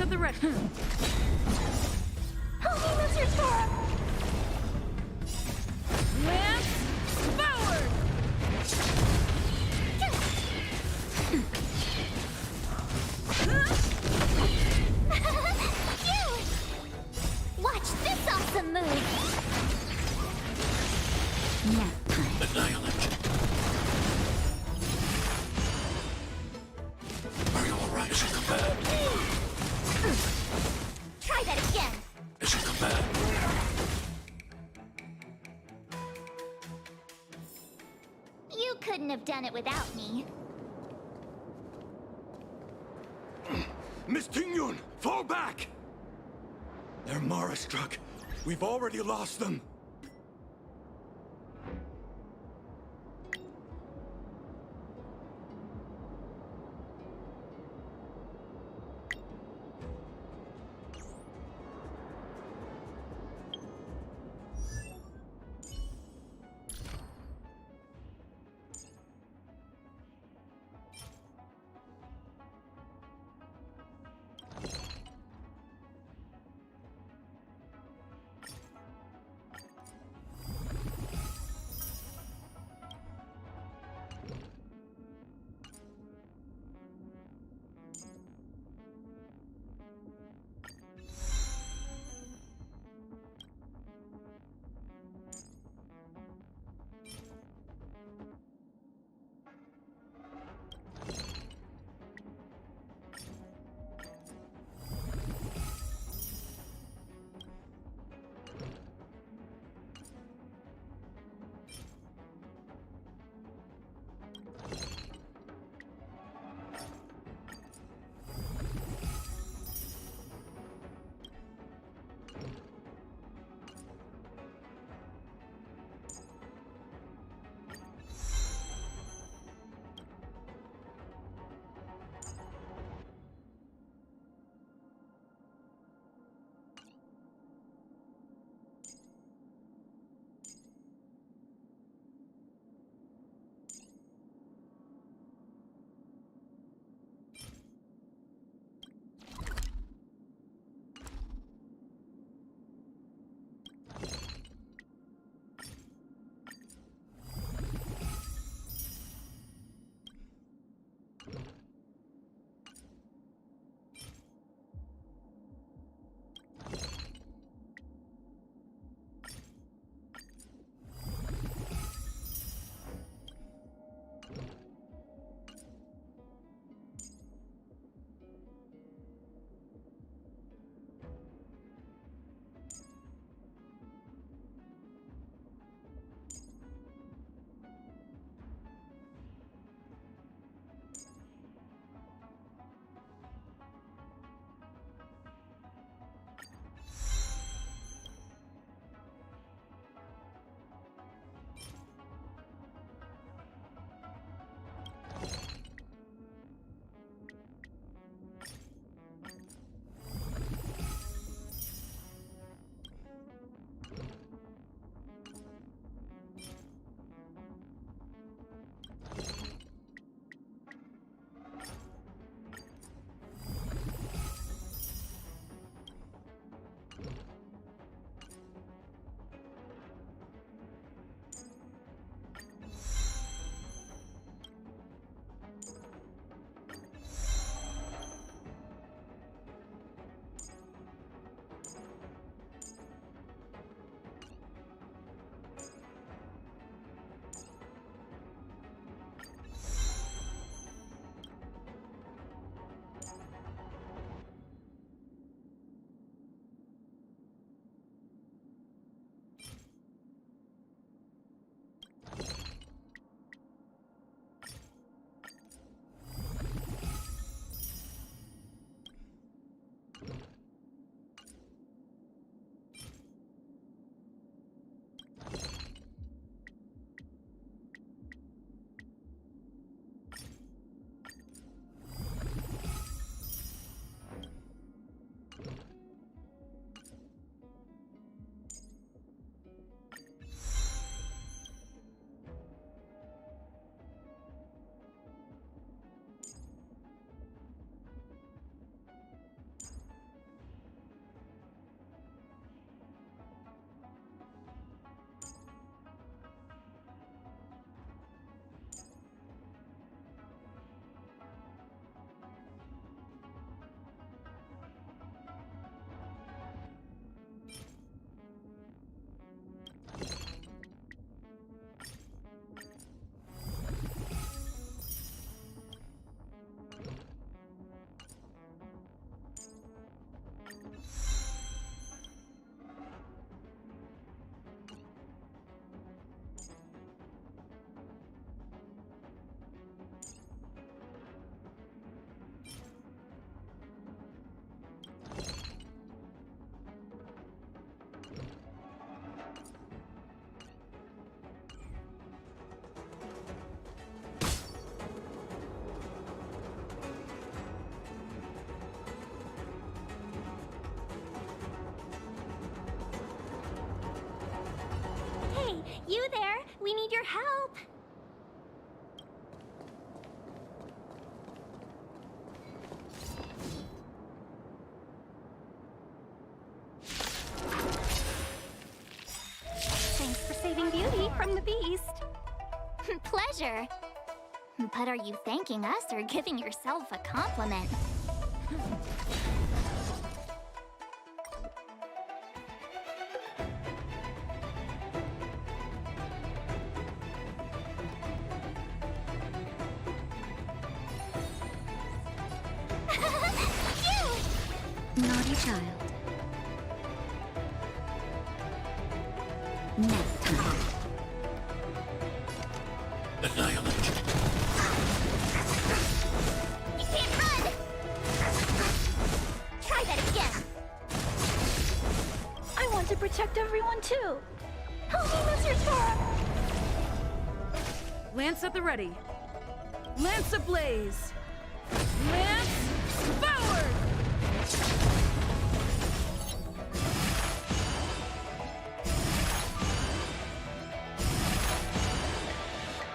the rest. Holy lizard form! Lance forward! Watch this awesome move! Nap time. Annihilate. Are you alright? Is it bad? Try that again! Is it bad? You couldn't have done it without me. Miss Tingyun, fall back! They're Mara struck. We've already lost them. You there? We need your help. Thanks for saving Beauty from the beast. Pleasure. But are you thanking us or giving yourself a compliment? Naughty child. Next time. Annihilate. You can't run! Try that again. I want to protect everyone too. Help me, Mr. Tora. Lance at the ready. Lance ablaze. Lance forward!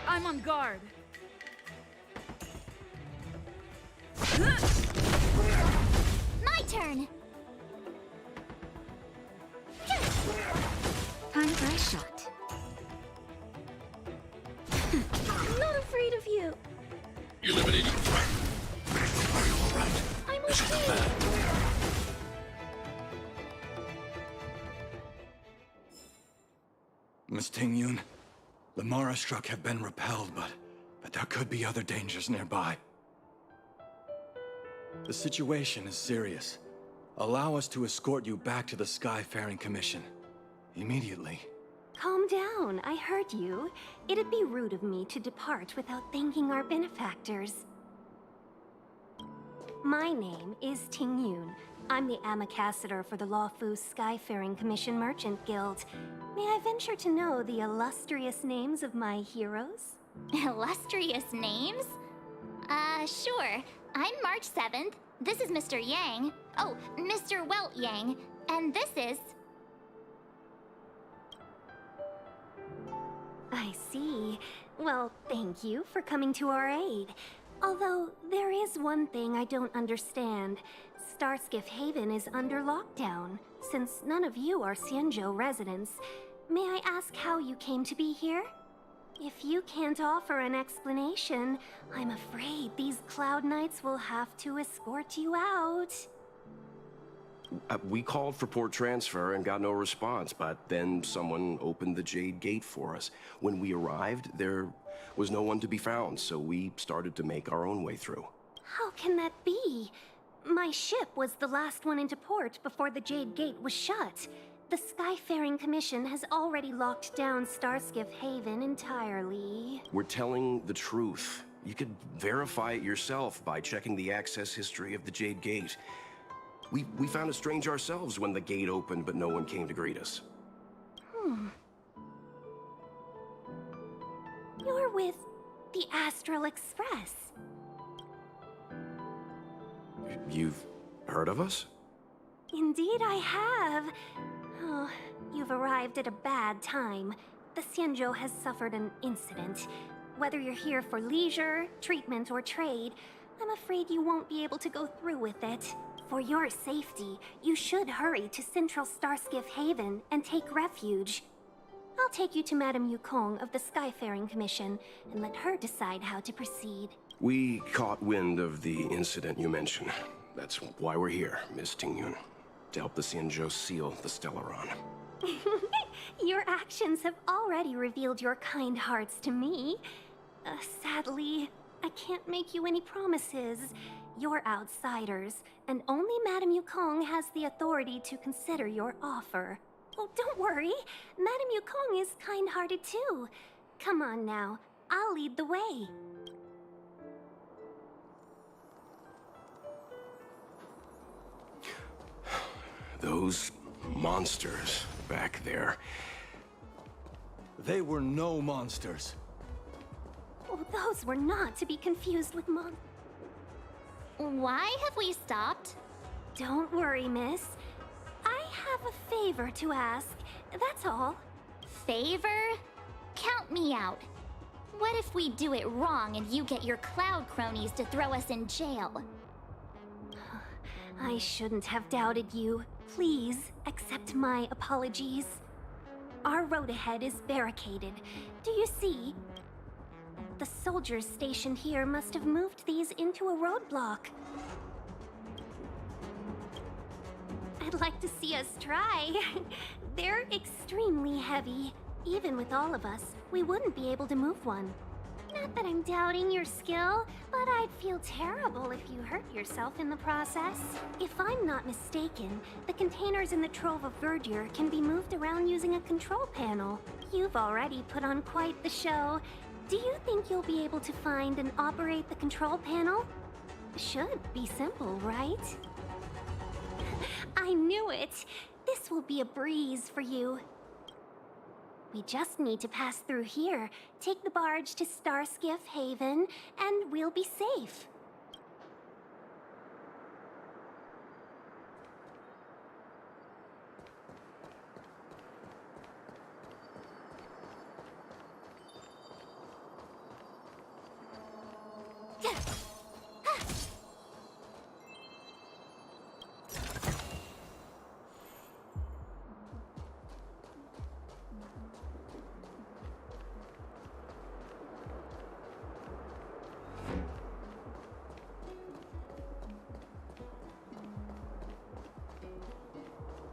I'm on guard. My turn. Time for a shot. I'm not afraid of you. Eliminating threat. Are you alright? I'm Mission okay. command. Miss Tingyun, the Marastruck have been repelled, but there could be other dangers nearby. The situation is serious. Allow us to escort you back to the Skyfaring Commission. Immediately. Calm down, I heard you. It'd be rude of me to depart without thanking our benefactors. My name is Ting Yun. I'm the Ambassador for the Lawfu Skyfaring Commission Merchant Guild. May I venture to know the illustrious names of my heroes? Illustrious names? Sure. I'm March 7th. This is Mr. Yang. Oh, Mr. Welt Yang. And this is... I see. Well, thank you for coming to our aid. Although, there is one thing I don't understand. Starskiff Haven is under lockdown. Since none of you are Xianzhou residents, may I ask how you came to be here? If you can't offer an explanation, I'm afraid these Cloud Knights will have to escort you out. We called for port transfer and got no response, but then someone opened the Jade Gate for us. When we arrived, there was no one to be found, so we started to make our own way through. How can that be? My ship was the last one into port before the Jade Gate was shut. The Skyfaring Commission has already locked down Starskiff Haven entirely. We're telling the truth. You could verify it yourself by checking the access history of the Jade Gate. We found it strange ourselves when the gate opened, but no one came to greet us. You're with the Astral Express. You've heard of us? Indeed I have. Oh, you've arrived at a bad time. The Xianzhou has suffered an incident. Whether you're here for leisure, treatment, or trade, I'm afraid you won't be able to go through with it. For your safety, you should hurry to Central Starskiff Haven and take refuge. I'll take you to Madame Yukong of the Skyfaring Commission and let her decide how to proceed. We caught wind of the incident you mentioned. That's why we're here, Miss Tingyun. To help the Xianzhou seal the Stellaron. Your actions have already revealed your kind hearts to me. Sadly, I can't make you any promises. You're outsiders, and only Madame Yukong has the authority to consider your offer. Oh, don't worry. Madame Yukong is kind-hearted too. Come on now, I'll lead the way. Those monsters back there. They were no monsters. Oh, those were not to be confused with Why have we stopped? Don't worry, miss. I have a favor to ask, that's all. Favor? Count me out. What if we do it wrong and you get your cloud cronies to throw us in jail? I shouldn't have doubted you. Please accept my apologies. Our road ahead is barricaded. Do you see? The soldiers stationed here must have moved these into a roadblock. I'd like to see us try. They're extremely heavy. Even with all of us, we wouldn't be able to move one. Not that I'm doubting your skill, but I'd feel terrible if you hurt yourself in the process. If I'm not mistaken, the containers in the Trove of Verdure can be moved around using a control panel. You've already put on quite the show. Do you think you'll be able to find and operate the control panel? Should be simple, right? I knew it! This will be a breeze for you. We just need to pass through here, take the barge to Starskiff Haven, and we'll be safe.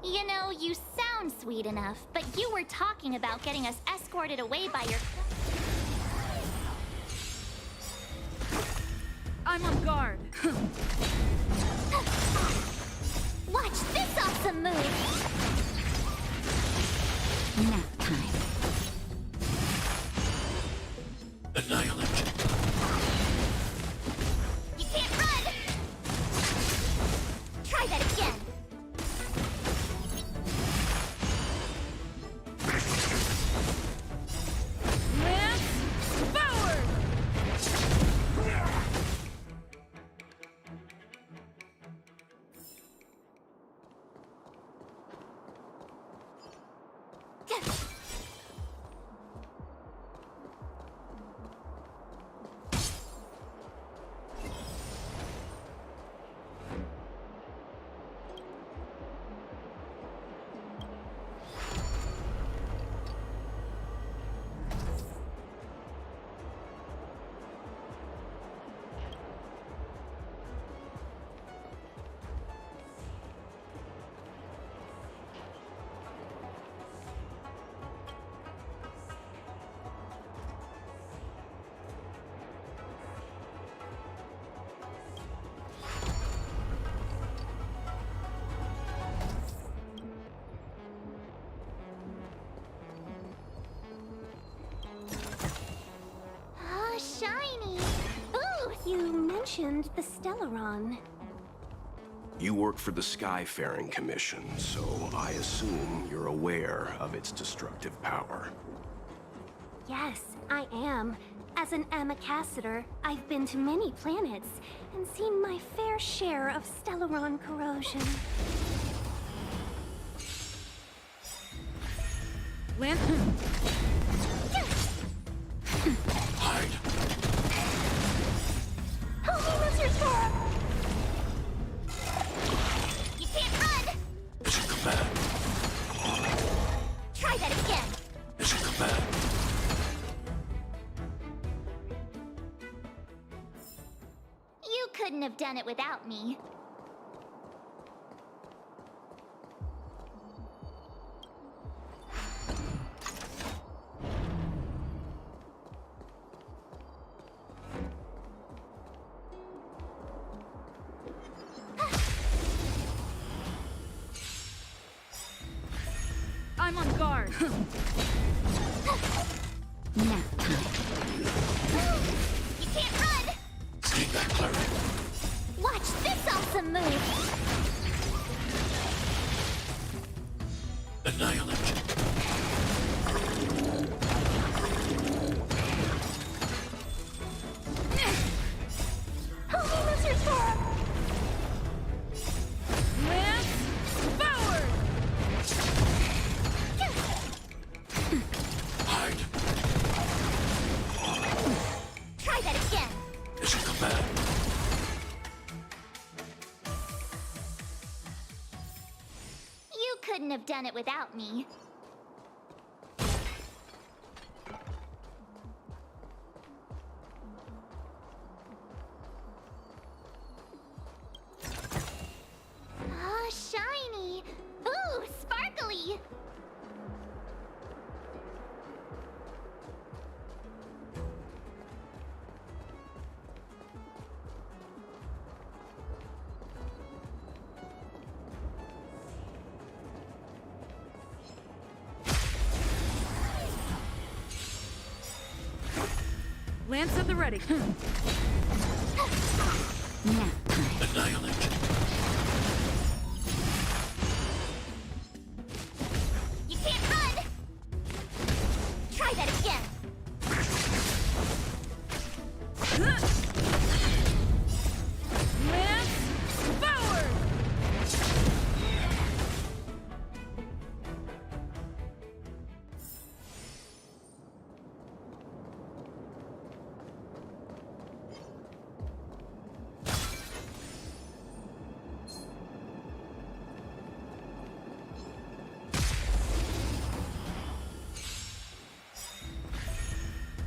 You know, you sound sweet enough, but you were talking about getting us escorted away by your... I'm on guard. Watch this awesome move! Nap time. Annihilate. You can't run! Try that again! Lance forward! Oh, shiny! Ooh! You mentioned the Stellaron. You work for the Skyfaring Commission, so I assume you're aware of its destructive power. Yes, I am. As an Amicassator, I've been to many planets and seen my fair share of Stellaron corrosion. Lance... Hide. Holy Lizard! You can't run! Mission command. Try that again! Mission command. You couldn't have done it without me. I'm on guard. Nap time. You can't run! Stay back, Cleric. Watch this awesome move! Annihilate. Holy Lizard Form! Lance forward! done it without me. Ah, shiny! Ooh, sparkly! Lance at the ready. Annihilate. You can't run! Try that again! Lance forward!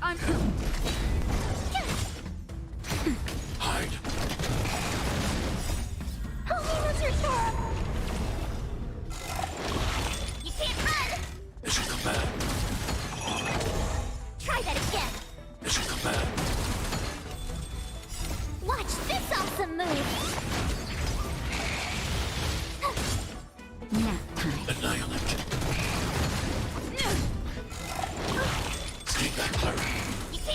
I'm Hide. You can't run! Mission command. Try that again! Mission command. Watch this awesome move! Annihilate. Stay back, Clara. You can't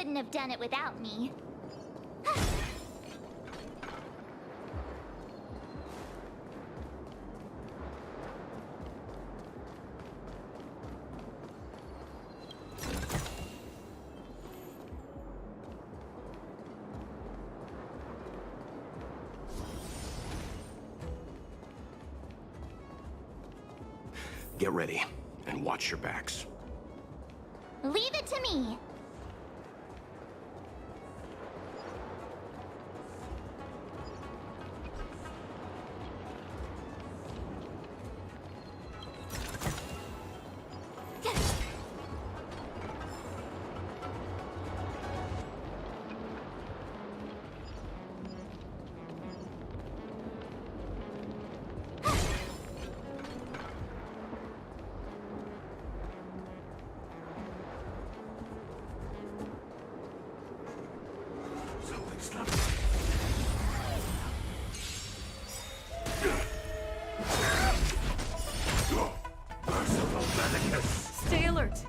couldn't have done it without me. Get ready, and watch your backs. Leave it to me. Stay alert.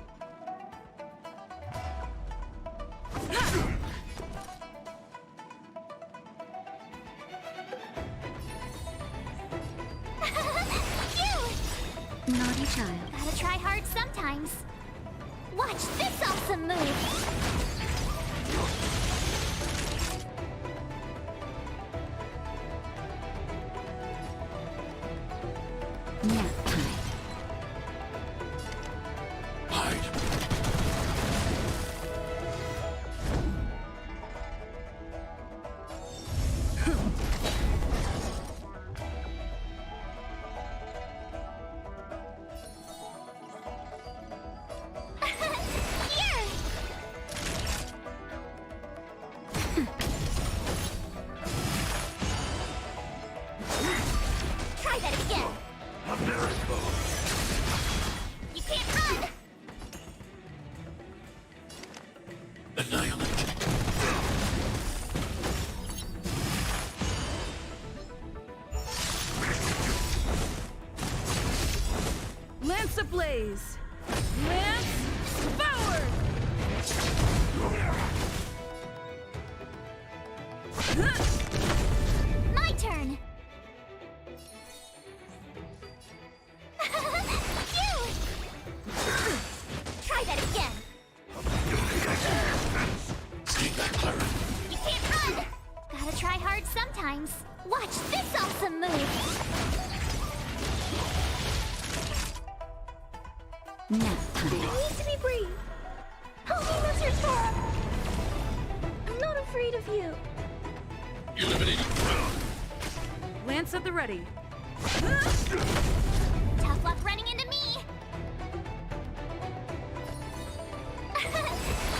Naughty child. Gotta try hard sometimes. Watch this awesome move! Nap time. Hide. Here! Try that again! A miracle. You can't run! Annihilate. Lance ablaze. Lance forward. My turn! Phew! Try that again! Stay back, Clara. You can't run! Gotta try hard sometimes. Watch this awesome move! Nap time. I need to be brave. Help me, Mr. Sora. I'm not afraid of you. Eliminating. Lance at the ready. Tough luck running into me!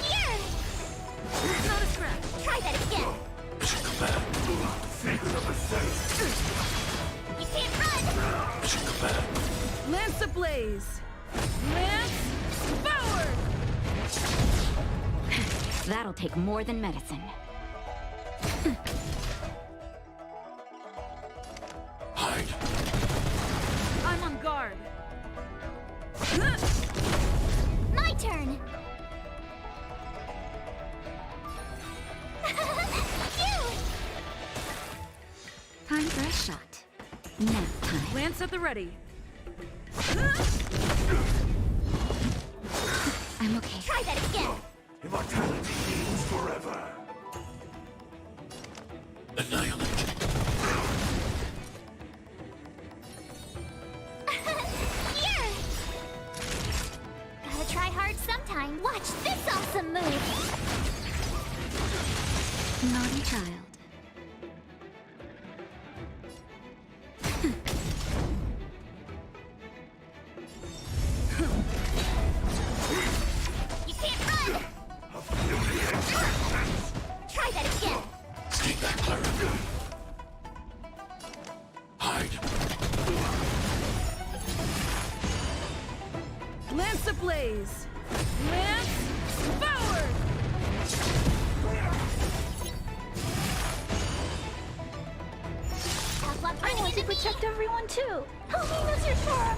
Here! Not a scratch. Try that again! Mission command. Secret of the safe. You can't run! Mission command. Lance ablaze. Lance forward. That'll take more than medicine. Hide. I'm on guard. My turn! Phew! Time for a shot. Nap time. Lance at the ready. I'm okay. Try that again! Immortality means forever. Annihilate. Here! Gotta try hard sometime. Watch this awesome move! Naughty child. You can't run! Try that again! Stay back, Clara. Hide. Lance ablaze. Lance forward. Tough luck I running want to into me! protect everyone too. Help me, Mr. Sora.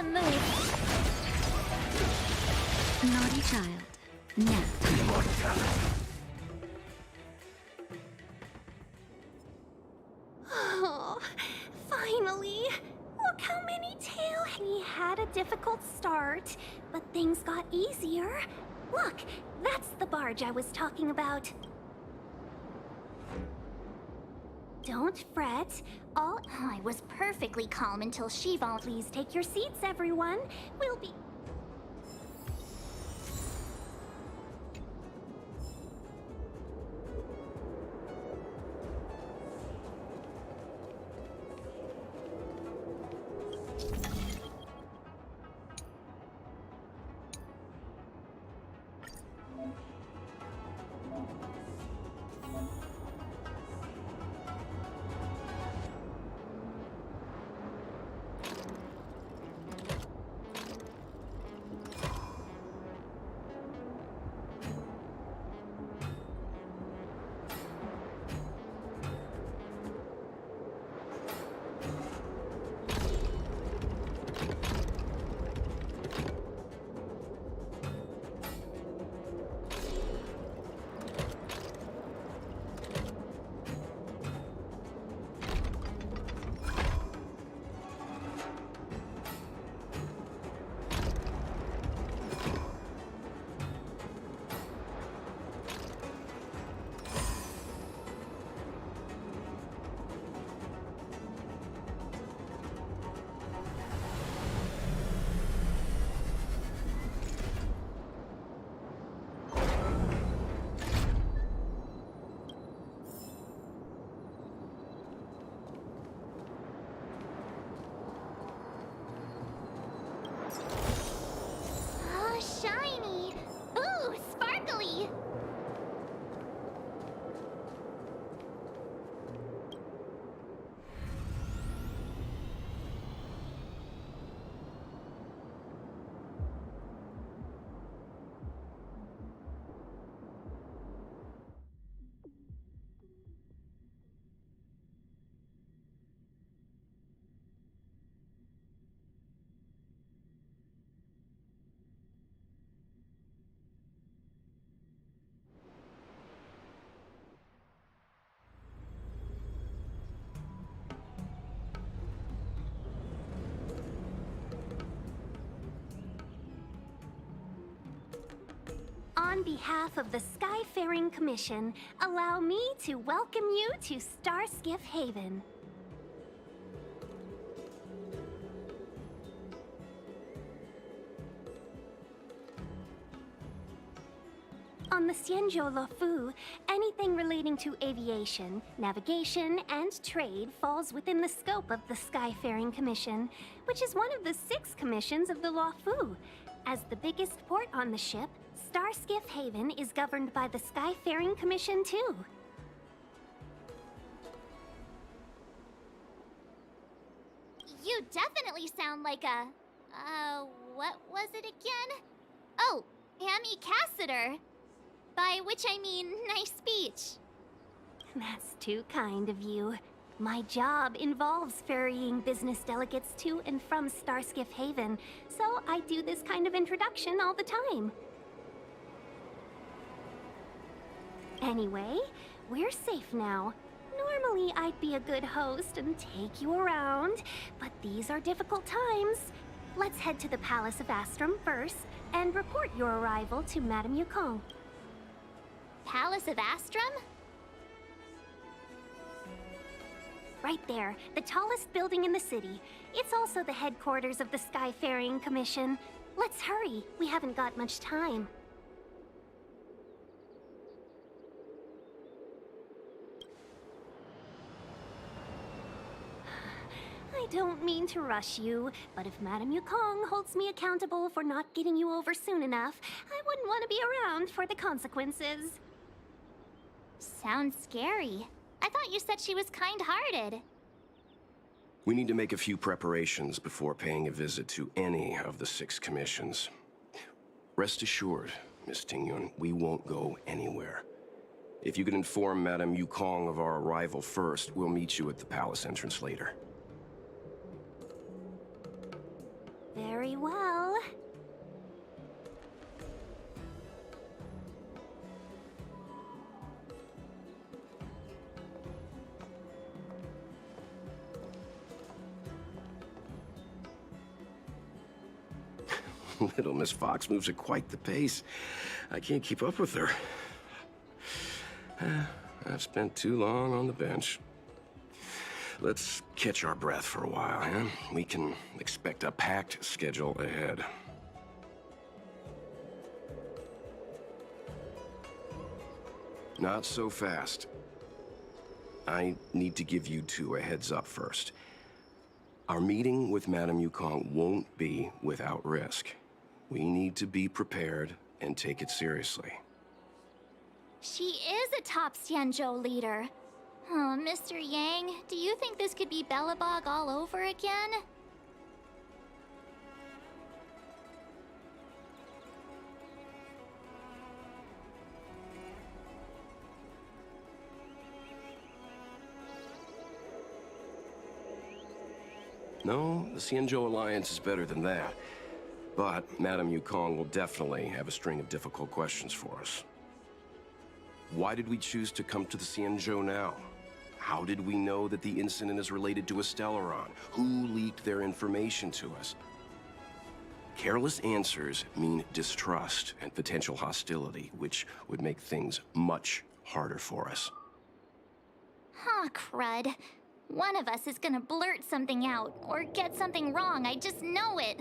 to move. Naughty child. Now. Oh, finally! Look how many tail. We had a difficult start, but things got easier. Look, that's the barge I was talking about. Don't fret. I was perfectly calm until she volunteered. Please take your seats, everyone. We'll be... Oh, shiny! Ooh, sparkly! On behalf of the Skyfaring Commission, allow me to welcome you to Starskiff Haven. On the Xianzhou Luofu, anything relating to aviation, navigation, and trade falls within the scope of the Skyfaring Commission, which is one of the 6 commissions of the Luofu. As the biggest port on the ship, Starskiff Haven is governed by the Skyfaring Commission, too. You definitely sound like a... what was it again? Oh, Amy Cassiter. By which I mean, nice speech. That's too kind of you. My job involves ferrying business delegates to and from Starskiff Haven, so I do this kind of introduction all the time. Anyway, we're safe now. Normally, I'd be a good host and take you around, but these are difficult times. Let's head to the Palace of Astrum first and report your arrival to Madame Yukong. Palace of Astrum? Right there, the tallest building in the city. It's also the headquarters of the Skyfaring Commission. Let's hurry, we haven't got much time. I don't mean to rush you, but if Madame Yukong holds me accountable for not getting you over soon enough, I wouldn't want to be around for the consequences. Sounds scary. I thought you said she was kind-hearted. We need to make a few preparations before paying a visit to any of the 6 commissions. Rest assured, Miss Tingyun, we won't go anywhere. If you could inform Madame Yukong of our arrival first, we'll meet you at the palace entrance later. Very Little Miss Fox moves at quite the pace. I can't keep up with her. I've spent too long on the bench. Let's catch our breath for a while, huh? We can expect a packed schedule ahead. Not so fast. I need to give you two a heads up first. Our meeting with Madame Yukong won't be without risk. We need to be prepared and take it seriously. She is a top Xianzhou leader. Oh, Mr. Yang, do you think this could be Belobog all over again? No, the Xianzhou Alliance is better than that. But Madame Yukong will definitely have a string of difficult questions for us. Why did we choose to come to the Xianzhou now? How did we know that the incident is related to a Stellaron? Who leaked their information to us? Careless answers mean distrust and potential hostility, which would make things much harder for us. Huh, crud. One of us is gonna blurt something out, or get something wrong, I just know it.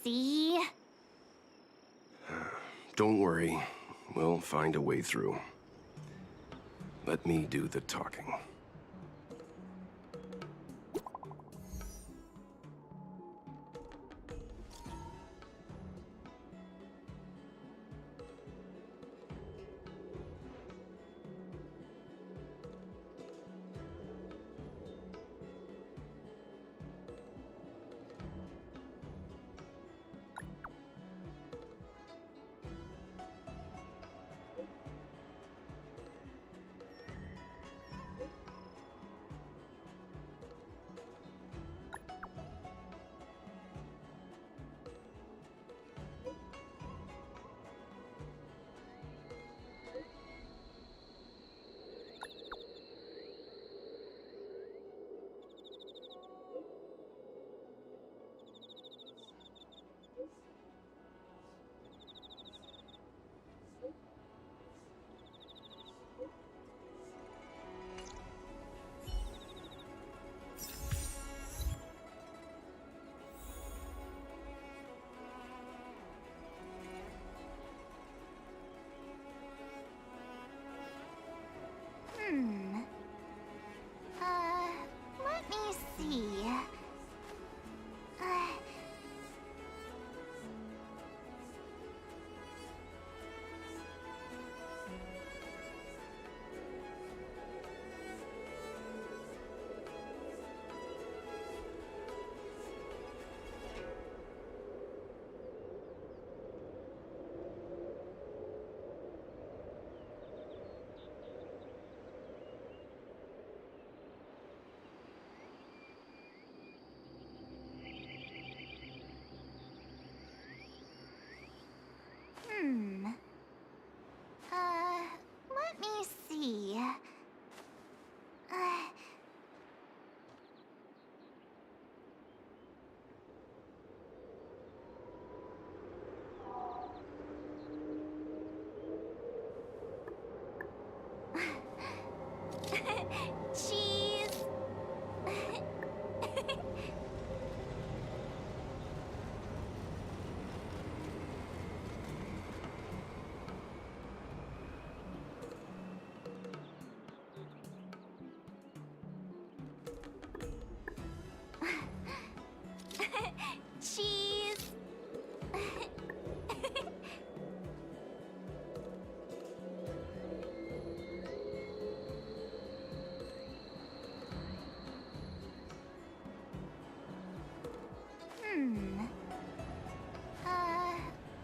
See? Don't worry. We'll find a way through. Let me do the talking. Let me see. Let me see. Cheese. Cheese.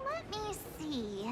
Let me see.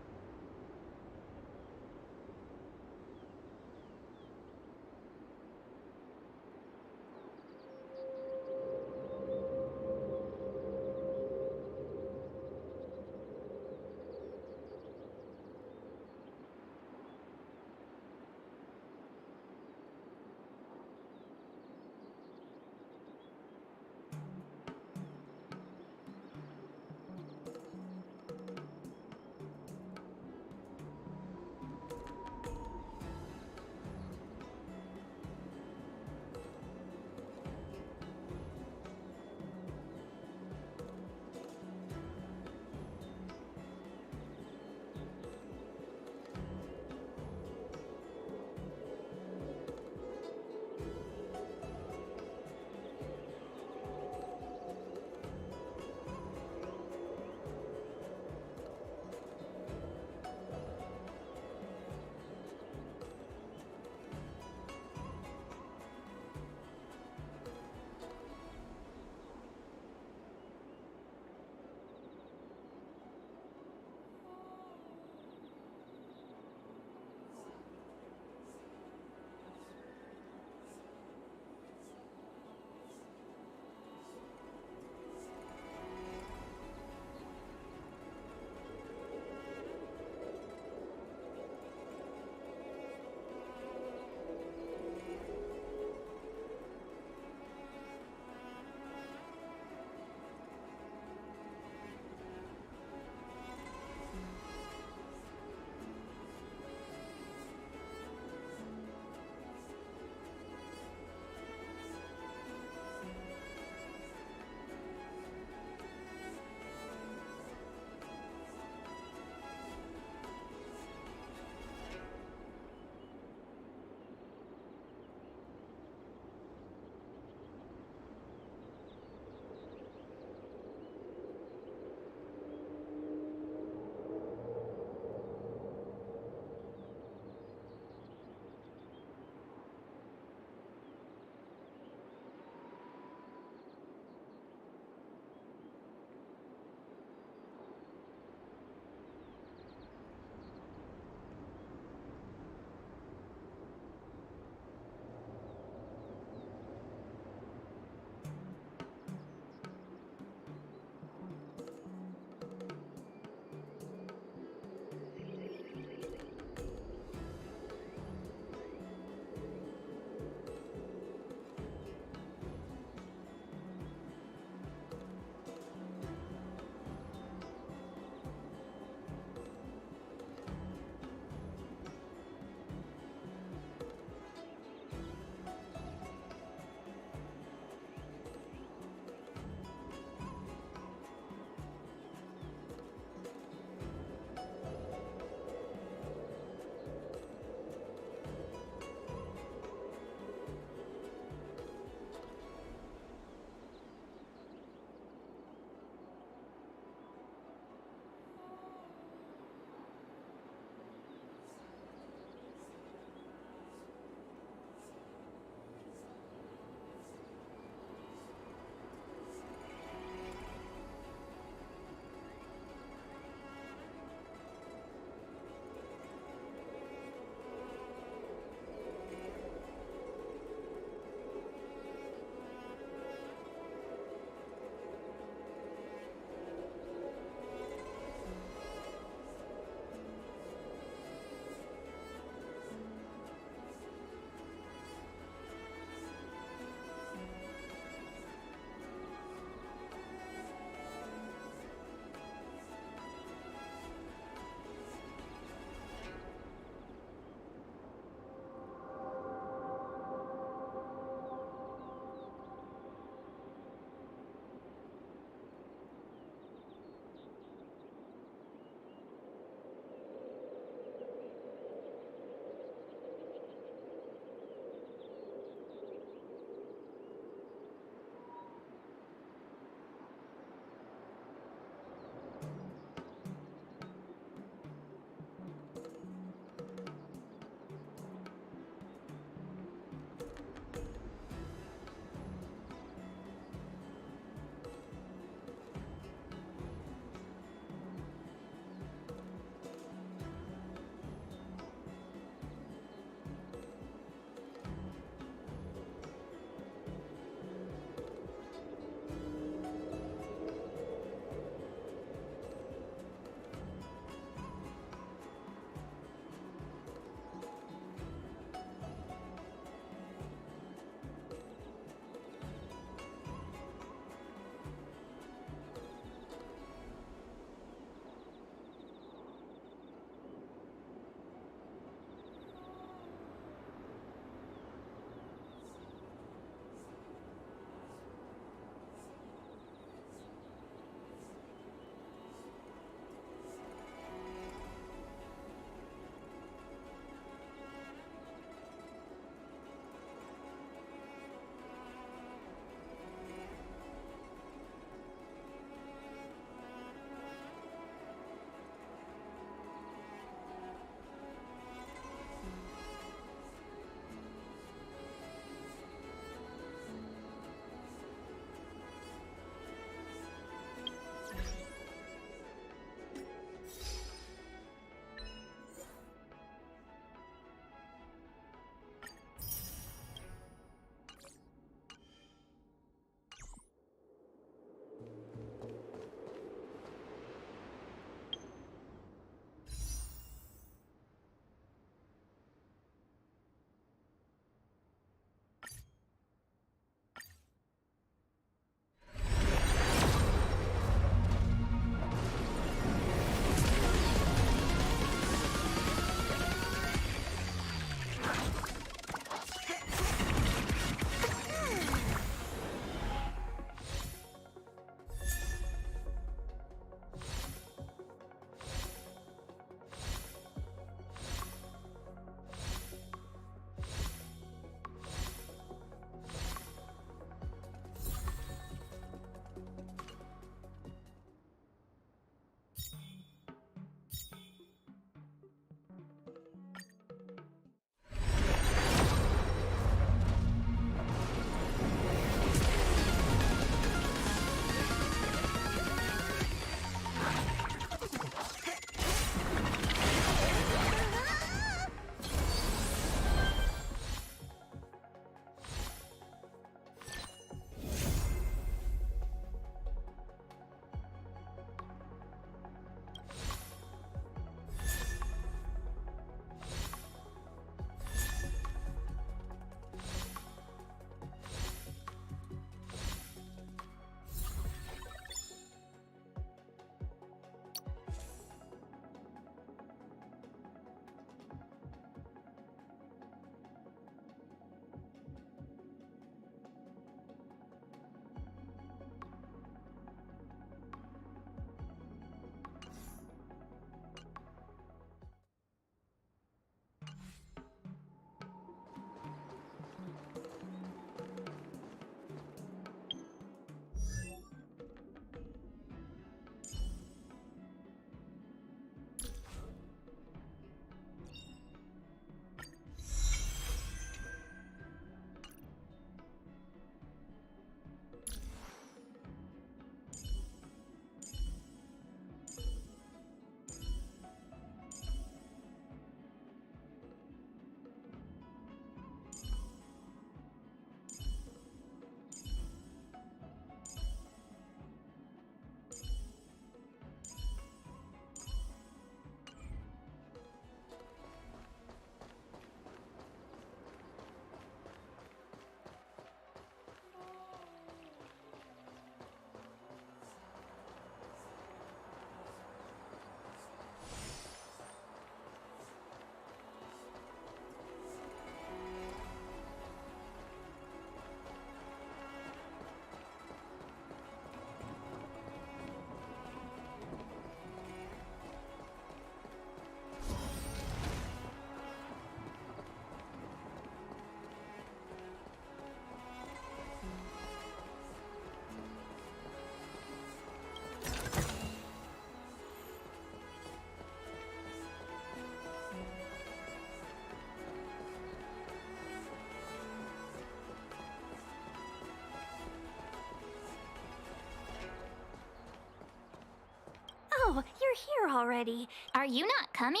you're here already. Are you not coming?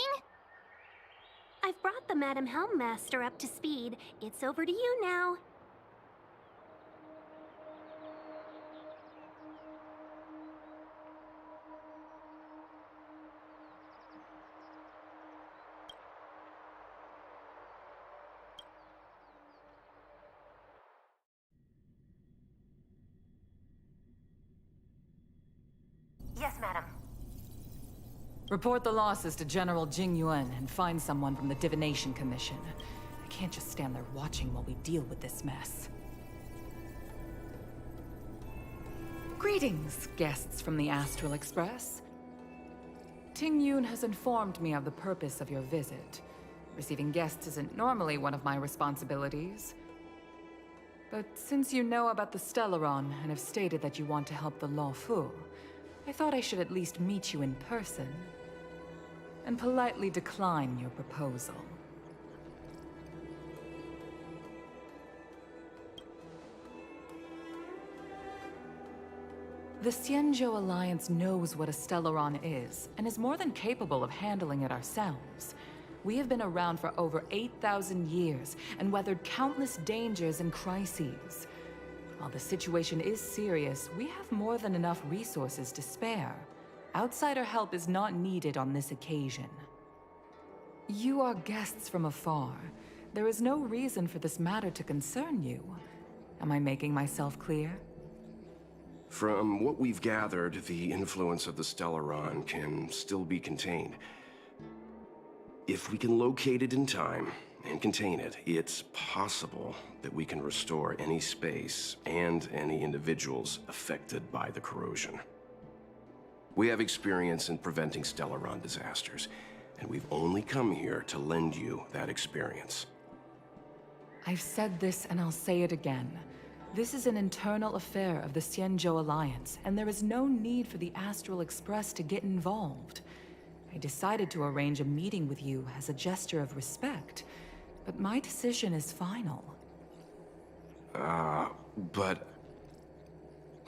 I've brought the Madam Helmmaster up to speed. It's over to you now. Yes, madam. Report the losses to General Jing Yuan and find someone from the Divination Commission. I can't just stand there watching while we deal with this mess. Greetings, guests from the Astral Express. Ting Yun has informed me of the purpose of your visit. Receiving guests isn't normally one of my responsibilities. But since you know about the Stellaron and have stated that you want to help the Law Fu, I thought I should at least meet you in person and politely decline your proposal. The Xianzhou Alliance knows what a Stellaron is, and is more than capable of handling it ourselves. We have been around for over 8,000 years, and weathered countless dangers and crises. While the situation is serious, we have more than enough resources to spare. Outsider help is not needed on this occasion. You are guests from afar. There is no reason for this matter to concern you. Am I making myself clear? From what we've gathered, the influence of the Stellaron can still be contained. If we can locate it in time and contain it, it's possible that we can restore any space and any individuals affected by the corrosion. We have experience in preventing Stellaron disasters, and we've only come here to lend you that experience. I've said this and I'll say it again. This is an internal affair of the Xianzhou Alliance, and there is no need for the Astral Express to get involved. I decided to arrange a meeting with you as a gesture of respect, but my decision is final. But...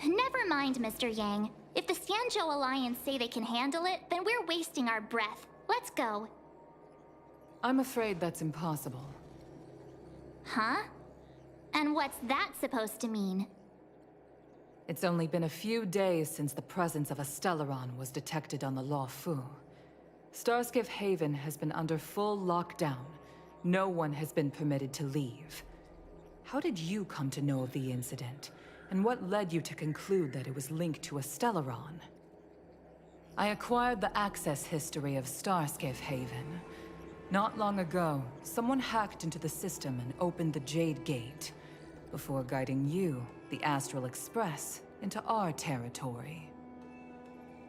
Never mind, Mr. Yang. If the Xianzhou Alliance say they can handle it, then we're wasting our breath. Let's go. I'm afraid that's impossible. Huh? And what's that supposed to mean? It's only been a few days since the presence of a Stellaron was detected on the Law Fu. Starskiff Haven has been under full lockdown. No one has been permitted to leave. How did you come to know of the incident? And what led you to conclude that it was linked to a Stellaron? I acquired the access history of Starskiff Haven. Not long ago, someone hacked into the system and opened the Jade Gate, before guiding you, the Astral Express, into our territory.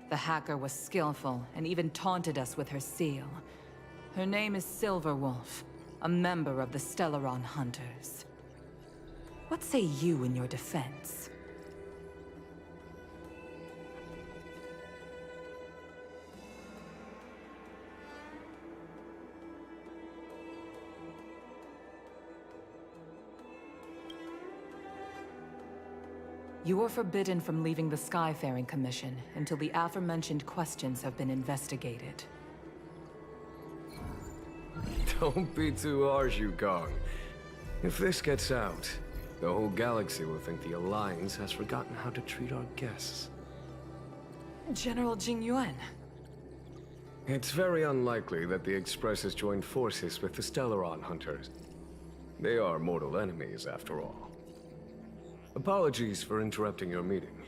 The hacker was skillful and even taunted us with her seal. Her name is Silverwolf, a member of the Stellaron Hunters. What say you in your defense? You are forbidden from leaving the Skyfaring Commission until the aforementioned questions have been investigated. Don't be too harsh, Yukong. If this gets out, the whole galaxy will think the Alliance has forgotten how to treat our guests. General Jing Yuan. It's very unlikely that the Express has joined forces with the Stellaron Hunters. They are mortal enemies, after all. Apologies for interrupting your meeting.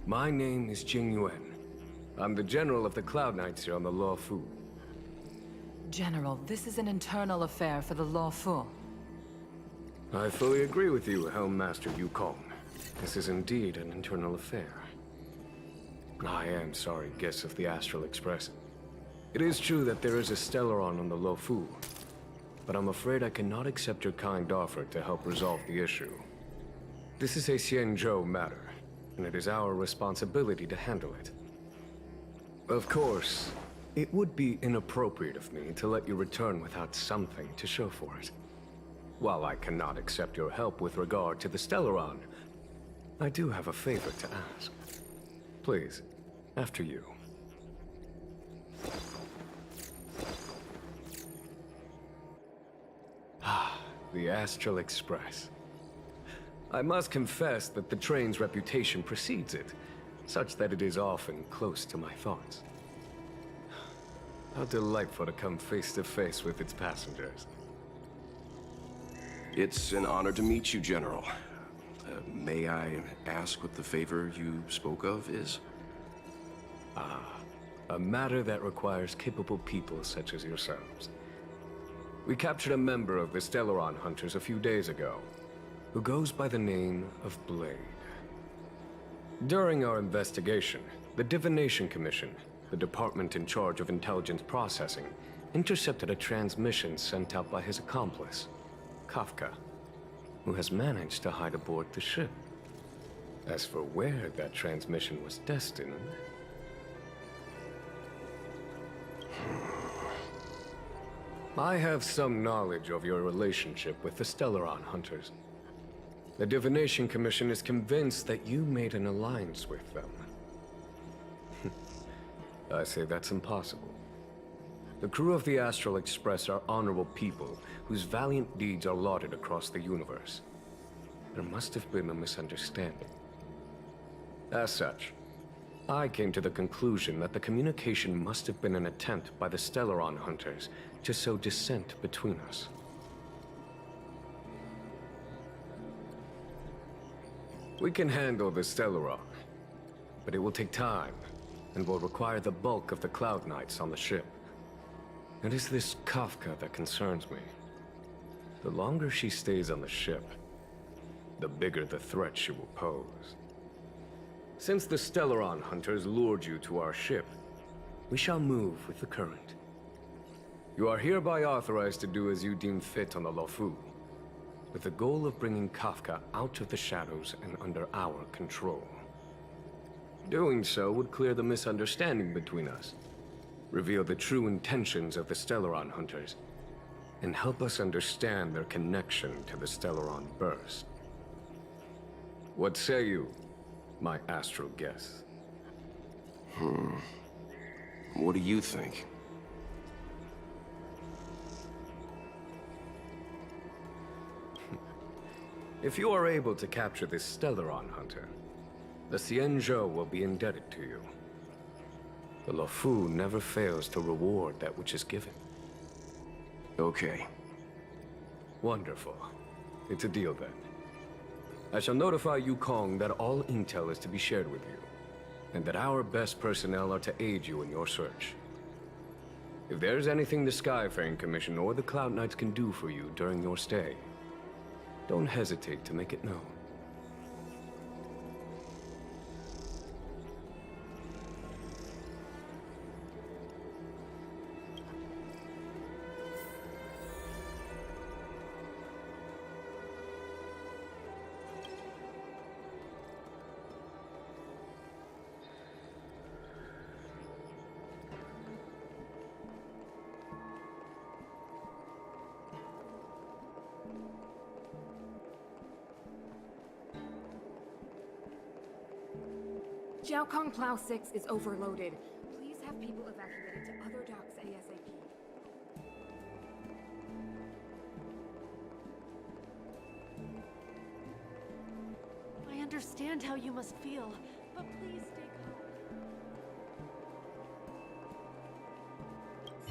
My name is Jing Yuan. I'm the General of the Cloud Knights here on the Law Fu. General, this is an internal affair for the Law Fu. I fully agree with you, Helmmaster Yukong. This is indeed an internal affair. I am sorry, guests of the Astral Express. It is true that there is a Stellaron on the Law Fu, but I'm afraid I cannot accept your kind offer to help resolve the issue. This is a Xianzhou matter, and it is our responsibility to handle it. Of course, it would be inappropriate of me to let you return without something to show for it. While I cannot accept your help with regard to the Stellaron, I do have a favor to ask. Please, after you. The Astral Express. I must confess that the train's reputation precedes it, such that it is often close to my thoughts. How delightful to come face to face with its passengers. It's an honor to meet you, General. May I ask what the favor you spoke of is? A matter that requires capable people such as yourselves. We captured a member of the Stellaron Hunters a few days ago, who goes by the name of Blade. During our investigation, the Divination Commission, the department in charge of intelligence processing, intercepted a transmission sent out by his accomplice, Kafka, who has managed to hide aboard the ship. As for where that transmission was destined... I have some knowledge of your relationship with the Stellaron Hunters. The Divination Commission is convinced that you made an alliance with them. I say that's impossible. The crew of the Astral Express are honorable people whose valiant deeds are lauded across the universe. There must have been a misunderstanding. As such, I came to the conclusion that the communication must have been an attempt by the Stellaron Hunters to sow dissent between us. We can handle the Stellaron, but it will take time and will require the bulk of the Cloud Knights on the ship. It is this Kafka that concerns me. The longer she stays on the ship, the bigger the threat she will pose. Since the Stellaron Hunters lured you to our ship, we shall move with the current. You are hereby authorized to do as you deem fit on the Lofu, with the goal of bringing Kafka out of the shadows and under our control. Doing so would clear the misunderstanding between us, reveal the true intentions of the Stellaron Hunters, and help us understand their connection to the Stellaron Burst. What say you, my astral guest? What do you think? If you are able to capture this Stellaron Hunter, the Xianzhou will be indebted to you. The Lofu never fails to reward that which is given. Okay. Wonderful. It's a deal then. I shall notify Yukong that all intel is to be shared with you, and that our best personnel are to aid you in your search. If there is anything the Skyfaring Commission or the Cloud Knights can do for you during your stay, don't hesitate to make it known. Jiaokong Plow 6 is overloaded. Please have people evacuated to other docks ASAP. I understand how you must feel, but please stay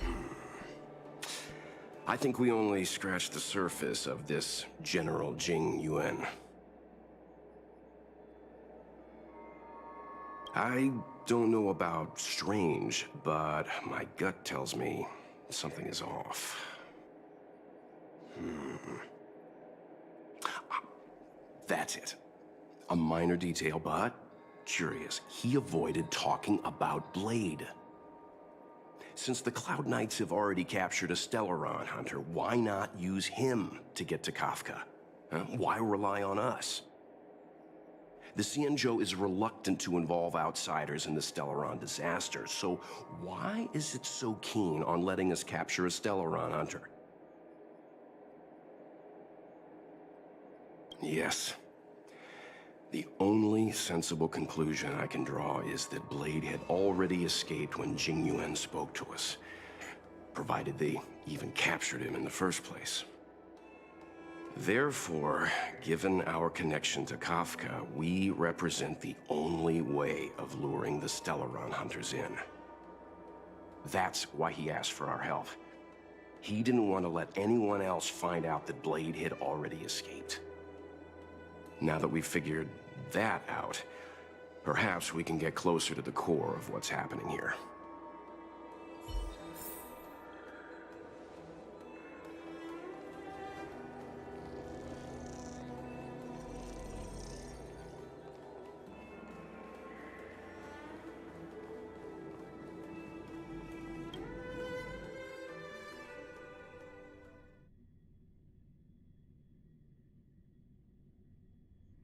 calm. I think we only scratched the surface of this General Jing Yuan. I don't know about strange, but my gut tells me something is off. That's it. A minor detail, but curious. He avoided talking about Blade. Since the Cloud Knights have already captured a Stellaron Hunter, why not use him to get to Kafka? Why rely on us? The Xianzhou is reluctant to involve outsiders in the Stellaron disaster, so why is it so keen on letting us capture a Stellaron Hunter? Yes. The only sensible conclusion I can draw is that Blade had already escaped when Jing Yuan spoke to us, provided they even captured him in the first place. Therefore, given our connection to Kafka, we represent the only way of luring the Stellaron hunters in. That's why he asked for our help. He didn't want to let anyone else find out that Blade had already escaped. Now that we've figured that out, perhaps we can get closer to the core of what's happening here.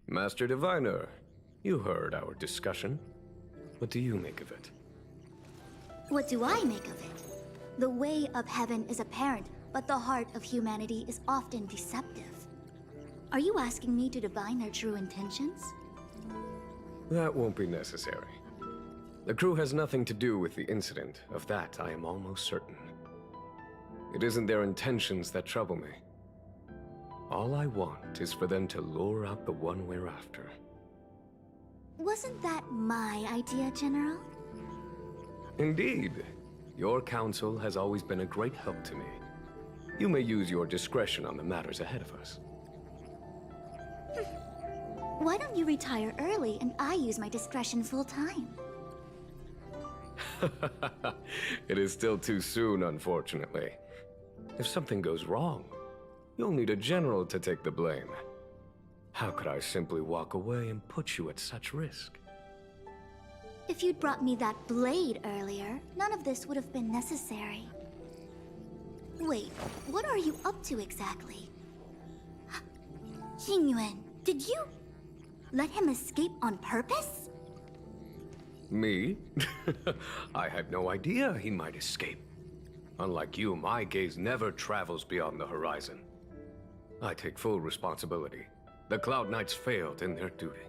Master Diviner, you heard our discussion. What do you make of it? What do I make of it? The way of heaven is apparent, but the heart of humanity is often deceptive. Are you asking me to divine their true intentions? That won't be necessary. The crew has nothing to do with the incident. Of that, I am almost certain. It isn't their intentions that trouble me. All I want is for them to lure out the one we're after. Wasn't that my idea, General? Indeed. Your counsel has always been a great help to me. You may use your discretion on the matters ahead of us. Why don't you retire early and I use my discretion full time? It is still too soon, unfortunately. If something goes wrong, you'll need a general to take the blame. How could I simply walk away and put you at such risk? If you'd brought me that blade earlier, none of this would have been necessary. Wait, what are you up to exactly? Jingyuan, did you let him escape on purpose? Me? I had no idea he might escape. Unlike you, my gaze never travels beyond the horizon. I take full responsibility. The Cloud Knights failed in their duty.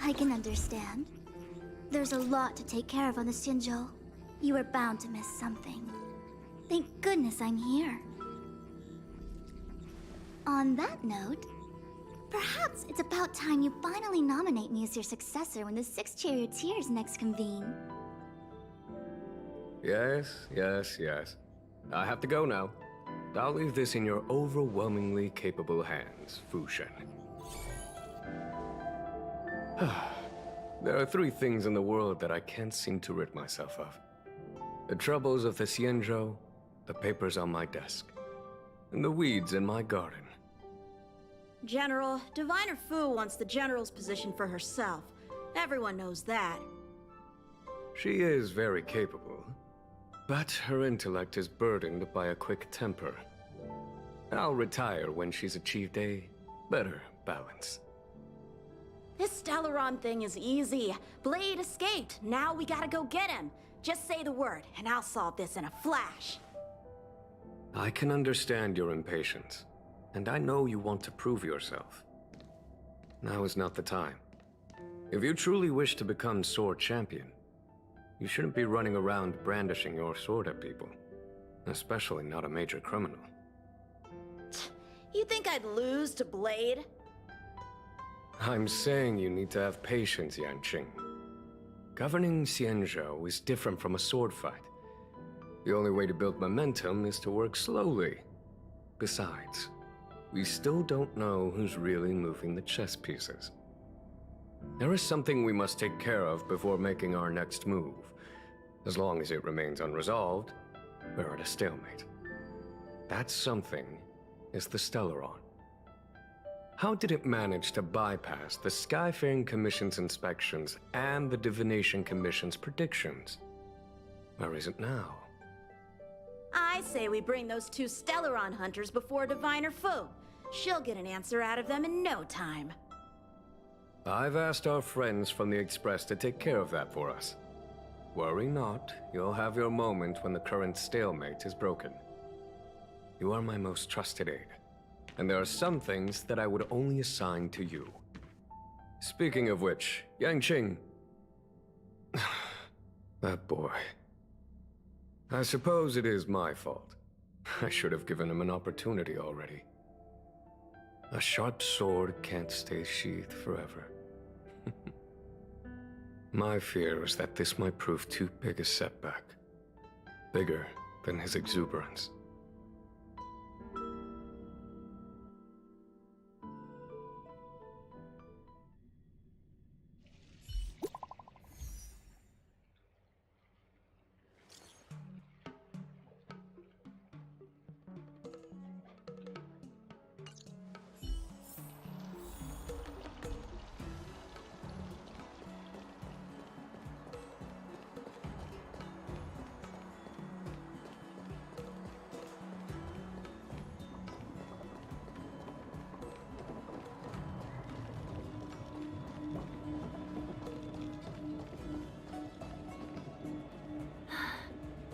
I can understand. There's a lot to take care of on the Xinzhou. You were bound to miss something. Thank goodness I'm here. On that note, perhaps it's about time you finally nominate me as your successor when the Six Charioteers next convene. Yes. I have to go now. I'll leave this in your overwhelmingly capable hands, Fu Shen. There are three things in the world that I can't seem to rid myself of. The troubles of the Xianzhou, the papers on my desk, and the weeds in my garden. General, Diviner Fu wants the General's position for herself. Everyone knows that. She is very capable, but her intellect is burdened by a quick temper. I'll retire when she's achieved a better balance. This Stellaron thing is easy. Blade escaped. Now we gotta go get him. Just say the word, and I'll solve this in a flash. I can understand your impatience, and I know you want to prove yourself. Now is not the time. If you truly wish to become Sword Champion, you shouldn't be running around brandishing your sword at people. Especially not a major criminal. You think I'd lose to Blade? I'm saying you need to have patience, Yanqing. Governing Xianzhou is different from a sword fight. The only way to build momentum is to work slowly. Besides, we still don't know who's really moving the chess pieces. There is something we must take care of before making our next move. As long as it remains unresolved, we're at a stalemate. That something is the Stellaron. How did it manage to bypass the Skyfaring Commission's inspections and the Divination Commission's predictions? Where is it now? I say we bring those two Stellaron hunters before Diviner Fu. She'll get an answer out of them in no time. I've asked our friends from the Express to take care of that for us. Worry not, you'll have your moment when the current stalemate is broken. You are my most trusted aide, and there are some things that I would only assign to you. Speaking of which, Yanqing... That boy. I suppose it is my fault. I should have given him an opportunity already. A sharp sword can't stay sheathed forever. My fear is that this might prove too big a setback. Bigger than his exuberance.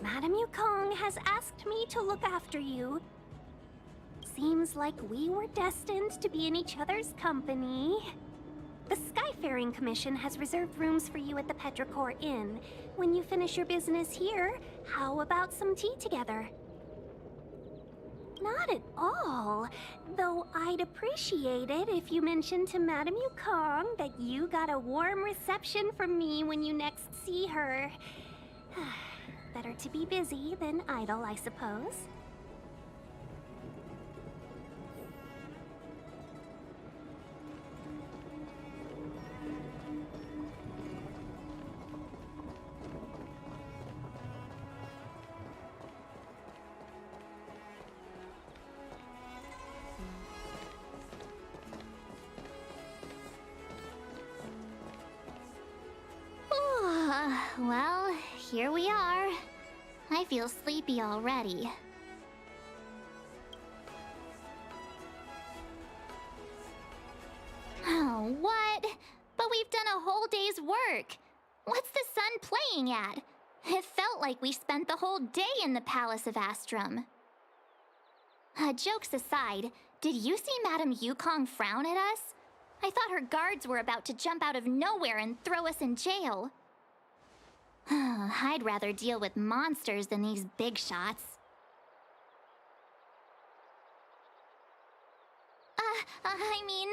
Madame Yukong has asked me to look after you. Seems like we were destined to be in each other's company. The Skyfaring Commission has reserved rooms for you at the Petrichor Inn. When you finish your business here, how about some tea together? Not at all. Though I'd appreciate it if you mentioned to Madame Yukong that you got a warm reception from me when you next see her. Better to be busy than idle, I suppose. Well, here we are. I feel sleepy already. Oh, what? But we've done a whole day's work. What's the sun playing at? It felt like we spent the whole day in the Palace of Astrum. Jokes aside, did you see Madame Yukong frown at us? I thought her guards were about to jump out of nowhere and throw us in jail. I'd rather deal with monsters than these big shots. I mean,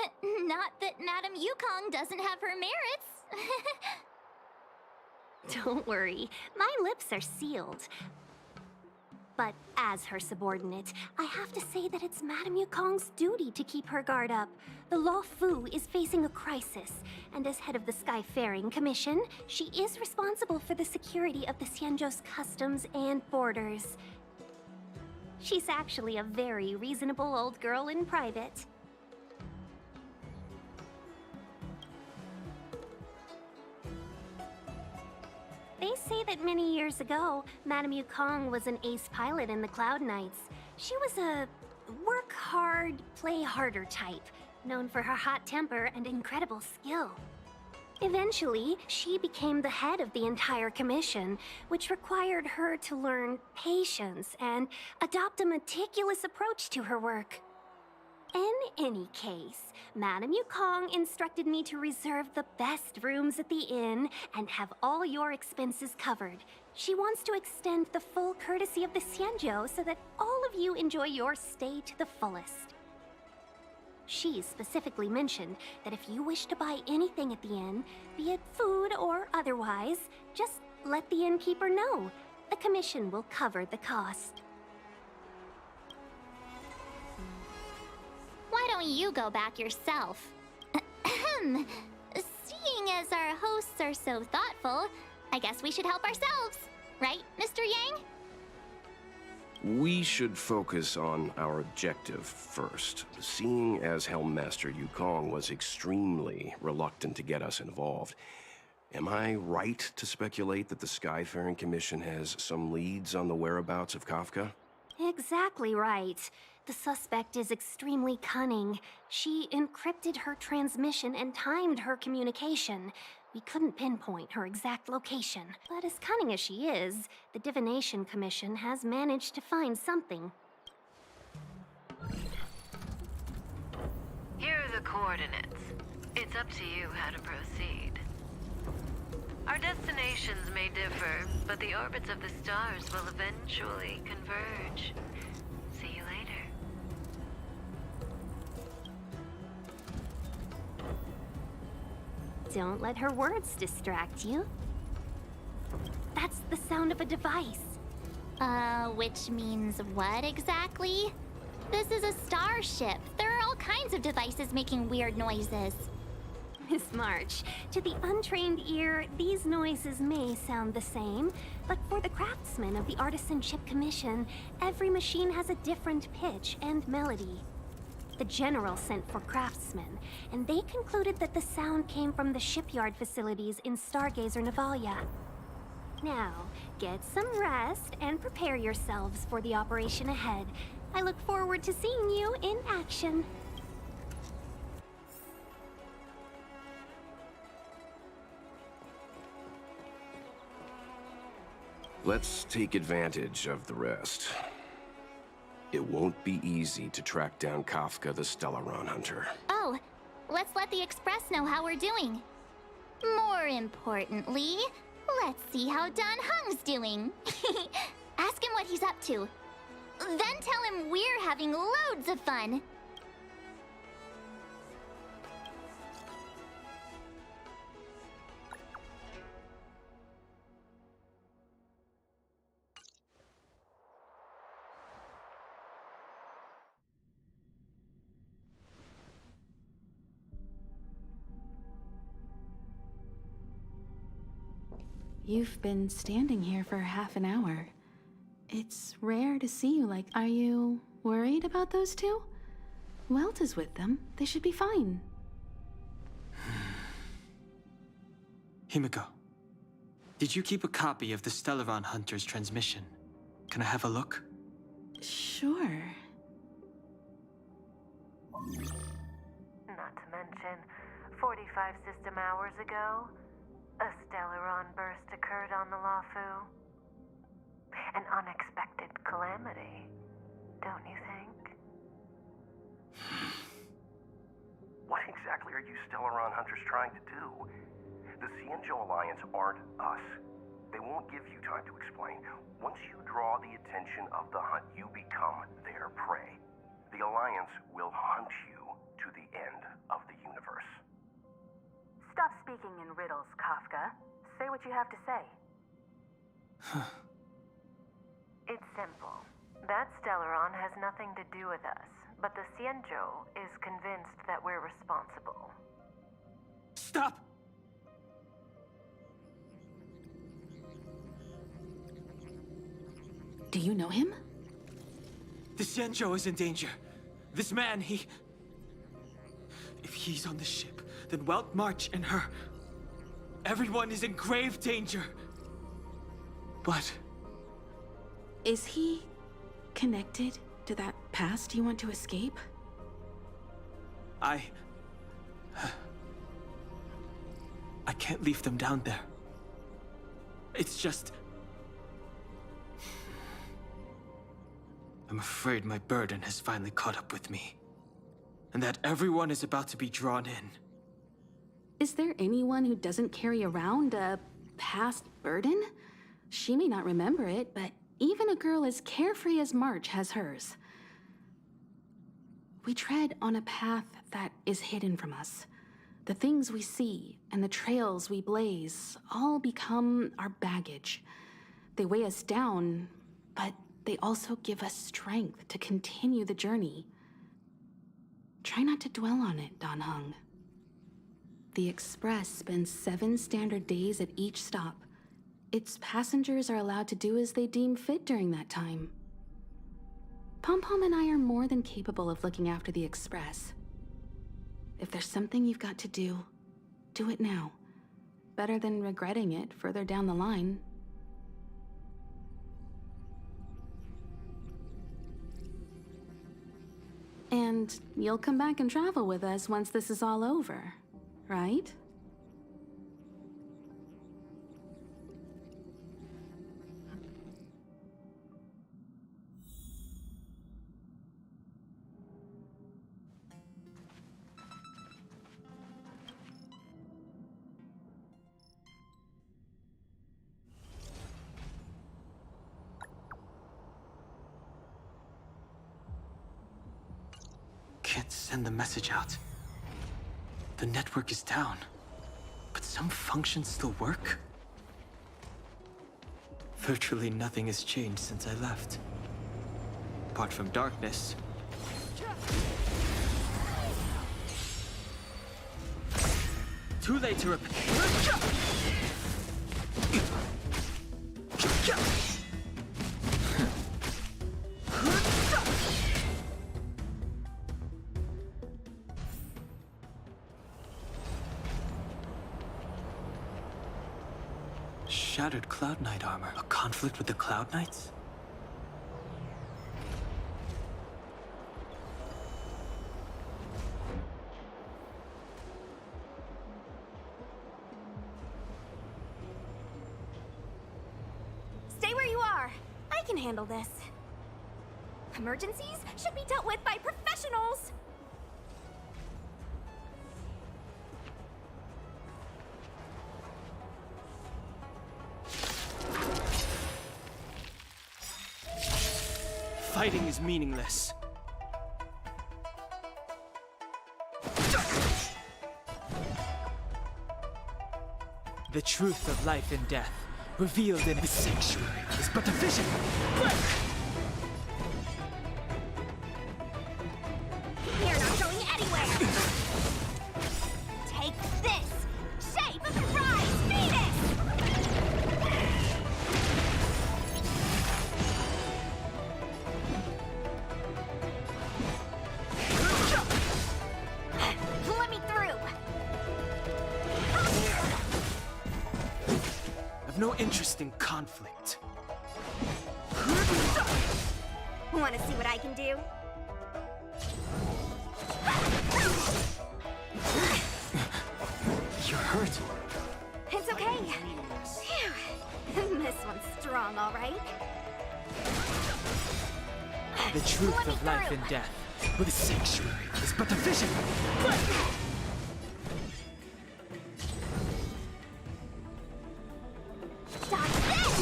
not that Madame Yukong doesn't have her merits. Don't worry, my lips are sealed. But as her subordinate, I have to say that it's Madame Yukong's duty to keep her guard up. The Law Fu is facing a crisis, and as head of the Skyfaring Commission, she is responsible for the security of the Xianzhou's customs and borders. She's actually a very reasonable old girl in private. They say that many years ago, Madame Yukong was an ace pilot in the Cloud Knights. She was a work hard, play harder type, known for her hot temper and incredible skill. Eventually, she became the head of the entire commission, which required her to learn patience and adopt a meticulous approach to her work. In any case, Madame Yukong instructed me to reserve the best rooms at the inn and have all your expenses covered. She wants to extend the full courtesy of the Xianzhou so that all of you enjoy your stay to the fullest. She specifically mentioned that if you wish to buy anything at the inn, be it food or otherwise, just let the innkeeper know. The commission will cover the cost. Why don't you go back yourself? Seeing as our hosts are so thoughtful, I guess we should help ourselves. Right, Mr. Yang? We should focus on our objective first. Seeing as Helmmaster Yukong was extremely reluctant to get us involved, am I right to speculate that the Skyfaring Commission has some leads on the whereabouts of Kafka? Exactly right. The suspect is extremely cunning. She encrypted her transmission and timed her communication. We couldn't pinpoint her exact location. But as cunning as she is, the Divination Commission has managed to find something. Here are the coordinates. It's up to you how to proceed. Our destinations may differ, but the orbits of the stars will eventually converge. Don't let her words distract you. That's the sound of a device. Which means what exactly? This is a starship. There are all kinds of devices making weird noises. Miss March, to the untrained ear, these noises may sound the same, but for the craftsmen of the Artisan Ship Commission, every machine has a different pitch and melody. The General sent for craftsmen, and they concluded that the sound came from the shipyard facilities in Stargazer Navalia. Now, get some rest and prepare yourselves for the operation ahead. I look forward to seeing you in action. Let's take advantage of the rest. It won't be easy to track down Kafka the Stellaron Hunter. Oh, let's let the Express know how we're doing. More importantly, let's see how Dan Hung's doing. Ask him what he's up to. Then tell him we're having loads of fun. You've been standing here for half an hour. It's rare to see you like... Are you worried about those two? Welt is with them. They should be fine. Himiko, did you keep a copy of the Stellaron Hunter's transmission? Can I have a look? Sure. Not to mention, 45 system hours ago, a Stellaron burst occurred on the Lawfu. An unexpected calamity, don't you think? What exactly are you Stellaron Hunters trying to do? The Xianzhou Alliance aren't us. They won't give you time to explain. Once you draw the attention of the hunt, you become their prey. The Alliance will hunt you to the end of the universe. Stop speaking in riddles, Kafka. Say what you have to say. It's simple. That Stellaron has nothing to do with us, but the Xianzhou is convinced that we're responsible. Stop! Do you know him? The Xianzhou is in danger. This man, he... If he's on the ship, then Welt, March, and her... Everyone is in grave danger. But... Is he connected to that past you want to escape? I can't leave them down there. It's just... I'm afraid my burden has finally caught up with me. And that everyone is about to be drawn in. Is there anyone who doesn't carry around a past burden? She may not remember it, but even a girl as carefree as March has hers. We tread on a path that is hidden from us. The things we see and the trails we blaze all become our baggage. They weigh us down, but they also give us strength to continue the journey. Try not to dwell on it, Dan Hung. The Express spends 7 standard days at each stop. Its passengers are allowed to do as they deem fit during that time. Pom-Pom and I are more than capable of looking after the Express. If there's something you've got to do, do it now. Better than regretting it further down the line. And you'll come back and travel with us once this is all over, right? Can't send the message out. The network is down. some functions still work? Virtually nothing has changed since I left. Apart from darkness. Too late to repair. Shattered Cloud Knight armor. A conflict with the Cloud Knights? Stay where you are. I can handle this. Emergencies should be dealt with by professionals. Fighting is meaningless. The truth of life and death, revealed in the sanctuary, is but a vision. You're not going anywhere. Take this. Shape of the rise, Phoenix! Let me through. I've no interest in conflict. Want to see what I can do? You're hurt. It's okay. Phew. This one's strong, all right. The truth Let me of life through. and death, with the sanctuary, is but a vision. Dodge this!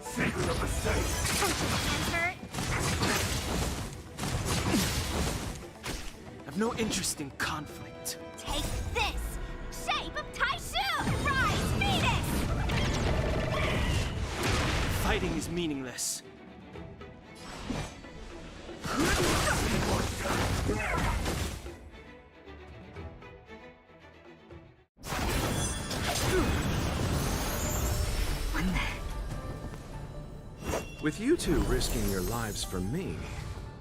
Secret of the safe. Hands hurt. I've no interest in conflict. Take this. Shape of Taishu! Rise, Phoenix! Fighting is meaningless. With you two risking your lives for me,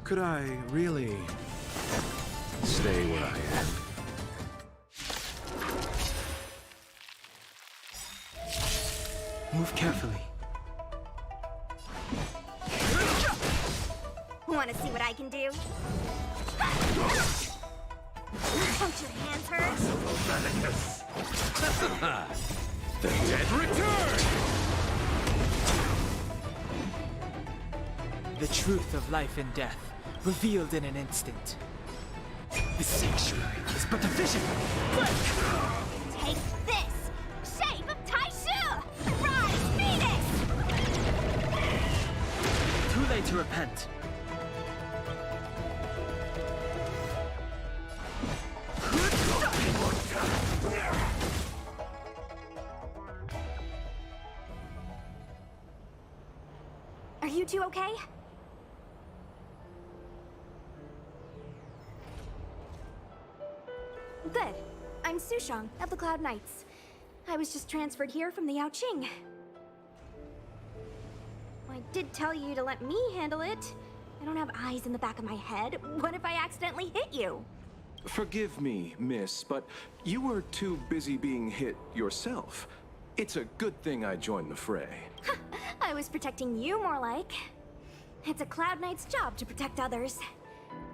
could I really stay where I am? Move carefully. Want to see what I can do? Don't your hands hurt? The dead return! The truth of life and death, revealed in an instant. The sanctuary is but a vision. Take this. Shape of Taishu! Rise, Phoenix! Too late to repent. Are you two okay? Good. I'm Sushang of the Cloud Knights. I was just transferred here from the Yaoqing. I did tell you to let me handle it. I don't have eyes in the back of my head. What if I accidentally hit you? Forgive me, miss, but you were too busy being hit yourself. It's a good thing I joined the fray. I was protecting you more like. It's a Cloud Knight's job to protect others.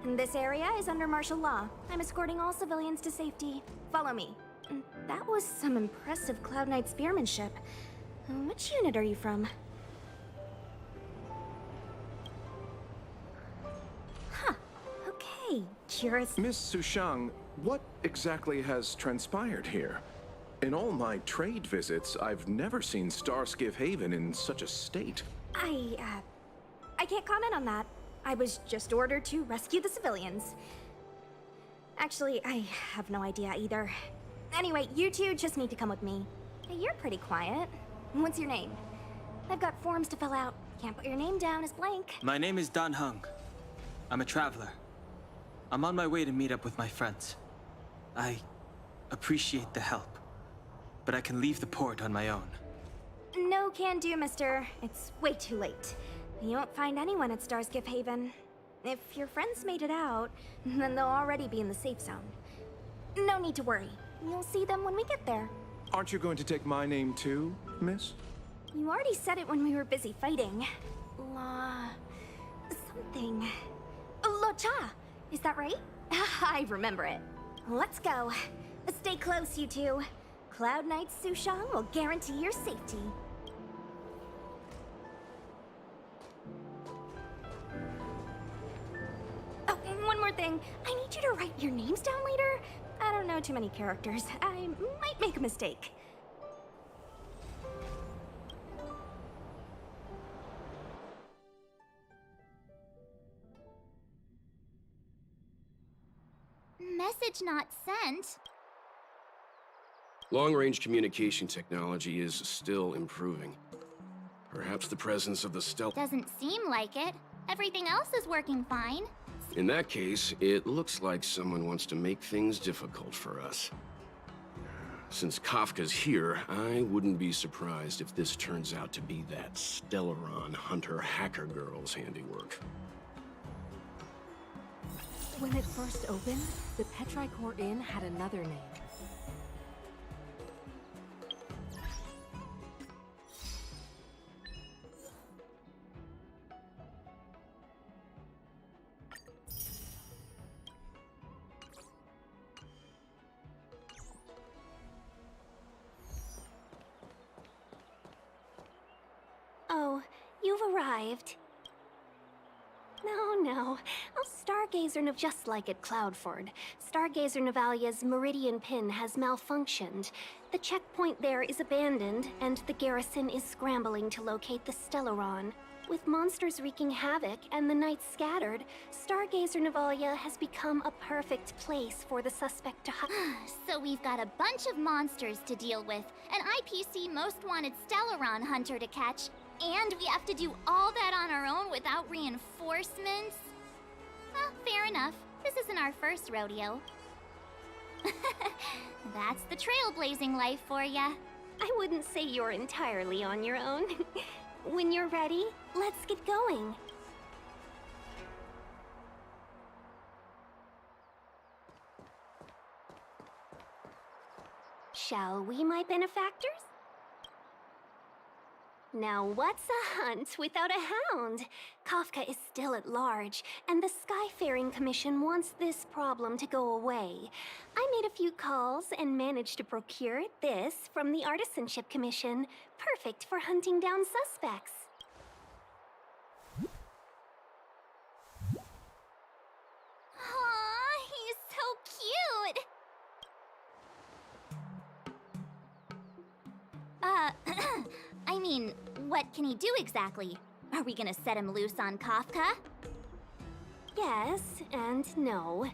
And this area is under martial law. I'm escorting all civilians to safety. Follow me. That was some impressive Cloud Knight spearmanship. Which unit are you from? Huh. Okay, curious. Miss Sushang, what exactly has transpired here? In all my trade visits, I've never seen Starskiff Haven in such a state. I can't comment on that. I was just ordered to rescue the civilians. Actually, I have no idea either. Anyway, you two just need to come with me. Hey, you're pretty quiet. What's your name? I've got forms to fill out. Can't put your name down as blank. My name is Dan Hung. I'm a traveler. I'm on my way to meet up with my friends. I appreciate the help, but I can leave the port on my own. No can do, mister. It's way too late. You won't find anyone at Starsgift Haven. If your friends made it out, then they'll already be in the safe zone. No need to worry. You'll see them when we get there. Aren't you going to take my name too, miss? You already said it when we were busy fighting. something. Locha! Is that right? I remember it. Let's go. Stay close, you two. Cloud Knight's Sushang will guarantee your safety. Oh, one more thing. I need you to write your names down later. I don't know too many characters. I might make a mistake. Message not sent. Long-range communication technology is still improving. Perhaps the presence of the stealth... Doesn't seem like it. Everything else is working fine. In that case, it looks like someone wants to make things difficult for us. Since Kafka's here, I wouldn't be surprised if this turns out to be that Stellaron hunter hacker girl's handiwork. When it first opened, the Petrichor Inn had another name. Oh, you've arrived. No. Stargazer just like at Cloudford. Stargazer Navalia's Meridian Pin has malfunctioned. The checkpoint there is abandoned, and the garrison is scrambling to locate the Stellaron. With monsters wreaking havoc and the night scattered, Stargazer Navalia has become a perfect place for the suspect to hide. So we've got a bunch of monsters to deal with, an IPC most wanted Stellaron hunter to catch, and we have to do all that on our own without reinforcements? Well, fair enough. This isn't our first rodeo. That's the trailblazing life for ya. I wouldn't say you're entirely on your own. When you're ready, let's get going. Shall we, my benefactors? Now what's a hunt without a hound? Kafka is still at large, and the Skyfaring Commission wants this problem to go away. I made a few calls and managed to procure this from the Artisanship Commission. Perfect for hunting down suspects. Aw, he's so cute! I mean, what can he do exactly? Are we gonna set him loose on Kafka? Yes and no.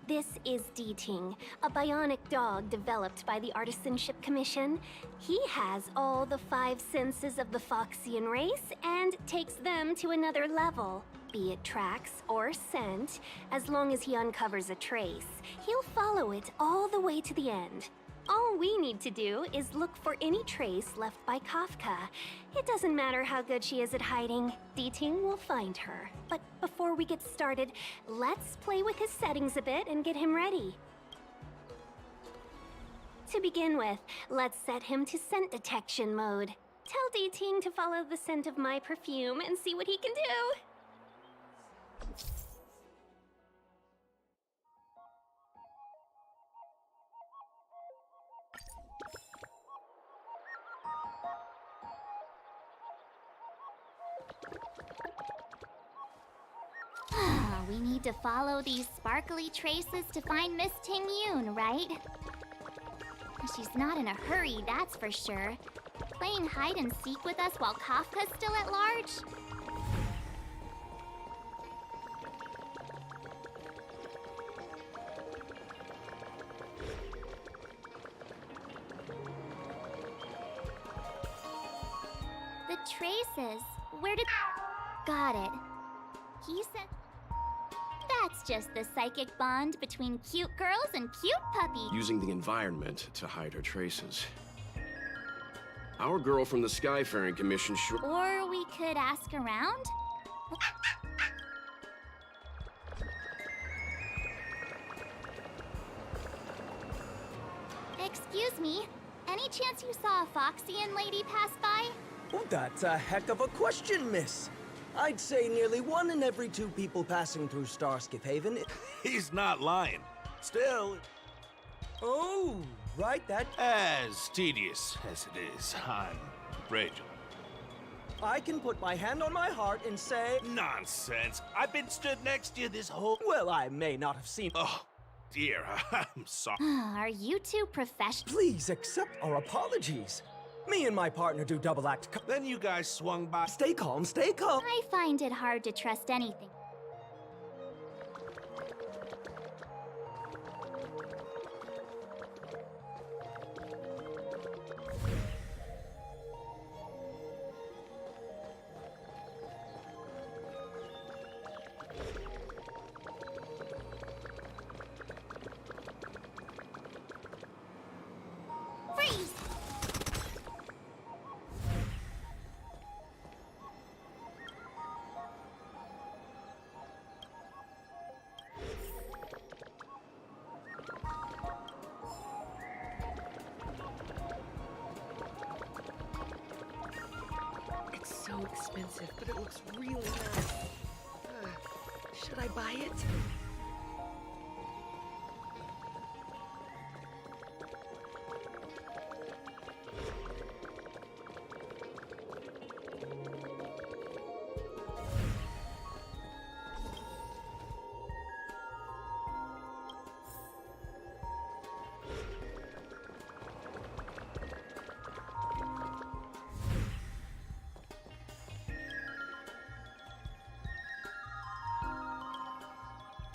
This is Deeting, a bionic dog developed by the Artisanship Commission. He has all the 5 senses of the Foxian race and takes them to another level. Be it tracks or scent, as long as he uncovers a trace, he'll follow it all the way to the end. All we need to do is look for any trace left by Kafka. It doesn't matter how good she is at hiding, Deeting will find her. But before we get started, let's play with his settings a bit and get him ready. To begin with, let's set him to scent detection mode. Tell Deeting to follow the scent of my perfume and see what he can do. We need to follow these sparkly traces to find Miss Ting-Yun, right? She's not in a hurry, that's for sure. Playing hide and seek with us while Kafka's still at large? Traces. Where did... Got it. He said... That's just the psychic bond between cute girls and cute puppies. Using the environment to hide her traces. Our girl from the Skyfaring Commission sure... Or we could ask around? Excuse me, any chance you saw a Foxian lady pass by? Oh, that's a heck of a question, miss. I'd say nearly 1 in every 2 people passing through Starskip Haven. He's not lying. Still... Oh, right, that... As tedious as it is, I'm Rachel. I can put my hand on my heart and say... Nonsense. I've been stood next to you this whole... Well, I may not have seen... Oh, dear, I'm sorry. Are you two professional? Please accept our apologies. Me and my partner do double act. Then you guys swung by. Stay calm, stay calm. I find it hard to trust anything. Freeze! It's so expensive, but it looks really nice. Should I buy it?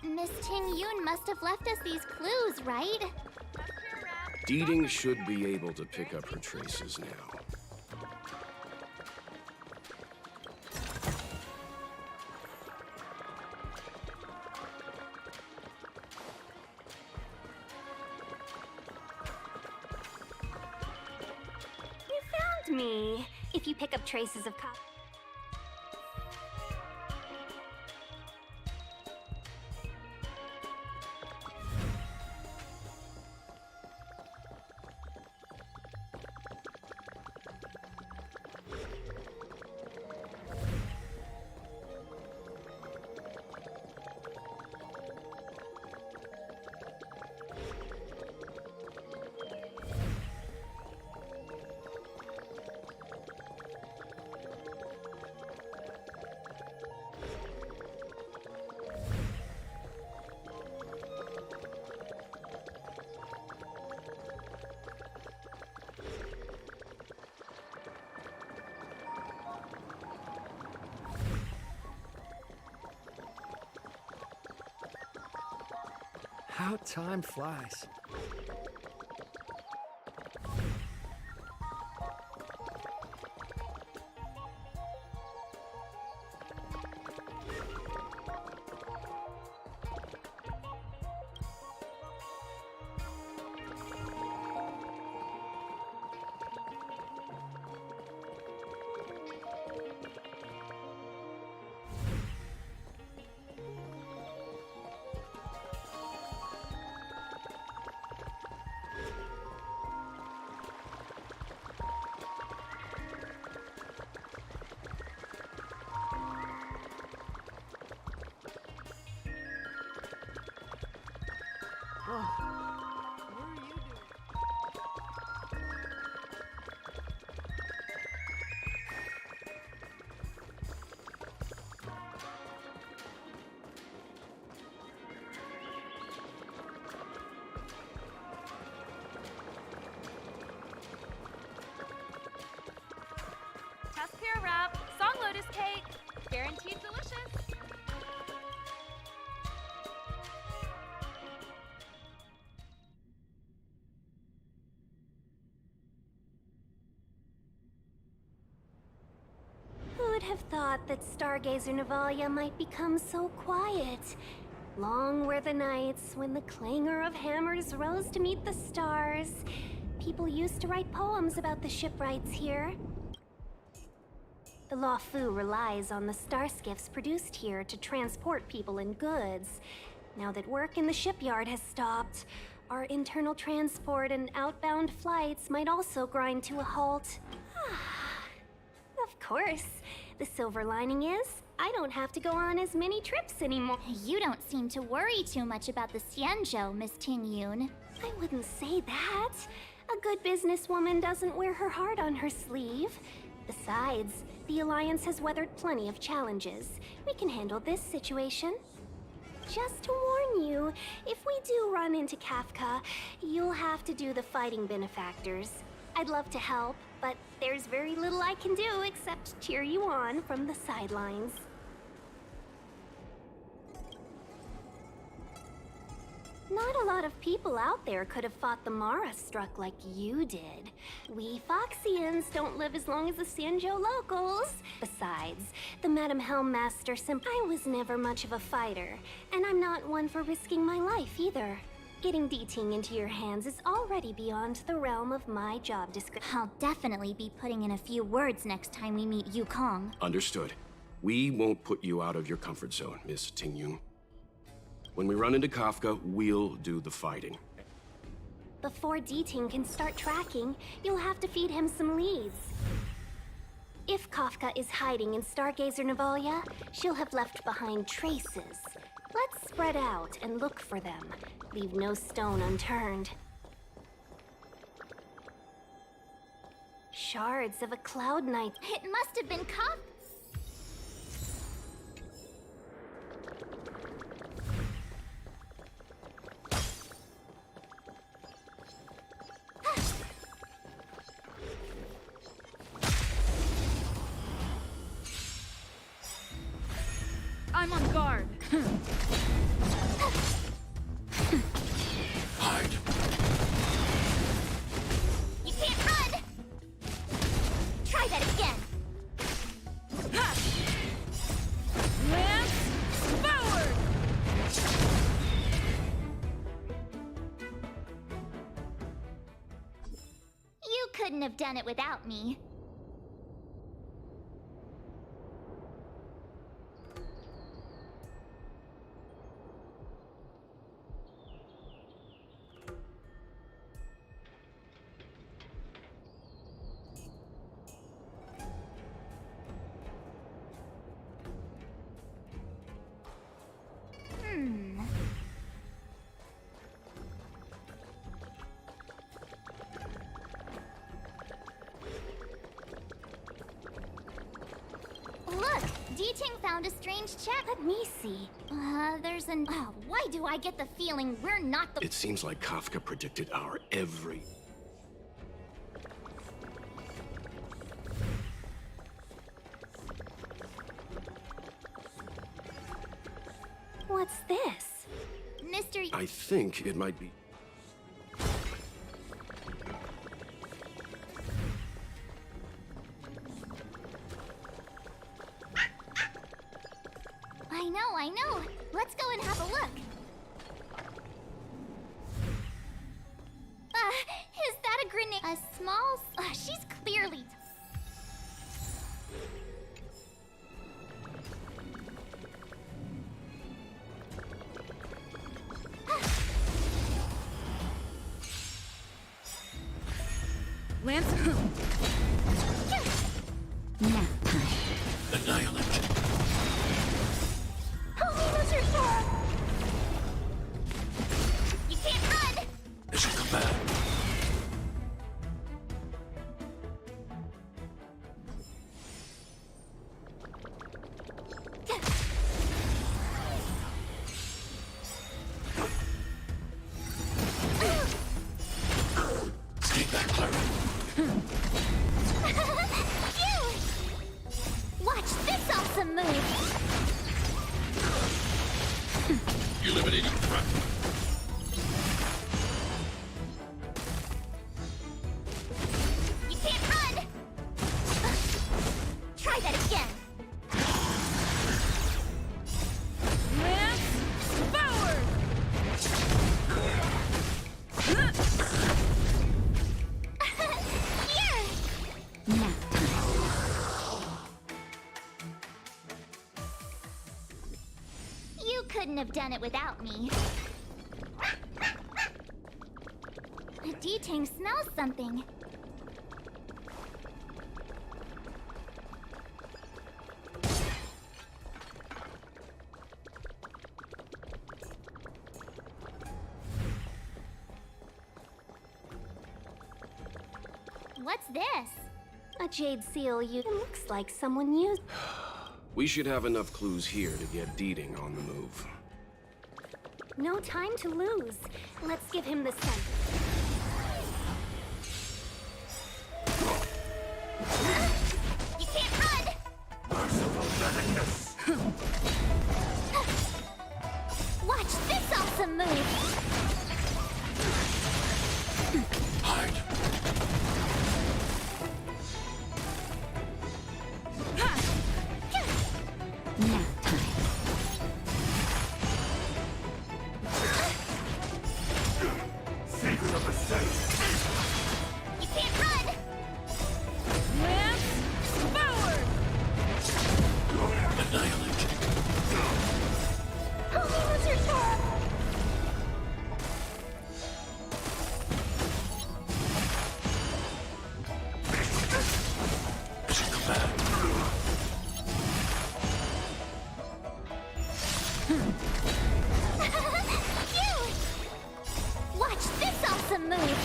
Miss Ting Yun must have left us these clues, right? Deeding should be able to pick up her traces now. You found me. If you pick up traces of How time flies. Tuskpure wrap, song lotus cake, guaranteed delicious. have thought that Stargazer Navalia might become so quiet. Long were the nights when the clangor of hammers rose to meet the stars. People used to write poems about the shipwrights here. The Lawfu relies on the starskiffs produced here to transport people and goods. Now that work in the shipyard has stopped, our internal transport and outbound flights might also grind to a halt. Of course. The silver lining is, I don't have to go on as many trips anymore. You don't seem to worry too much about the Xianzhou, Miss Ting-Yun. I wouldn't say that. A good businesswoman doesn't wear her heart on her sleeve. Besides, the Alliance has weathered plenty of challenges. We can handle this situation. Just to warn you, if we do run into Kafka, you'll have to do the fighting benefactors. I'd love to help, but there's very little I can do except cheer you on from the sidelines. Not a lot of people out there could have fought the Mara struck like you did. We Foxians don't live as long as the Xianzhou locals. Besides, the Madam Helmmaster I was never much of a fighter, and I'm not one for risking my life either. Getting D-Ting into your hands is already beyond the realm of my job description. I'll definitely be putting in a few words next time we meet Yukong. Understood. We won't put you out of your comfort zone, Miss Ting-Yun. When we run into Kafka, we'll do the fighting. Before D-Ting can start tracking, you'll have to feed him some leads. If Kafka is hiding in Stargazer Navalia, she'll have left behind traces. Let's spread out and look for them. Leave no stone unturned. Shards of a Cloud Knight. It must have been Kafka. I'm on guard. Hide. You can't run! Try that again! Lance forward! You couldn't have done it without me. Look! D-Ting found a strange check. Let me see. There's an... why do I get the feeling we're not the... It seems like Kafka predicted our every... What's this? Mr. I think it might be... I know. Let's go and have a look. Is that a grenade? A small... she's clearly... Lance... Nap time. Annihilate. You can't run! They should come back. Stay back, Clara. Watch this awesome move! Eliminating threat. You can't run! Try that again! couldn't have done it without me. D-Tang smells something. What's this? A jade seal you. It looks like someone used. We should have enough clues here to get Deeding on the move. No time to lose. Let's give him the scent. You can't run! Merciful Leviticus! Watch this awesome move! Hide. Nap time. Secret of the safe. You can't run! Annihilate. Holy Lizard Star! Mission command. Watch this awesome move!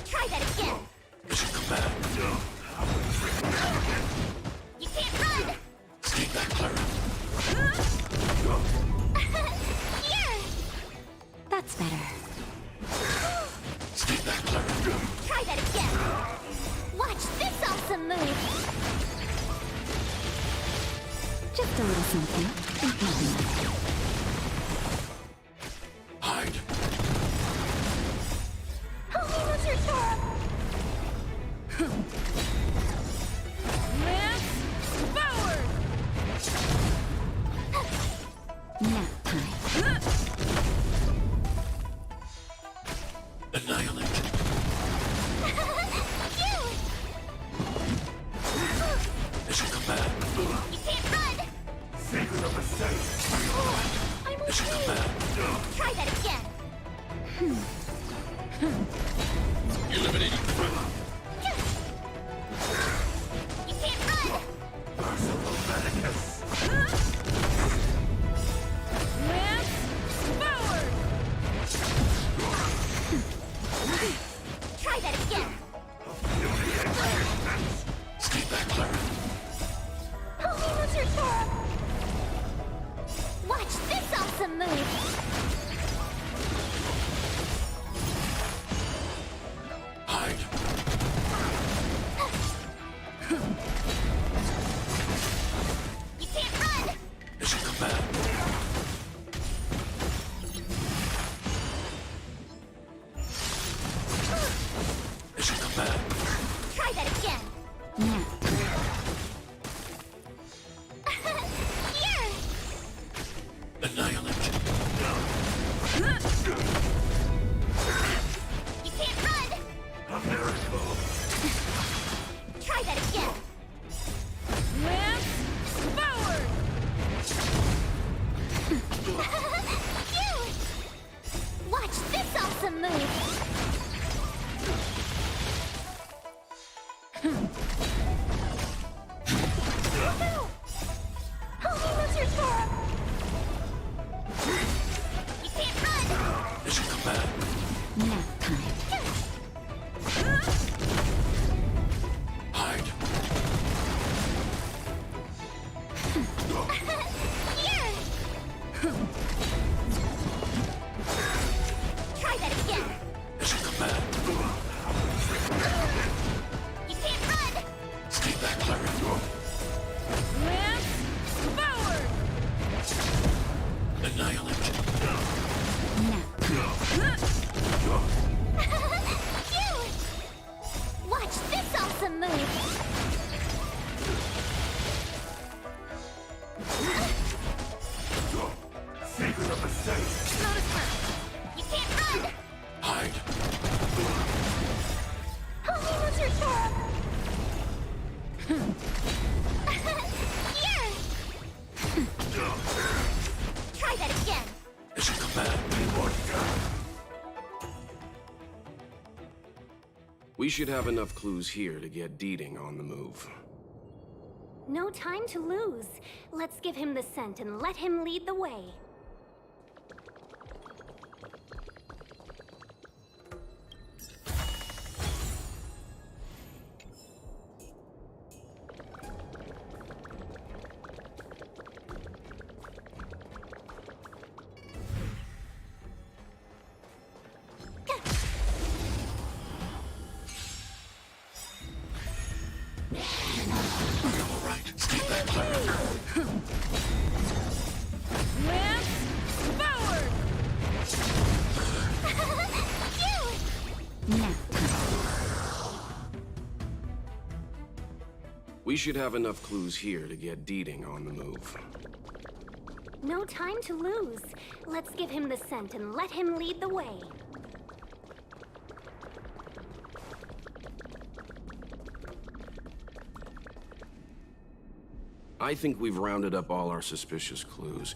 Try that again! Mission command. You can't run! Stay back, Clara. Here! That's better. Stay back, Clara. Try that again! Watch this awesome move! Just a little something. Hide. Holy Lizard Star! Nap time. Annihilate. Mission command. You can't run! Secret of the safe. I'm Mission command. Try that again! Eliminating threat. You can't run! Merciful Leviticus. Try that again! Stay back, Clara. Holy Lizard Star! Watch this awesome move! Hide. You can't run! Mission command. Mission command. Try that again! Nap time. Here! Annihilate. You can't run! A miracle. Try that again! Watch this awesome move! Holy Lizard Star! You can't run! Mission command. Nap time. Hide. Here! Try that again! Mission command. You can't run! Stay back, Clara. Annihilate. Nap time. Watch this awesome move! Secret of the safe. You can't run! Hide. Here! Try that again. As you command me, Mordecai. We should have enough clues here to get Deeding on the move. No time to lose. Let's give him the scent and let him lead the way. We should have enough clues here to get Deeding on the move. No time to lose. Let's give him the scent and let him lead the way. I think we've rounded up all our suspicious clues.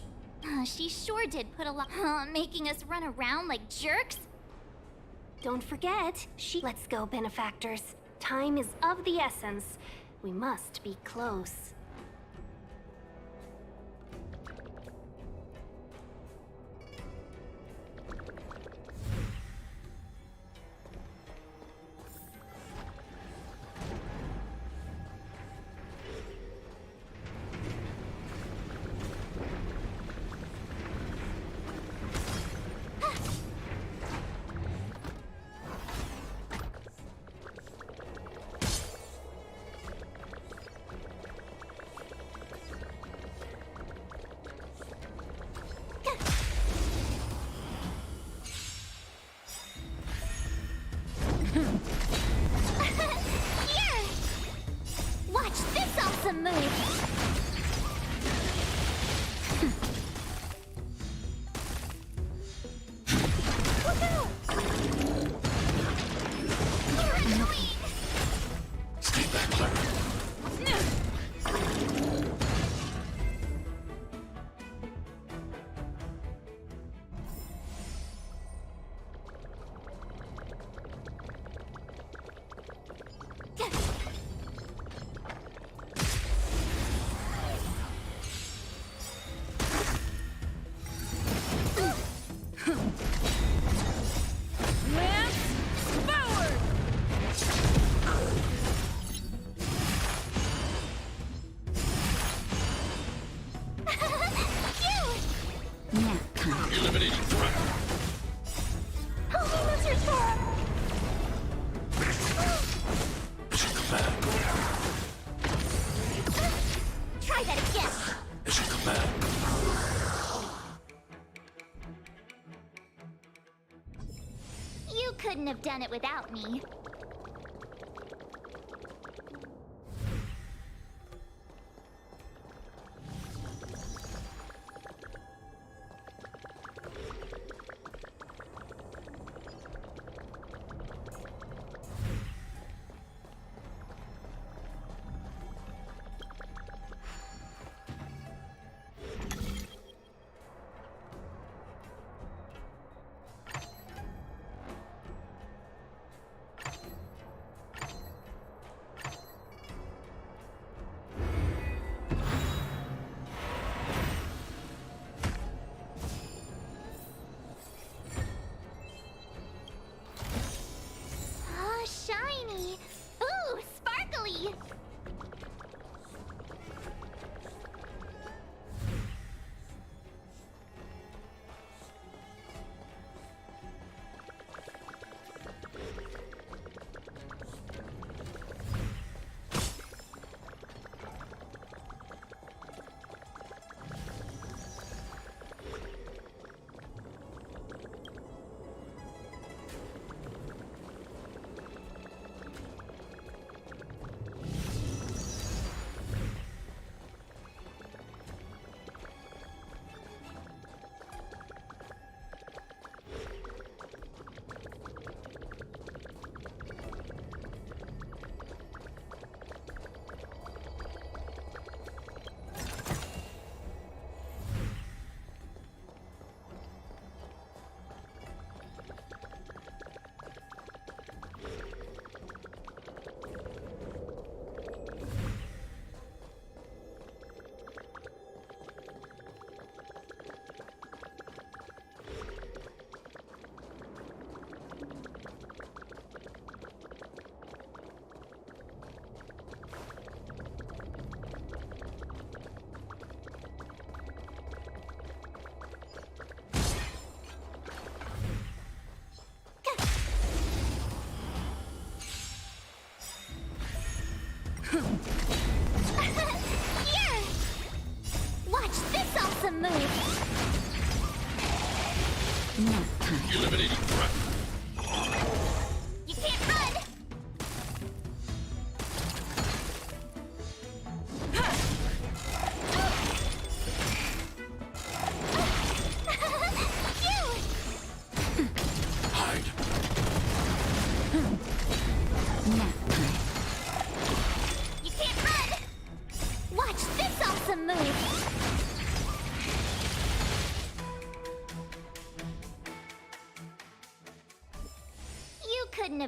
She sure did put a lot, making us run around like jerks. Don't forget, Let's go, benefactors. Time is of the essence. We must be close. Here! Watch this awesome move! Look out! You're annoying! Stay back, Clara. Eliminating threat. Help me, Mr. Star! As you command. Try that again! As you command. You couldn't have done it without me.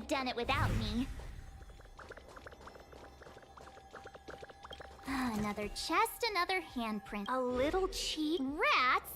have done it without me. Another chest, another handprint. A little cheat. Rats?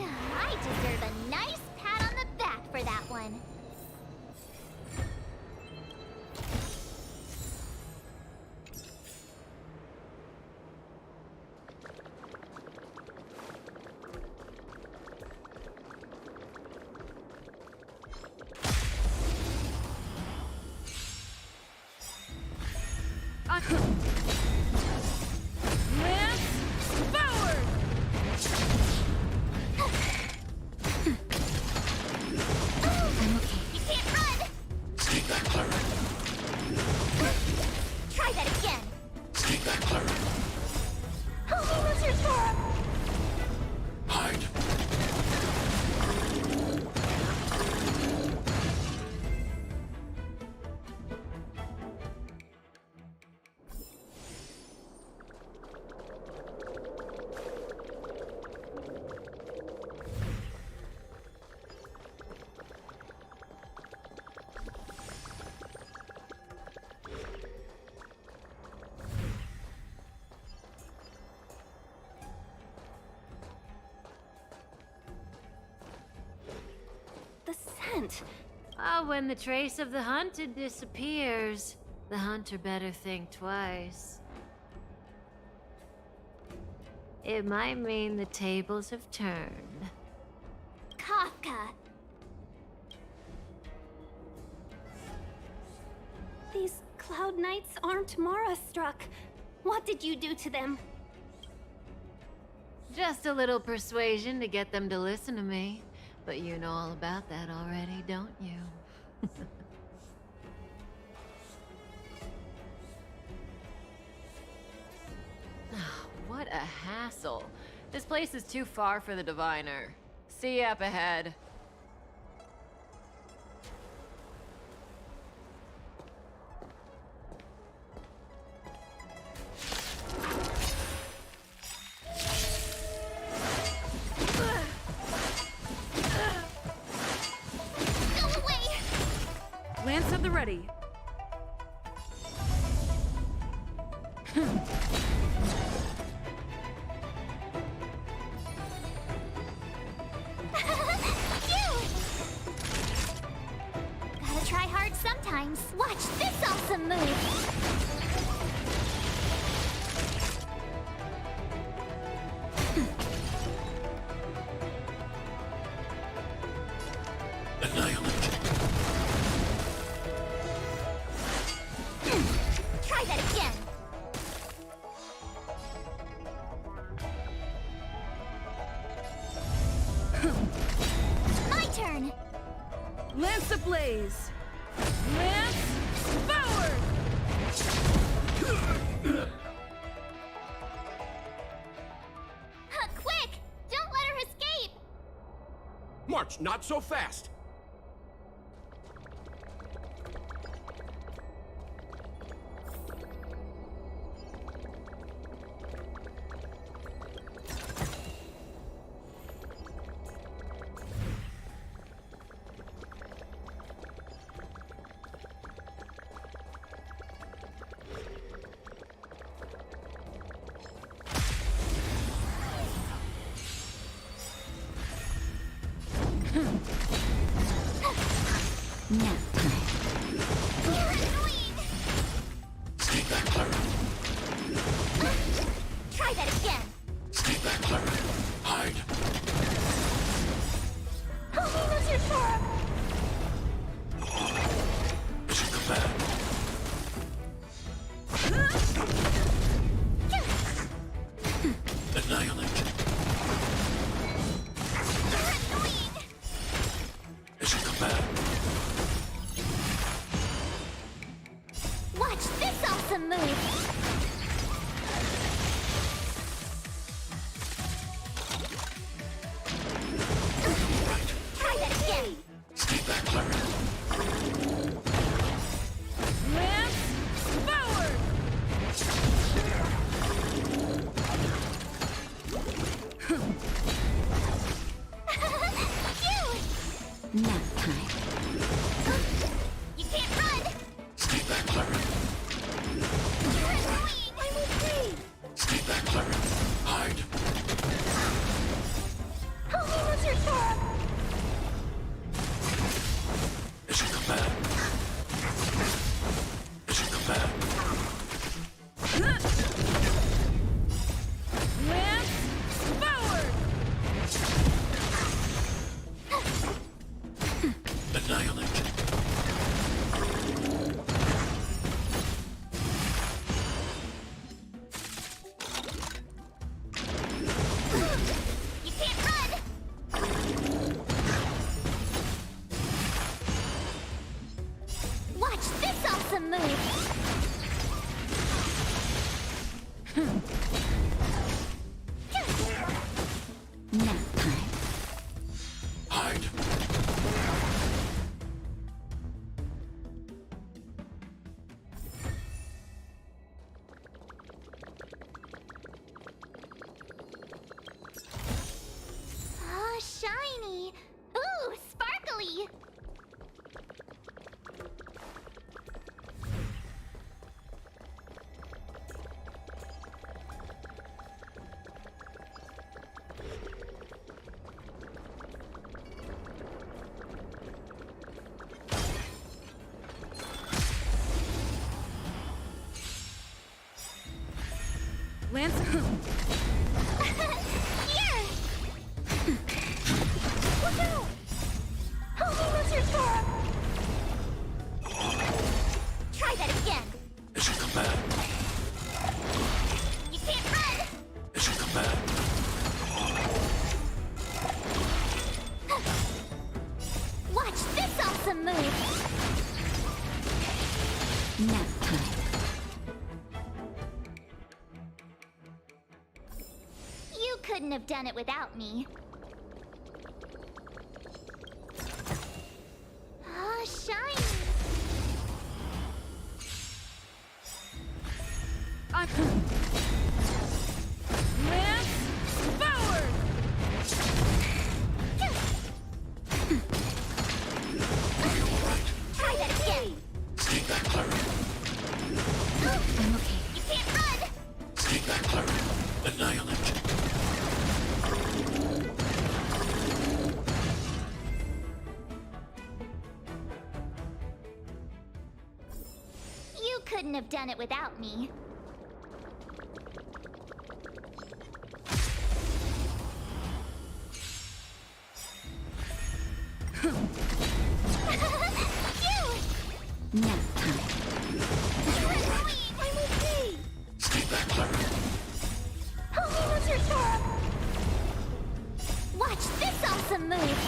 I deserve a nice pat on the back for that one. When the trace of the hunted disappears, the hunter better think twice. It might mean the tables have turned. Kafka! These Cloud Knights aren't Mara-struck. What did you do to them? Just a little persuasion to get them to listen to me. But you know all about that already, don't you? What a hassle. This place is too far for the diviner. See you up ahead. Lance at the ready. Gotta try hard sometimes. Watch this awesome move! blaze! Lance forward! Quick! Don't let her escape! March, not so fast! Nap time. You're annoying! Stay back, Clara. Try that again! Stay back, Clara. Hide. Help me, Mr. Sora! Mission command. Annihilate. You're annoying! Mission command. Watch this awesome move! Try that again! Stay back, Clara. Lance forward! Phew! Nap time. You can't run! Stay back, Clara. You're annoying! I'm okay! Stay back, Clara. Hide. Help me, Mr. Sora! Mission command. Mission command. Lance forward! Annihilate. You can't run! Watch this awesome move! Nap time. Hide. Oh, shiny! Ooh, sparkly! Lance. Here! Look out! Help me, Mr. Sora! Try that again! Mission command. You can't run! Mission command. Watch this awesome move! Nap time. You couldn't have done it without me. Oh, shiny! Lance forward! Try that again! Stay back, Clara. I'm okay. You can't run! Stay back, Clara. Annihilate. You couldn't have done it without me. Phew! Nap time. You're annoying! I'm okay! Stay back, Clara. Help me, Mr. Sora! Watch this awesome move!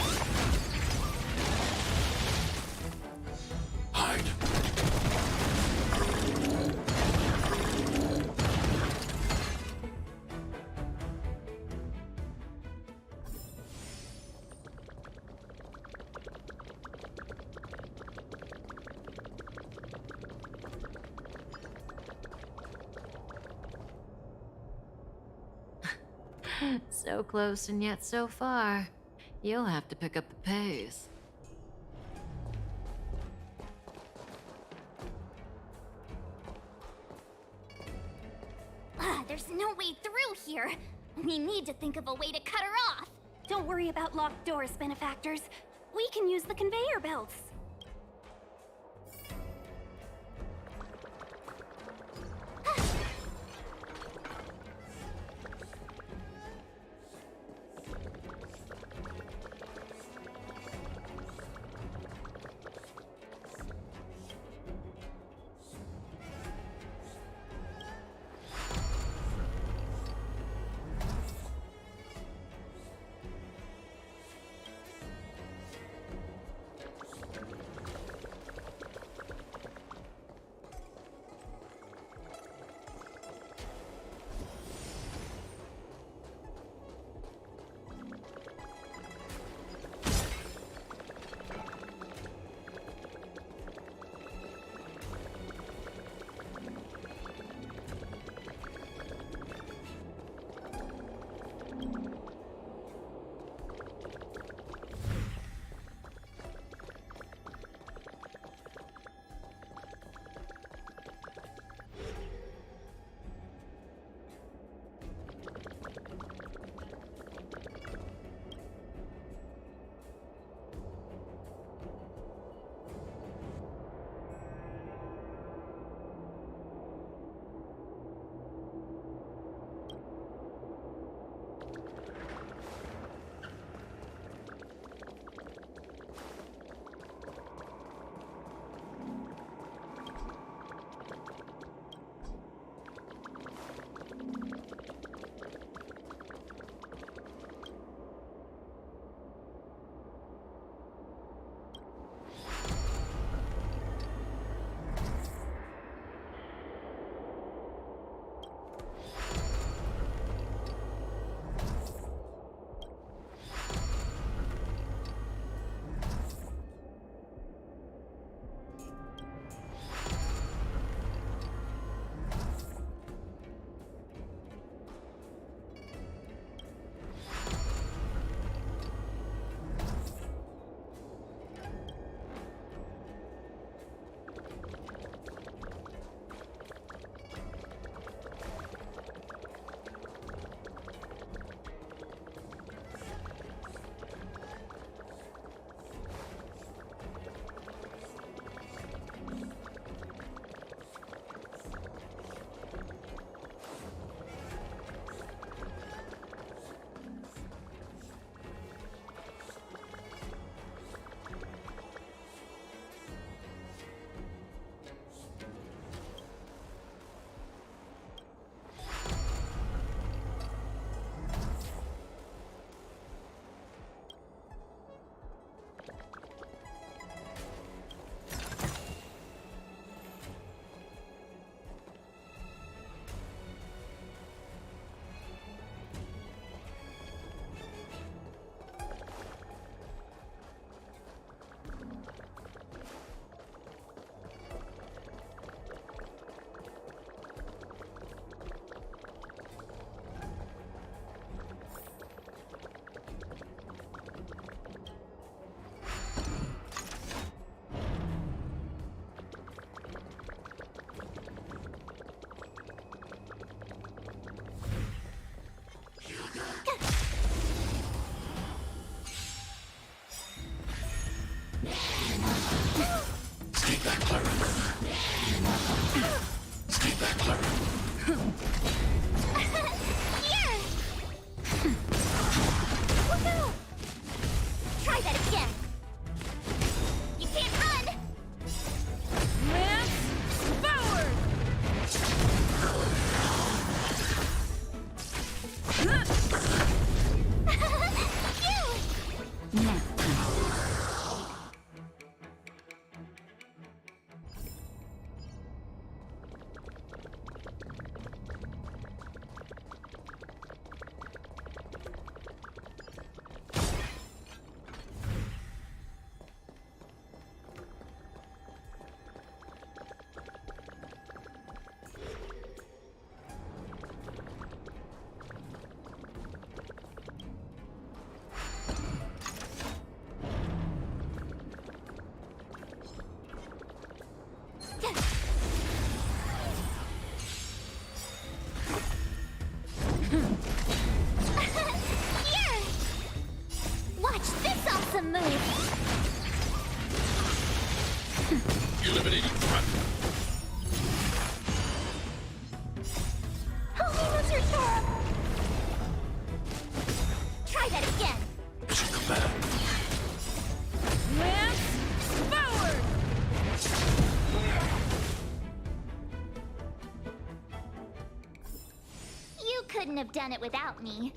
So close and yet so far. You'll have to pick up the pace. There's no way through here. We need to think of a way to cut her off. Don't worry about locked doors, benefactors. We can use the conveyor belts. couldn't have done it without me.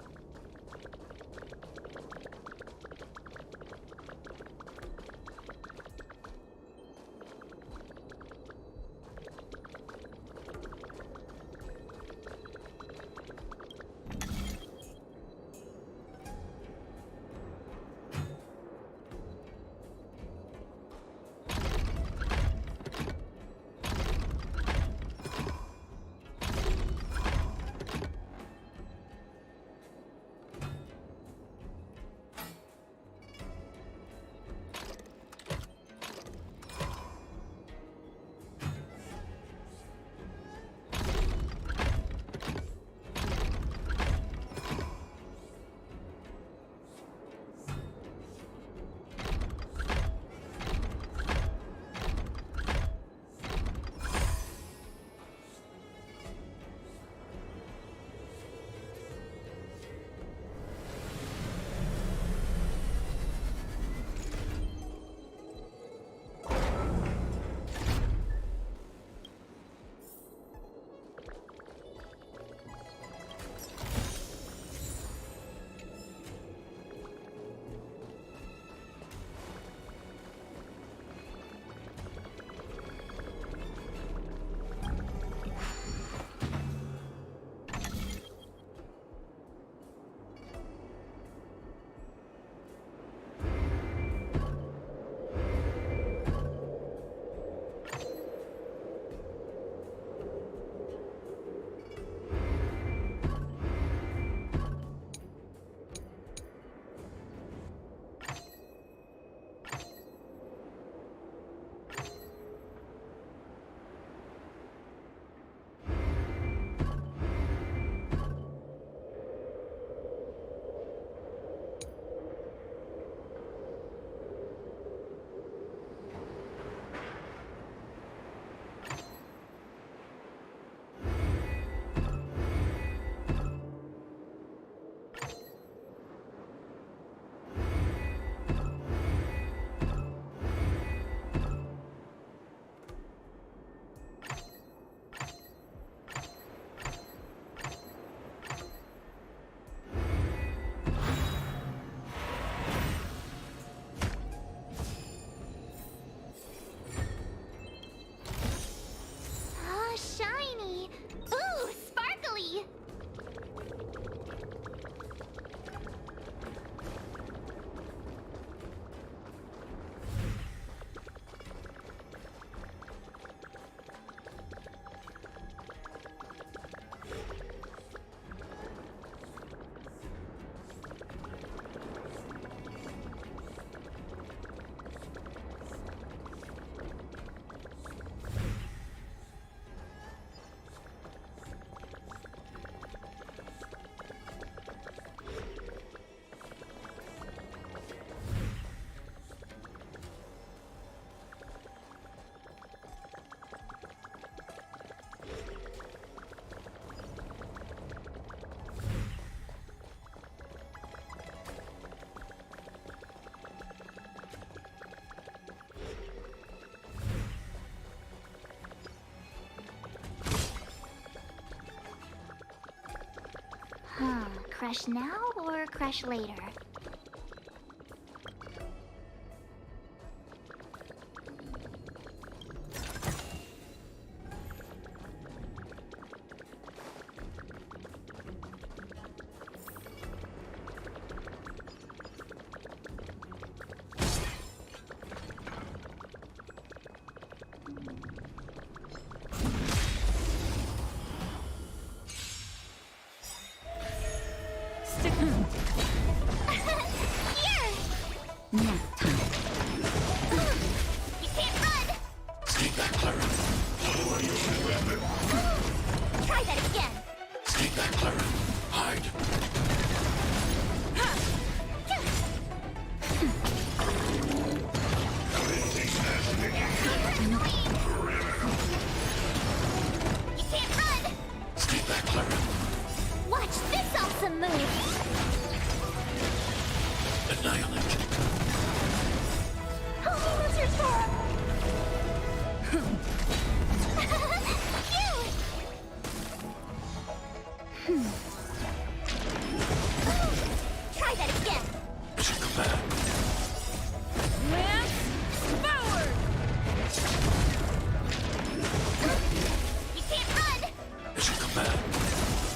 Crush now or crush later?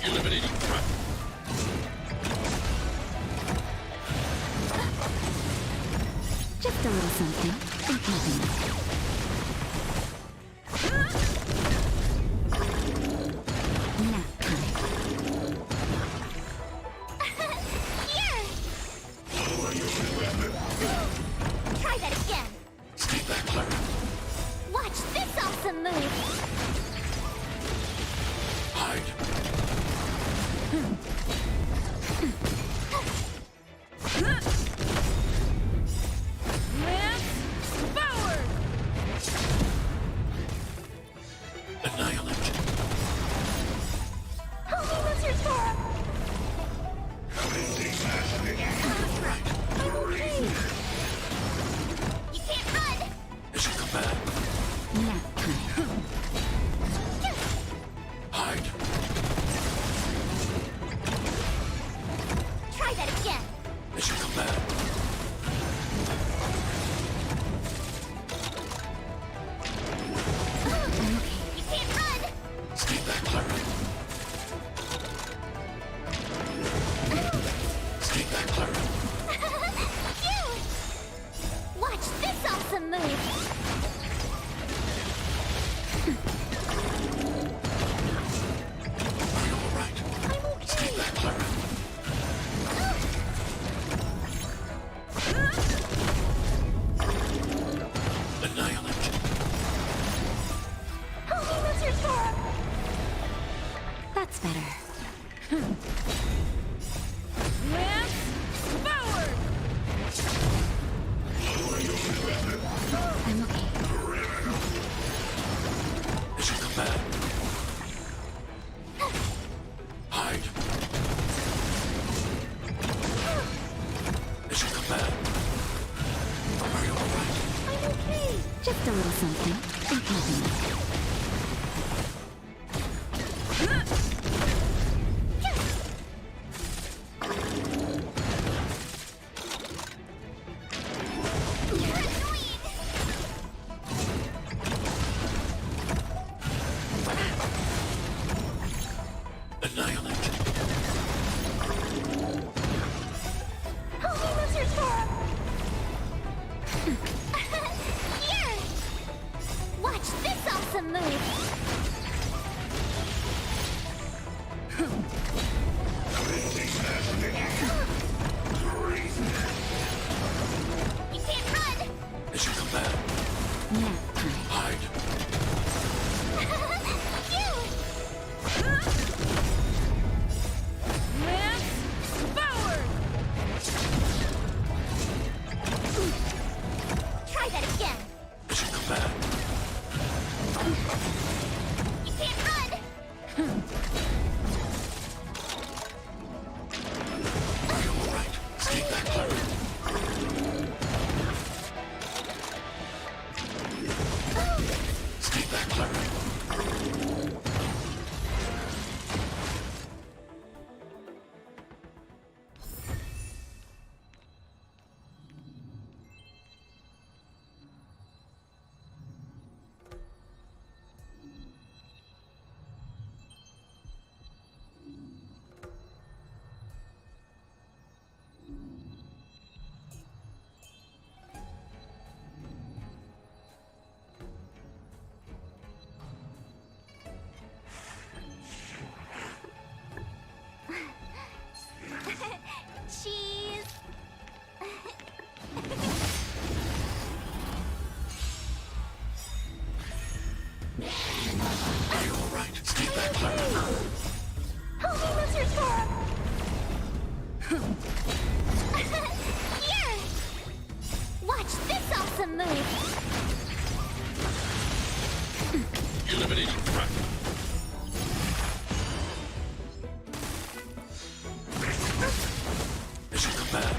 Eliminating threat. Just a little something. Think nothing of it. Nap time. Here! Try that again. Stay back, Clara. Watch this awesome move. Hide. Lance forward! Annihilate. Help me, Mr. Sora! I'm okay. You can't run! As you come back. Nap time. Hide. Try that again. As you come back. You can't run! Stay back, Clara. Stay back, Clara. Phew! Watch this awesome move. Are you all right? I'm okay. Stay back, Clara. Annihilate. Help me, Mr. Sora! That's better. Lance forward! I'm okay. As you come back. Hide. As you come back. Are you all right? I'm okay. Just a little something. Think nothing of it. You're annoying! Annihilate. Help me, Mr. Sora! Here! Watch this awesome move. You can't run! As you come back. Nap time. Hide. Phew! Lance forward! Try that again. As you come back. You can't run! Are you all right? Stay back, Clara. Stay back, Clara. Cheese! Are you all right? Stay back, Clara. Help me, Mr. Sora! Here! Watch this awesome move. Eliminating threat. As you come back.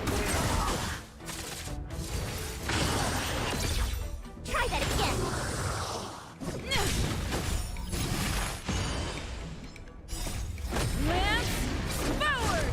Try that again. Lance forward!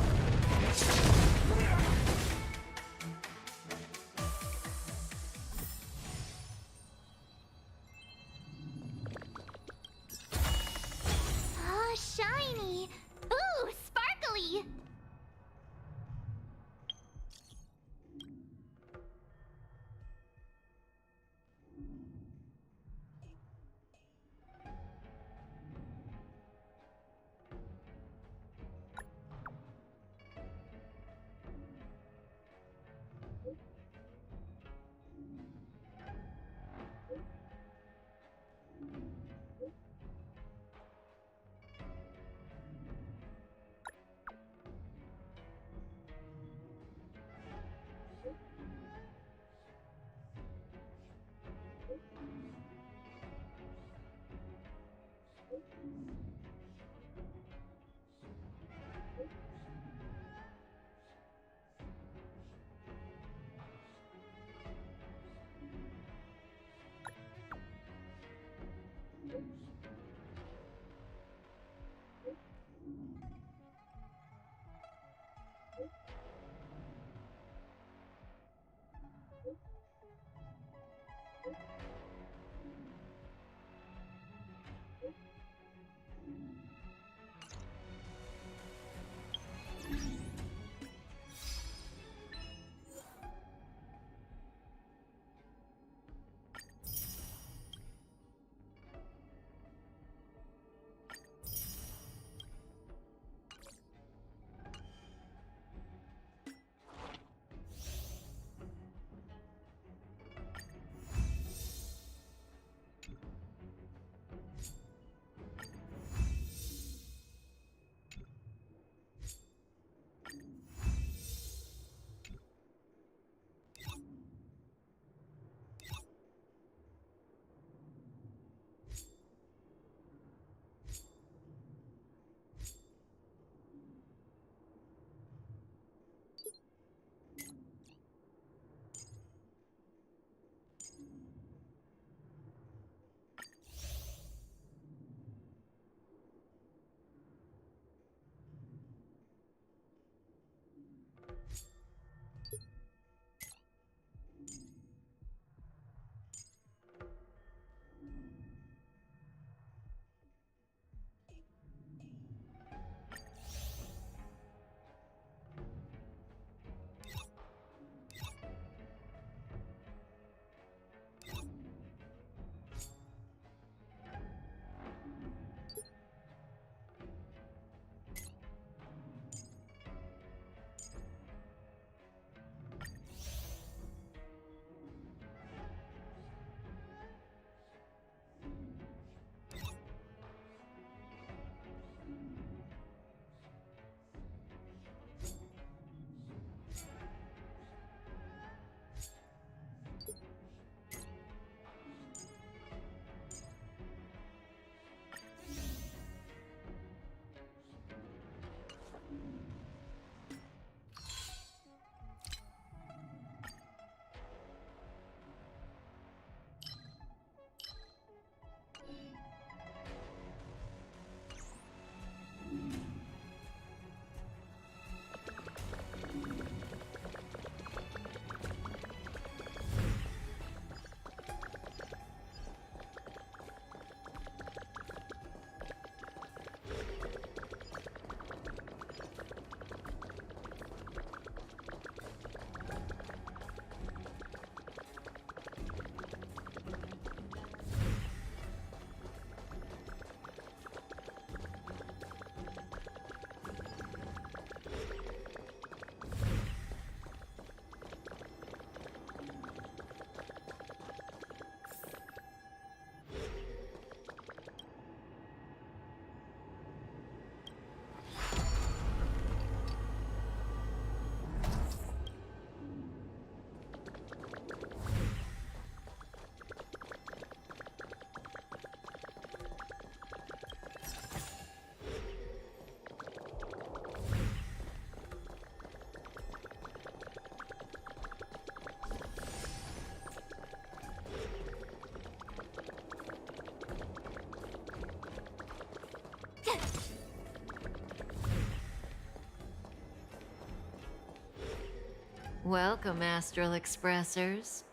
Welcome, Astral Expressors.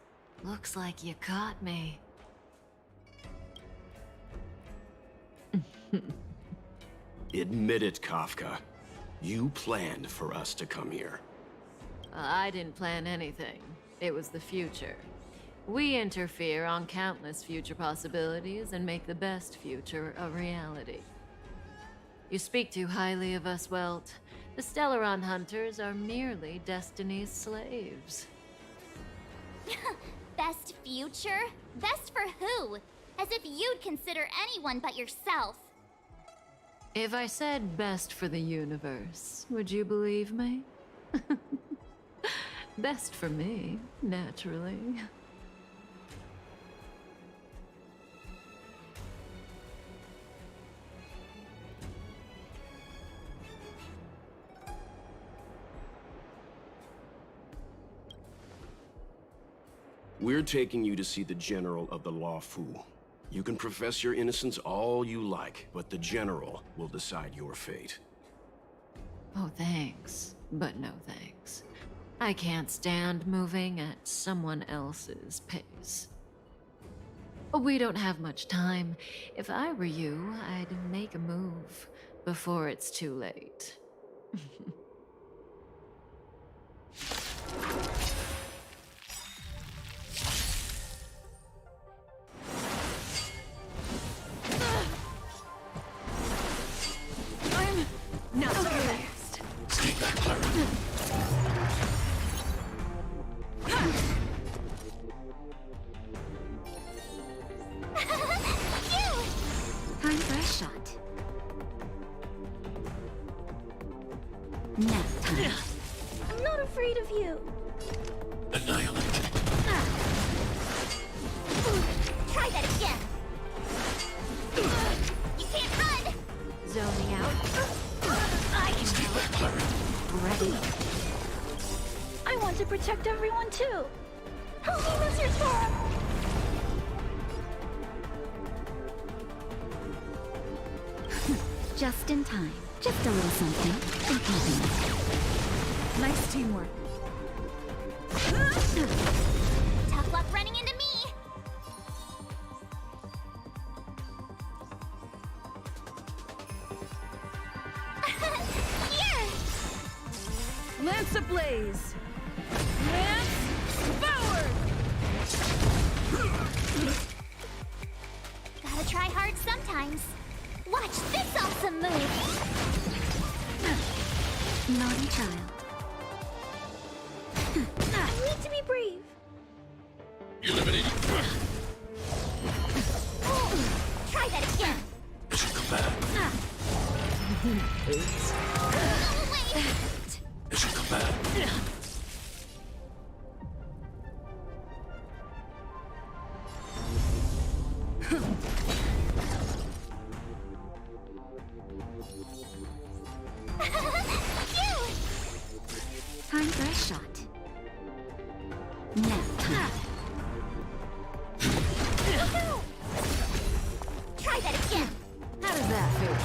Looks like you caught me. Admit it, Kafka. You planned for us to come here. I didn't plan anything. It was the future. We interfere on countless future possibilities and make the best future a reality. You speak too highly of us, Welt. The Stellaron Hunters are merely Destiny's slaves. Best future? Best for who? As if you'd consider anyone but yourself. If I said best for the universe, would you believe me? Best for me, naturally. We're taking you to see the General of the Law Fu. You can profess your innocence all you like, but the General will decide your fate. Oh, thanks. But no thanks. I can't stand moving at someone else's pace. We don't have much time. If I were you, I'd make a move before it's too late. Not so fast. Stay back, Clara. Time for a shot. Nap time. I'm not afraid of you. Annihilate. Try that again. You can't run. Zoning out. I can Stay back, Clara. Ready. I want to protect everyone too. Help me, Mr. Tora. Just in time. Just a little something. In keeping. Nice teamwork. Tough luck running into me. Here. Lance ablaze. Lance forward. Gotta try hard sometimes. Watch this awesome move. Naughty child. I need to be brave. Eliminating threat. Try that again. Mission combat. Wait. Mission combat. Time for a shot. Nap time. Try that again. How does that feel?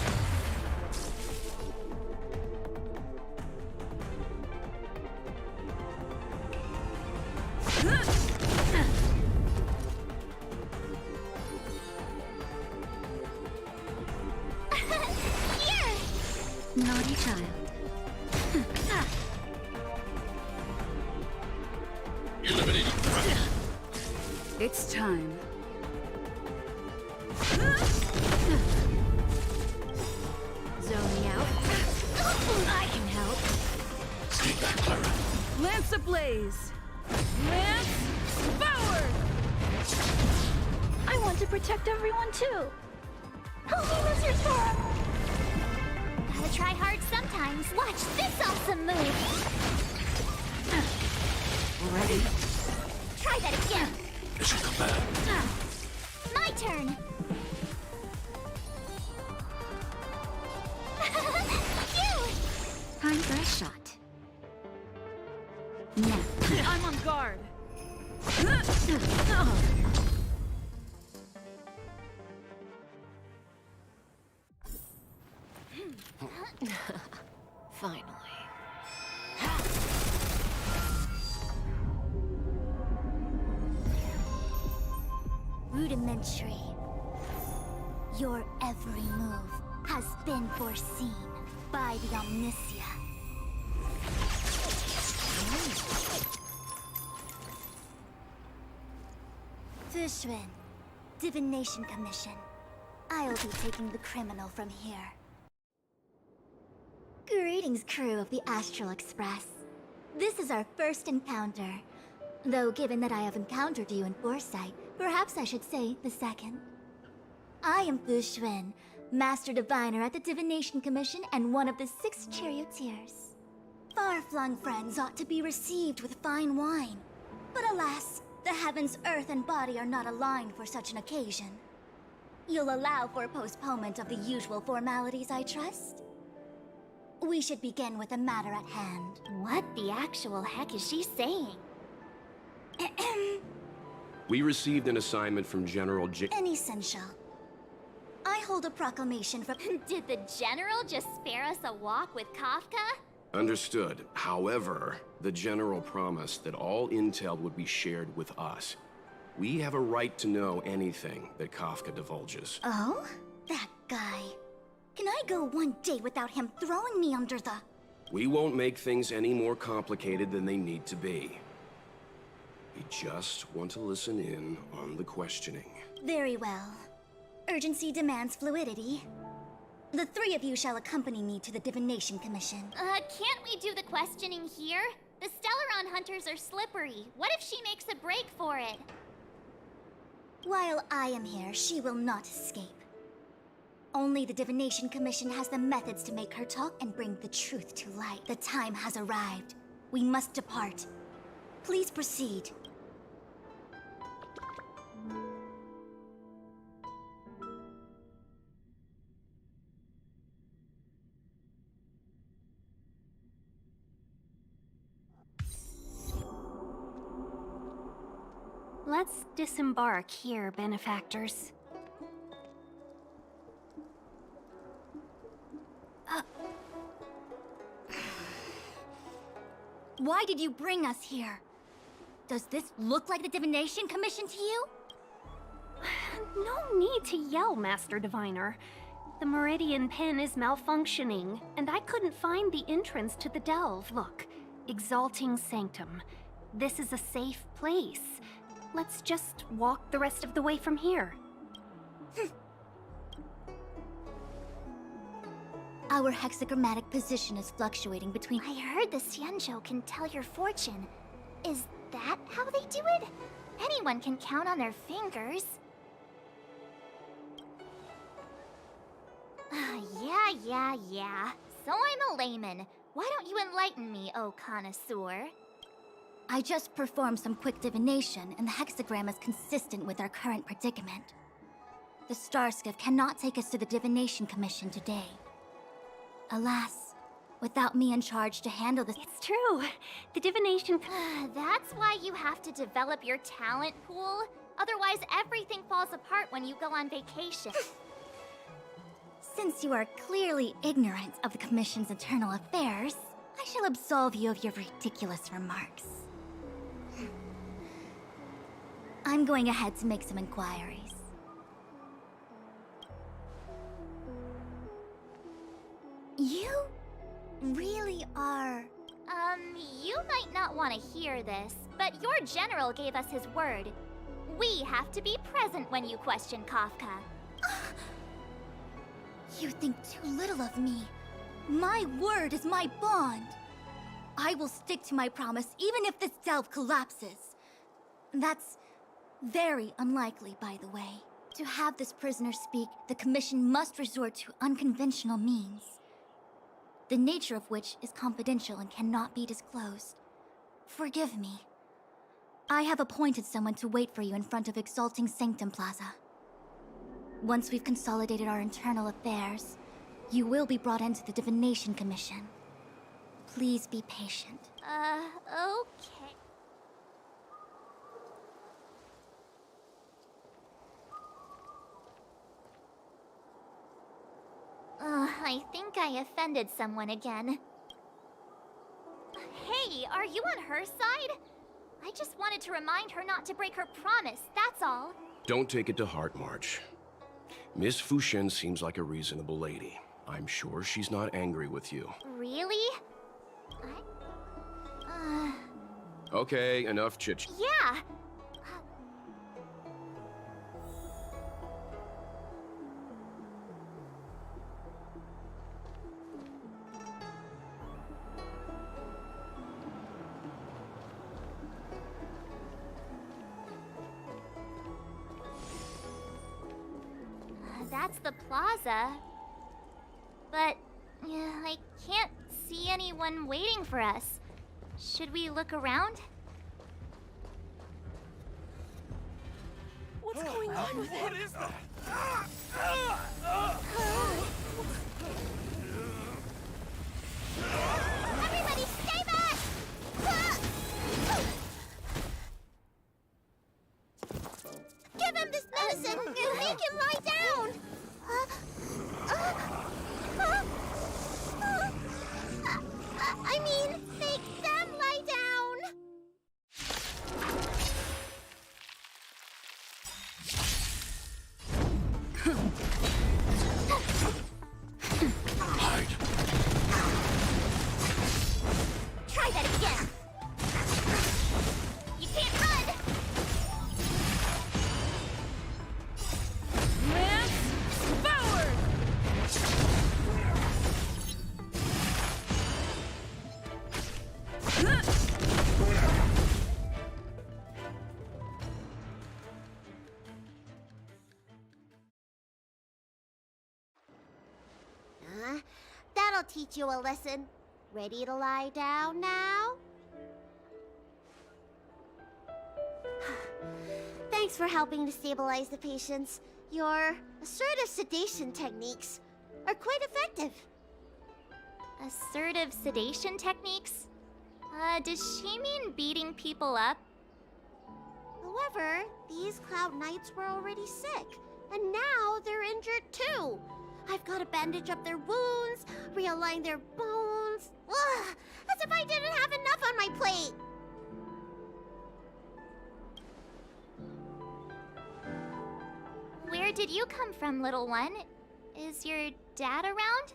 Here. Naughty child. Eliminating threat. It's time. Zoning out. I can help. Stay back, Clara. Lance ablaze. Lance forward. I want to protect everyone too. Help me, Mr. Tora. Gotta try hard sometimes. Watch this awesome move. Ready. Try that again. Mission combat. My turn. Time for a shot. Nap time. I'm on guard. Finally. Rudimentary. Your every move has been foreseen by the Omniscia. Fushun, Divination Commission. I'll be taking the criminal from here. Greetings, crew of the Astral Express. This is our first encounter. Though given that I have encountered you in foresight, perhaps I should say the second. I am Fushun, Master Diviner at the Divination Commission and one of the 6 charioteers. Far-flung friends ought to be received with fine wine. But alas, the heavens, earth, and body are not aligned for such an occasion. You'll allow for a postponement of the usual formalities, I trust? We should begin with the matter at hand. What the actual heck is she saying? We received an assignment from General J... Inessential. I hold a proclamation from... Did the General just spare us a walk with Kafka? Understood. However, the General promised that all intel would be shared with us. We have a right to know anything that Kafka divulges. Oh? That guy. Can I go one day without him throwing me under the... We won't make things any more complicated than they need to be. We just want to listen in on the questioning. Very well. Urgency demands fluidity. The 3 of you shall accompany me to the Divination Commission. Can't we do the questioning here? The Stellaron hunters are slippery. What if she makes a break for it? While I am here, she will not escape. Only the Divination Commission has the methods to make her talk and bring the truth to light. The time has arrived. We must depart. Please proceed. Let's disembark here, benefactors. Why did you bring us here? Does this look like the Divination Commission to you? No need to yell, Master Diviner. The Meridian Pin is malfunctioning, and I couldn't find the entrance to the delve. Look, Exalting Sanctum. This is a safe place. Let's just walk the rest of the way from here. Our hexagrammatic position is fluctuating between... I heard the Xianzhou can tell your fortune. Is that how they do it? Anyone can count on their fingers. Yeah. So I'm a layman. Why don't you enlighten me, oh connoisseur? I just performed some quick divination, and the hexagram is consistent with our current predicament. The Starskiff cannot take us to the Divination Commission today. Alas, without me in charge to handle this... It's true. The Divination... That's why you have to develop your talent pool. Otherwise, everything falls apart when you go on vacation. Since you are clearly ignorant of the Commission's internal affairs, I shall absolve you of your ridiculous remarks. I'm going ahead to make some inquiries. You really are... you might not want to hear this, but your general gave us his word. We have to be present when you question Kafka. You think too little of me. My word is my bond. I will stick to my promise even if this delve collapses. That's very unlikely, by the way. To have this prisoner speak, the Commission must resort to unconventional means, the nature of which is confidential and cannot be disclosed. Forgive me. I have appointed someone to wait for you in front of Exalting Sanctum Plaza. Once we've consolidated our internal affairs, you will be brought into the Divination Commission. Please be patient. Okay. I think I offended someone again. Hey, are you on her side? I just wanted to remind her not to break her promise, that's all. Don't take it to heart, March. Miss Fushin seems like a reasonable lady. I'm sure she's not angry with you. Really? Okay, enough chit. Yeah. That's the plaza. But I can't see anyone waiting for us. Should we look around? What's going on with him? What is that? Everybody stay back! Give him this medicine and make him lie down! I mean, make them lie down! Hide. Try that again! You can't run! Lance forward! That'll teach you a lesson. Ready to lie down now? Thanks for helping to stabilize the patients. Your assertive sedation techniques are quite effective. Assertive sedation techniques? Does she mean beating people up? However, these Cloud Knights were already sick, and now they're injured too. I've got to bandage up their wounds, realign their bones. Ugh, as if I didn't have enough on my plate. Where did you come from, little one? Is your dad around?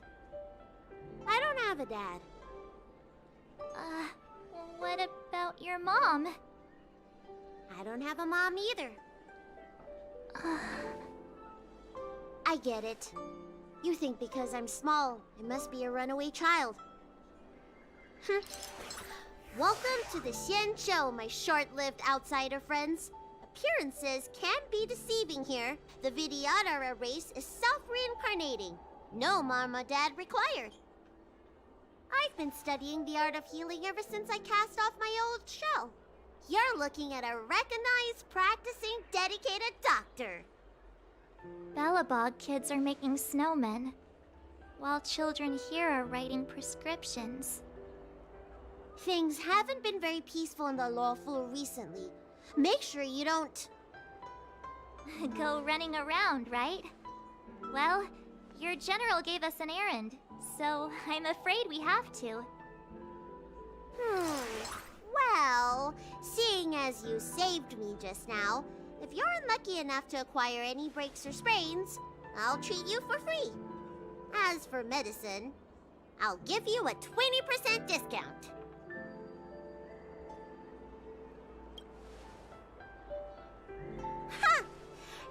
I don't have a dad. What about your mom? I don't have a mom either. I get it. You think because I'm small, I must be a runaway child. Welcome to the Xian Show, my short-lived outsider friends. Appearances can be deceiving here. The Vidyadhara race is self-reincarnating. No mom or dad required. I've been studying the art of healing ever since I cast off my old shell. You're looking at a recognized, practicing, dedicated doctor. Bellabog kids are making snowmen, while children here are writing prescriptions. Things haven't been very peaceful in the Lawful recently. Make sure you don't... go running around, right? Well, your general gave us an errand, so I'm afraid we have to. Well, seeing as you saved me just now, if you're unlucky enough to acquire any breaks or sprains, I'll treat you for free. As for medicine, I'll give you a 20% discount. Ha!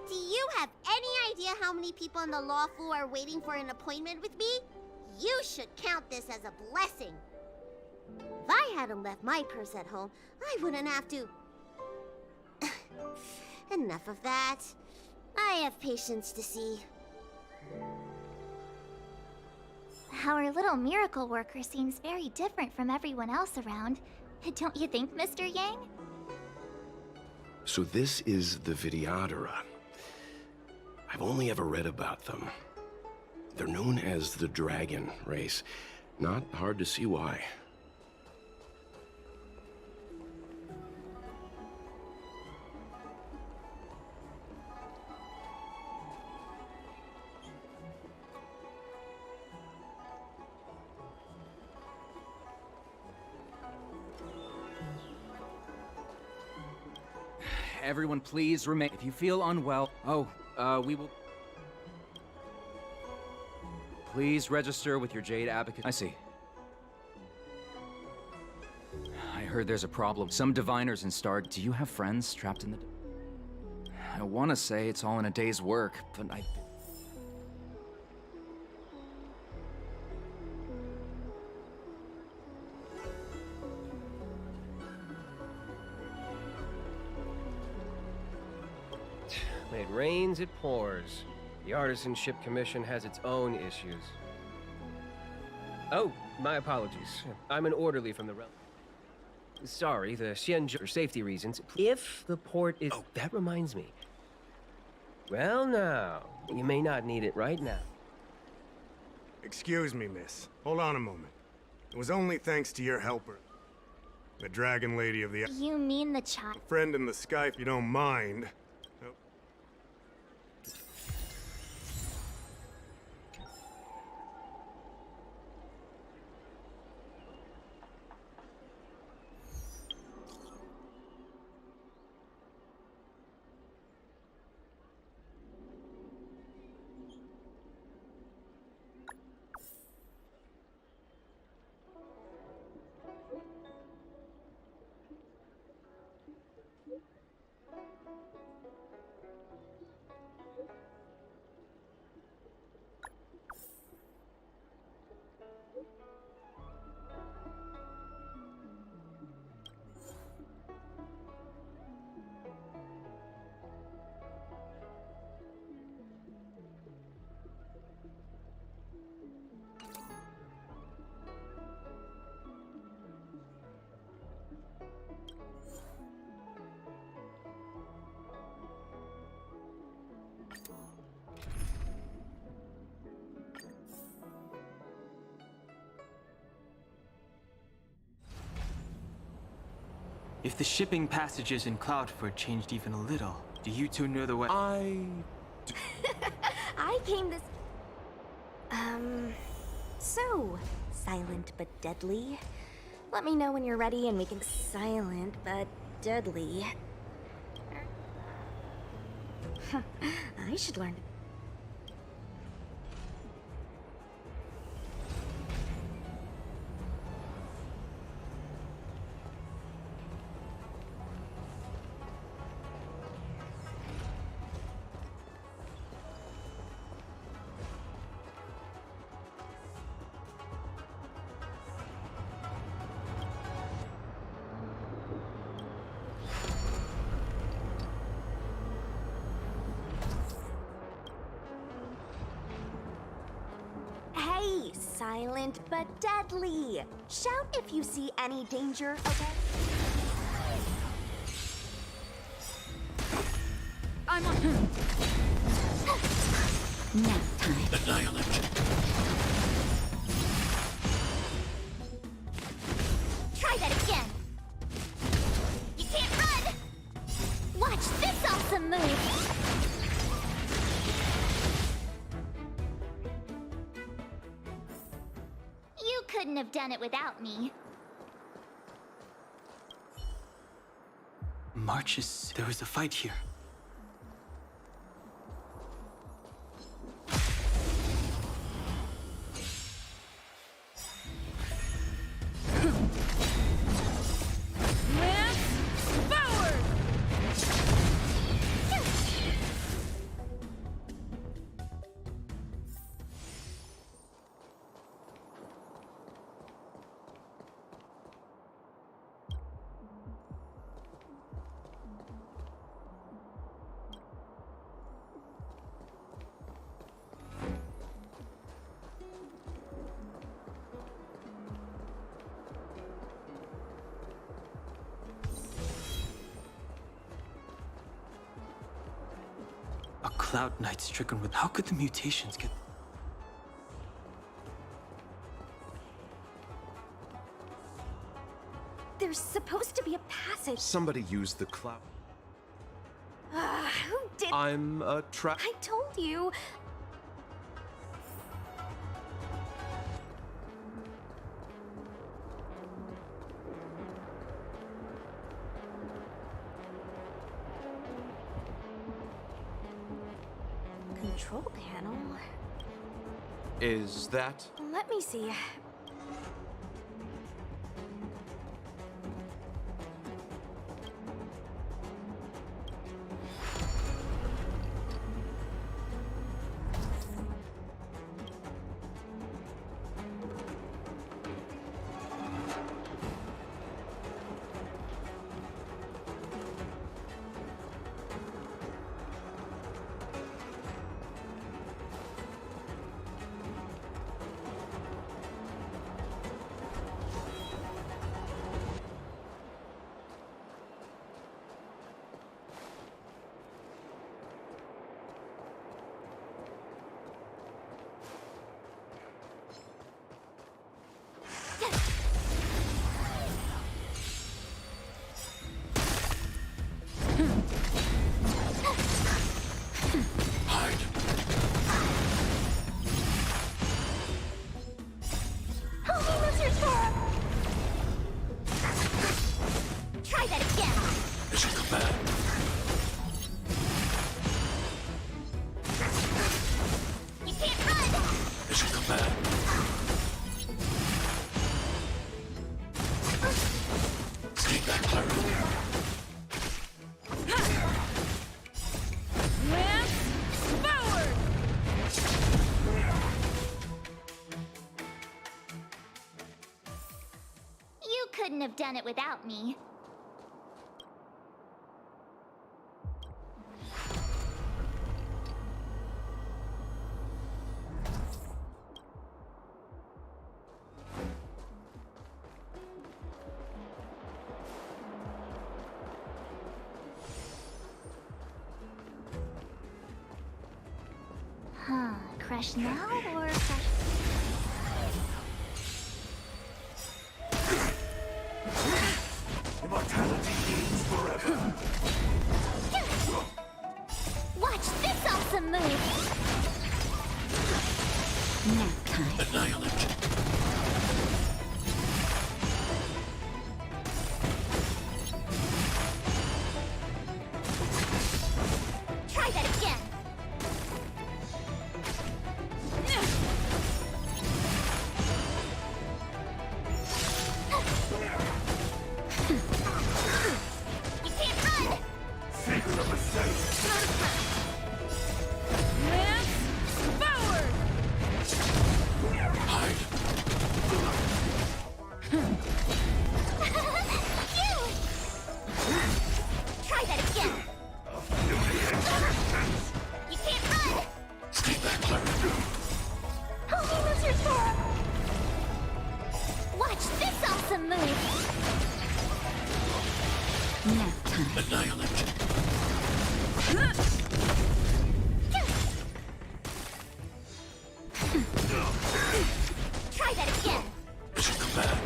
Do you have any idea how many people in the Lawful are waiting for an appointment with me? You should count this as a blessing. If I hadn't left my purse at home, I wouldn't have to... Enough of that. I have patients to see. Our little miracle worker seems very different from everyone else around. Don't you think, Mr. Yang? So this is the Vidyadhara. I've only ever read about them. They're known as the Dragon race. Not hard to see why. Everyone, please remain. If you feel unwell, we will. Please register with your Jade Advocate. I see. I heard there's a problem. Some diviners in Star. Do you have friends trapped in the... I want to say it's all in a day's work, but I... When it rains, it pours. The Artisanship Commission has its own issues. Oh, my apologies. I'm an orderly from the realm. Sorry, the Xianzhou, for safety reasons. If the port is... Oh, that reminds me. Well, now, you may not need it right now. Excuse me, miss. Hold on a moment. It was only thanks to your helper. The Dragon Lady of the... You mean the child? Friend in the sky, if you don't mind. If the shipping passages in Cloudford changed even a little, do you two know the way? I came this... So, silent but deadly. Let me know when you're ready and we can... Silent but deadly. I should learn to... Silent but deadly. Shout if you see any danger, okay? I'm on. Nap time. Annihilation. Try that again. You can't run. Watch this awesome move. Couldn't have done it without me. Marches. There was a fight here. Cloud Knight stricken with... How could the mutations get... There's supposed to be a passage. Somebody used the cloud. Who did... I'm a trap. I told you. control panel. Is that? Let me see. Try that again! Mission command. You can't run! Mission command. Stay back, Clara. Lance forward! You couldn't have done it without me. Huh, crush now or crush... Immortality means forever. Watch this awesome move! Nap time. Annihilate. Try that again! You can't run! Secret of mistake. Lance forward! Hide. You! Try that again! You can't run! Stay back, Clara. Homie Mr. Tora! Watch this awesome move! Nap time. Annihilate. Try that again! Mission command.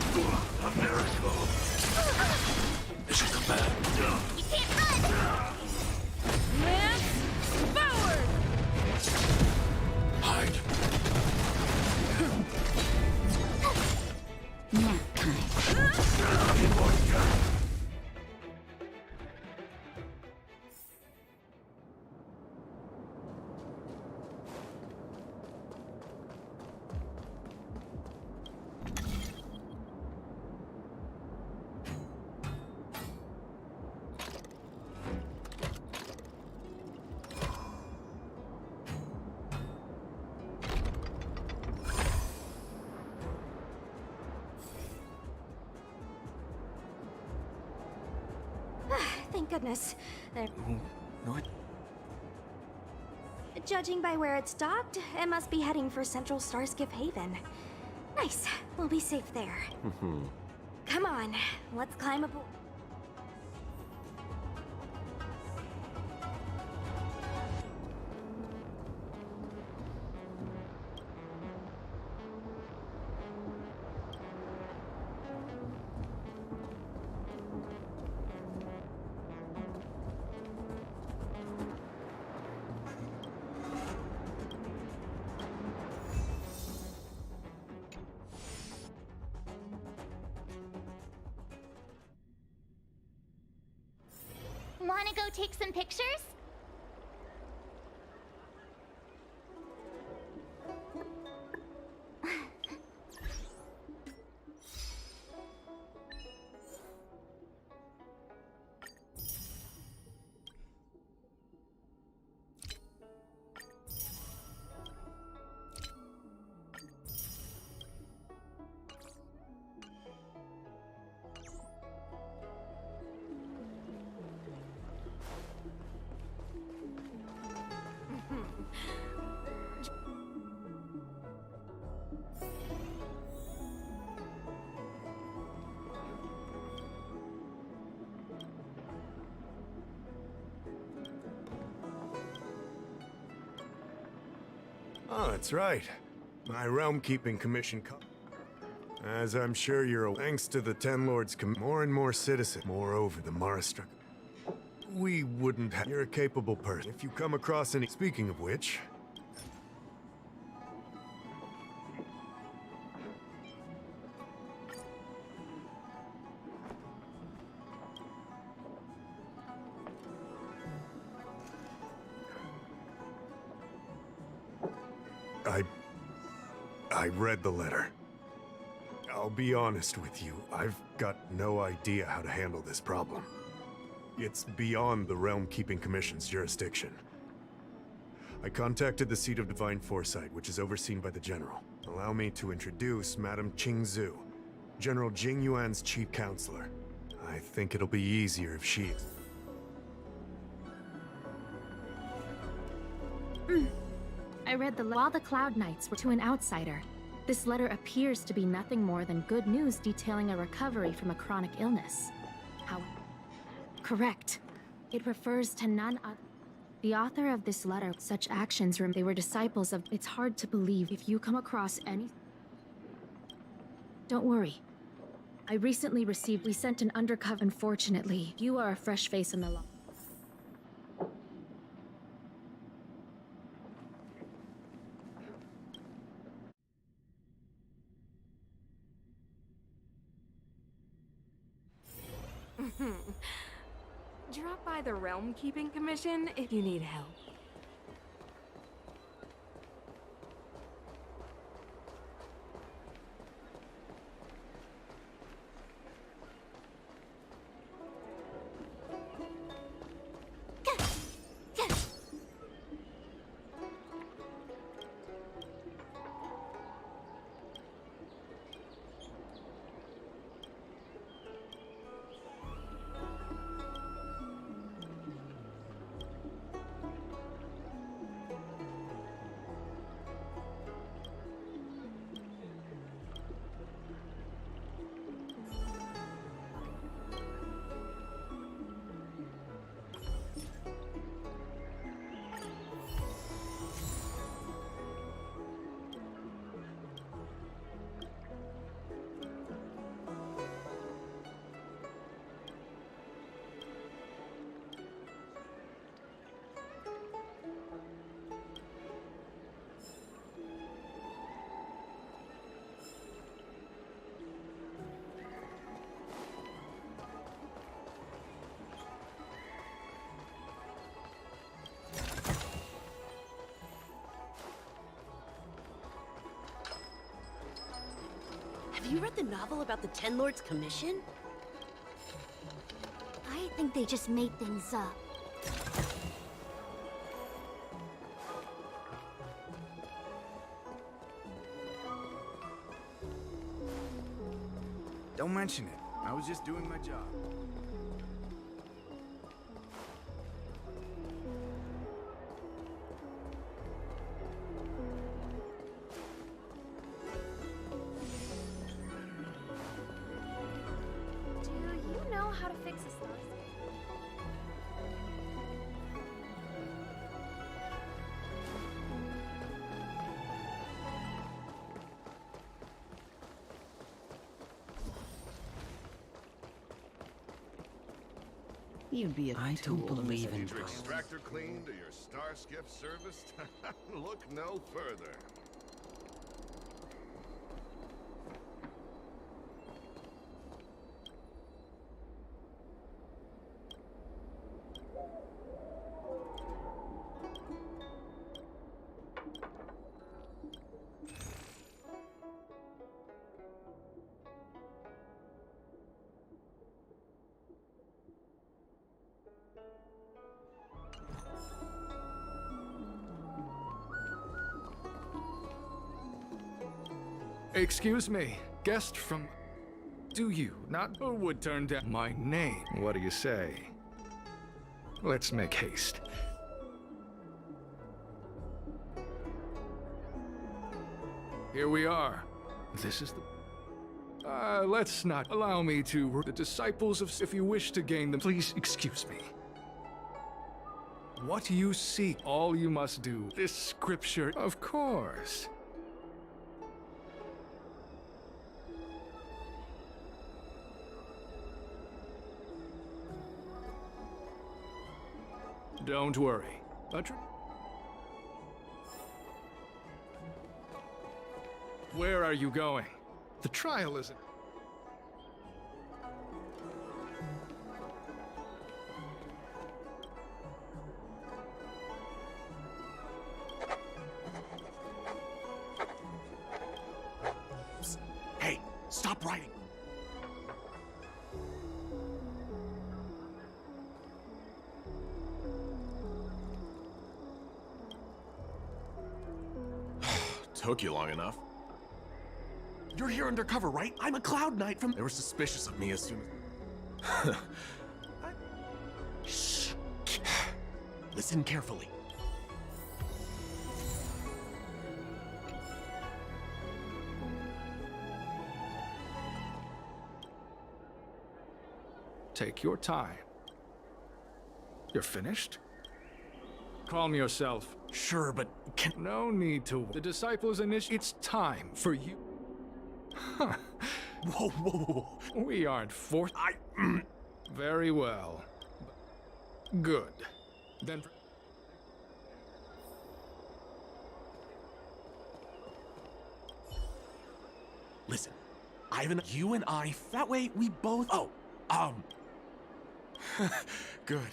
A miracle. Mission command. You can't run! Lance forward! Hide. Nap time. Immortality. Thank goodness. There. What? Judging by where it's docked, it must be heading for Central Starskiff Haven. Nice. We'll be safe there. Come on, let's climb aboard. Wanna go take some pictures? Oh, that's right. My Realm-Keeping Commission As I'm sure you're aware, thanks to the Ten Lords, more and more citizens. Moreover, the Marastruck. We wouldn't have. You're a capable person. If you come across any. Speaking of which. I read the letter. I'll be honest with you, I've got no idea how to handle this problem. It's beyond the Realm-Keeping Commission's jurisdiction. I contacted the Seat of Divine Foresight, which is overseen by the General. Allow me to introduce Madame Qingzhu, General Jing Yuan's chief counselor. I think it'll be easier if she... I read while the Cloud Knights were to an outsider. This letter appears to be nothing more than good news detailing a recovery from a chronic illness. How? Correct. It refers to none other. The author of this letter, such actions, they were disciples of. It's hard to believe if you come across any. Don't worry. We sent an undercover. Unfortunately, you are a fresh face in the law. Drop by the Realm Keeping Commission if you need help. Have you read the novel about the Ten Lords Commission? I think they just made things up. Don't mention it. I was just doing my job. Do you know how to fix a star? You'd be a I tool. don't believe in Need your extractor cleaned or your star skiff serviced? Look no further. Excuse me, guest from... Do you not who would turn down my name? What do you say? Let's make haste. Here we are. This is the... let's not allow me to... The disciples of... If you wish to gain them, please excuse me. What you seek, all you must do. This scripture, of course. Don't worry. Where are you going? The trial isn't. Hey, stop writing. Took you long enough. You're here undercover, right? I'm a Cloud Knight from... They were suspicious of me as soon as... Shh. Listen carefully. Take your time. You're finished? Calm yourself. Sure, but can... No need to. The disciples It's time for you. Huh. Whoa, whoa, whoa. We aren't forced. Very well. Good. Then... Listen, Ivan, you and I... That way, we both... Good.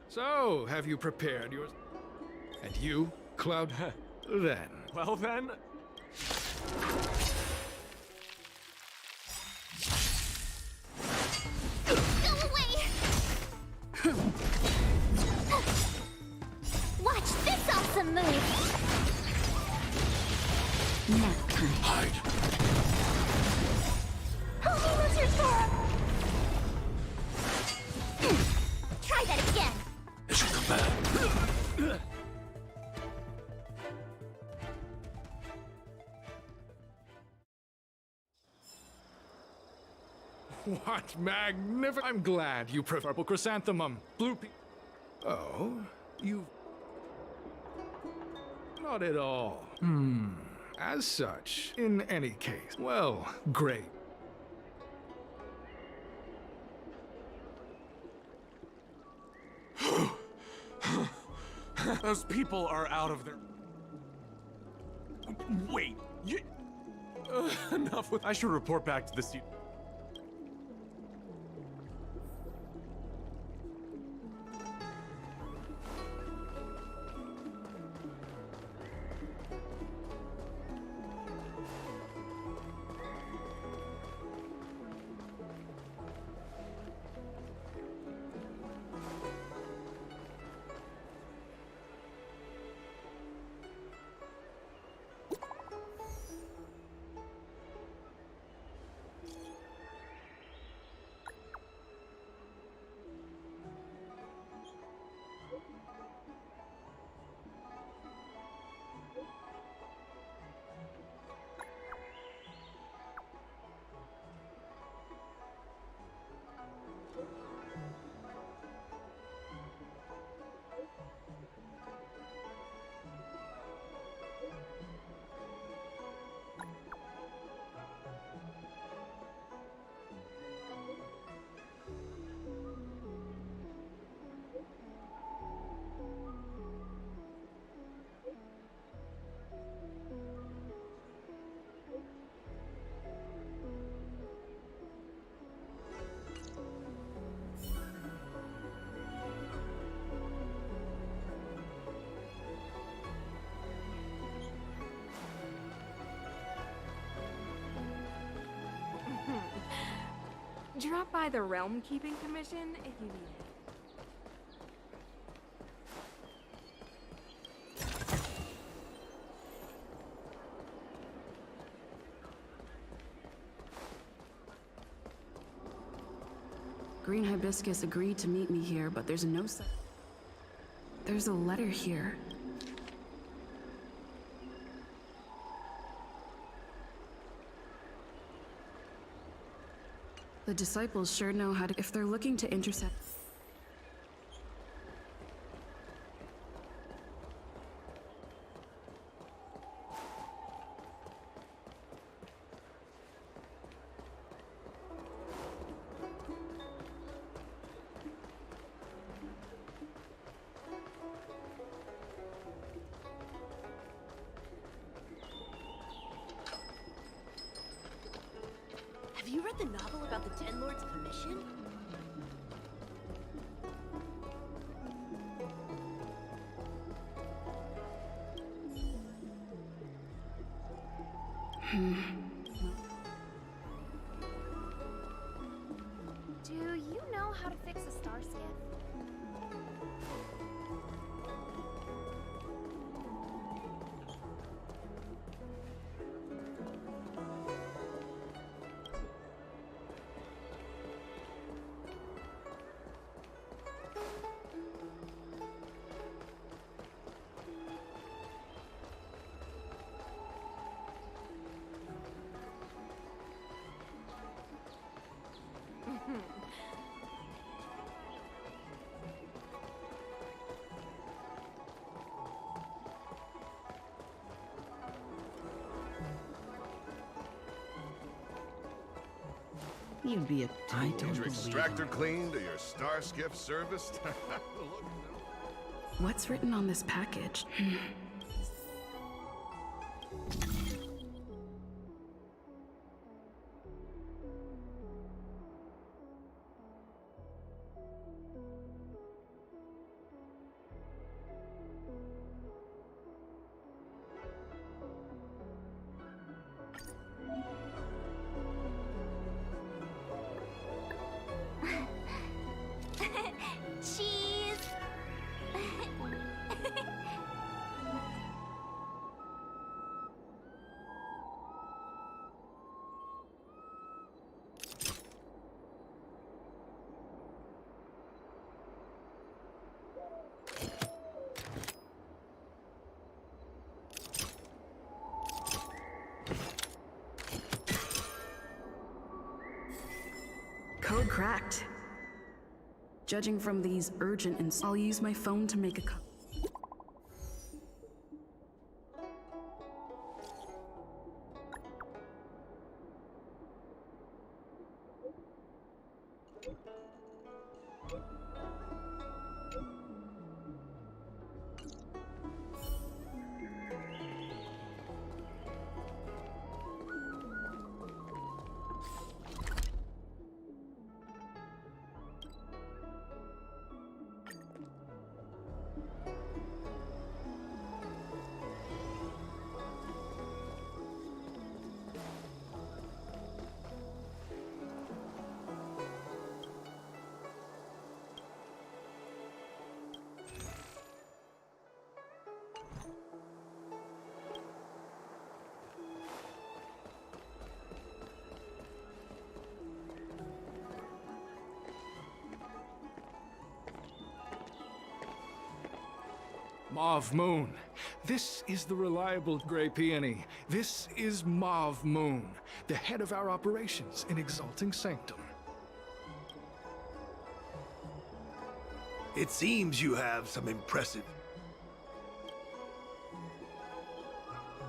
So, have you prepared yours? And you, Cloud? Then. Well then... Go away! Watch this awesome move! Nap time. Hide. Help me, Mr. Sora! Try that again! It should come back. What magnificent! I'm glad you prefer purple chrysanthemum. Blue Oh, you... Not at all. As such, in any case, well, great. Those people are out of their... Wait, you... enough with... I should report back to the student. Drop by the Realm Keeping Commission if you need it. Green Hibiscus agreed to meet me here, but there's no... There's a letter here. The disciples sure know how to... If they're looking to intercept... you read the novel about the Ten Lords Commission? Do you know how to fix a star skiff? You'd be a I don't your believe extractor cleaned or your star skiff serviced? Look, What's written on this package? Cheese! Code cracked. Judging from these urgent I'll use my phone to make a copy. Mauve Moon. This is the reliable Grey Peony. This is Mauve Moon, the head of our operations in Exalting Sanctum. It seems you have some impressive...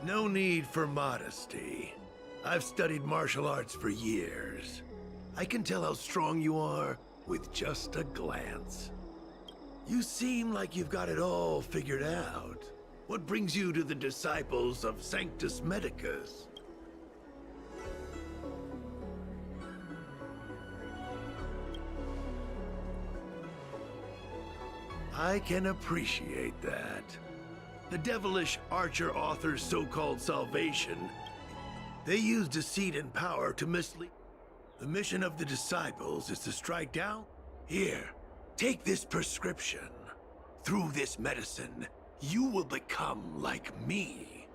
No need for modesty. I've studied martial arts for years. I can tell how strong you are with just a glance. You seem like you've got it all figured out. What brings you to the disciples of Sanctus Medicus? I can appreciate that. The devilish archer author's so-called salvation, they use deceit and power to mislead. The mission of the disciples is to strike down. Here, take this prescription. Through this medicine, you will become like me.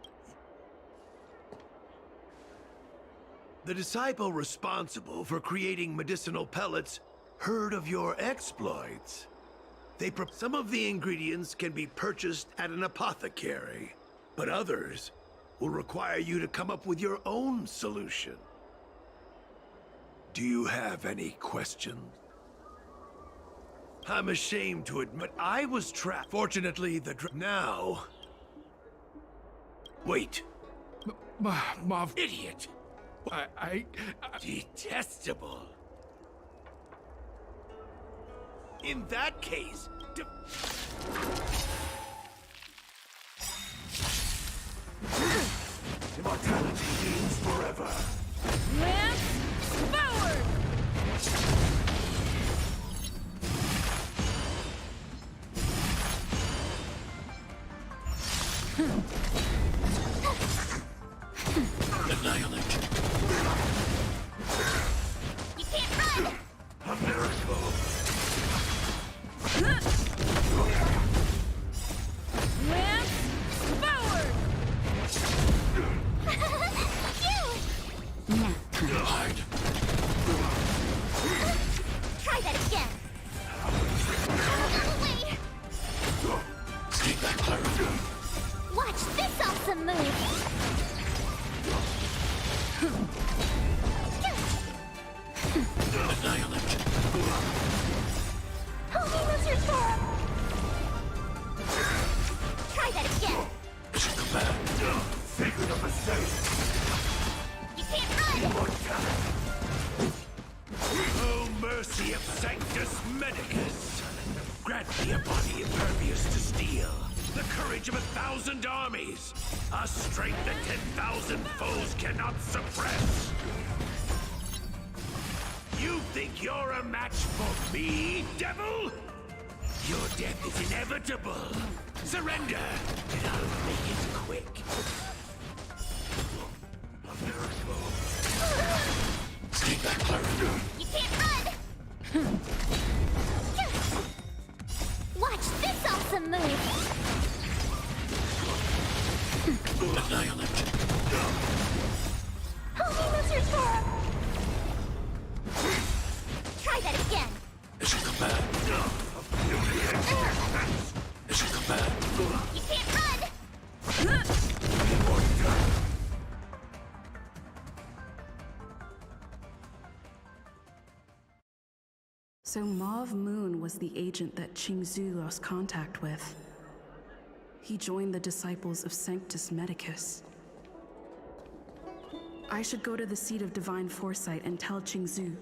The disciple responsible for creating medicinal pellets heard of your exploits. Some of the ingredients can be purchased at an apothecary, but others will require you to come up with your own solution. Do you have any questions? I'm ashamed to admit I was trapped. Fortunately, now... Wait. Mauve... Idiot! I... Detestable. In that case... Immortality means forever. Lance, mercy of Sanctus Medicus. Grant me a body impervious to steel, the courage of 1,000 armies, a strength that 10,000 foes cannot suppress. You think you're a match for me, devil? Your death is inevitable. Surrender, and I'll make it quick. Stay back, Clara. You can't run! Watch this awesome move! Annihilate. Homie, that's your turn! Try that again! Mission command. Mission command. You can't run! So Mauve Moon was the agent that Qingzhu lost contact with. He joined the disciples of Sanctus Medicus. I should go to the seat of divine foresight and tell Qingzhu.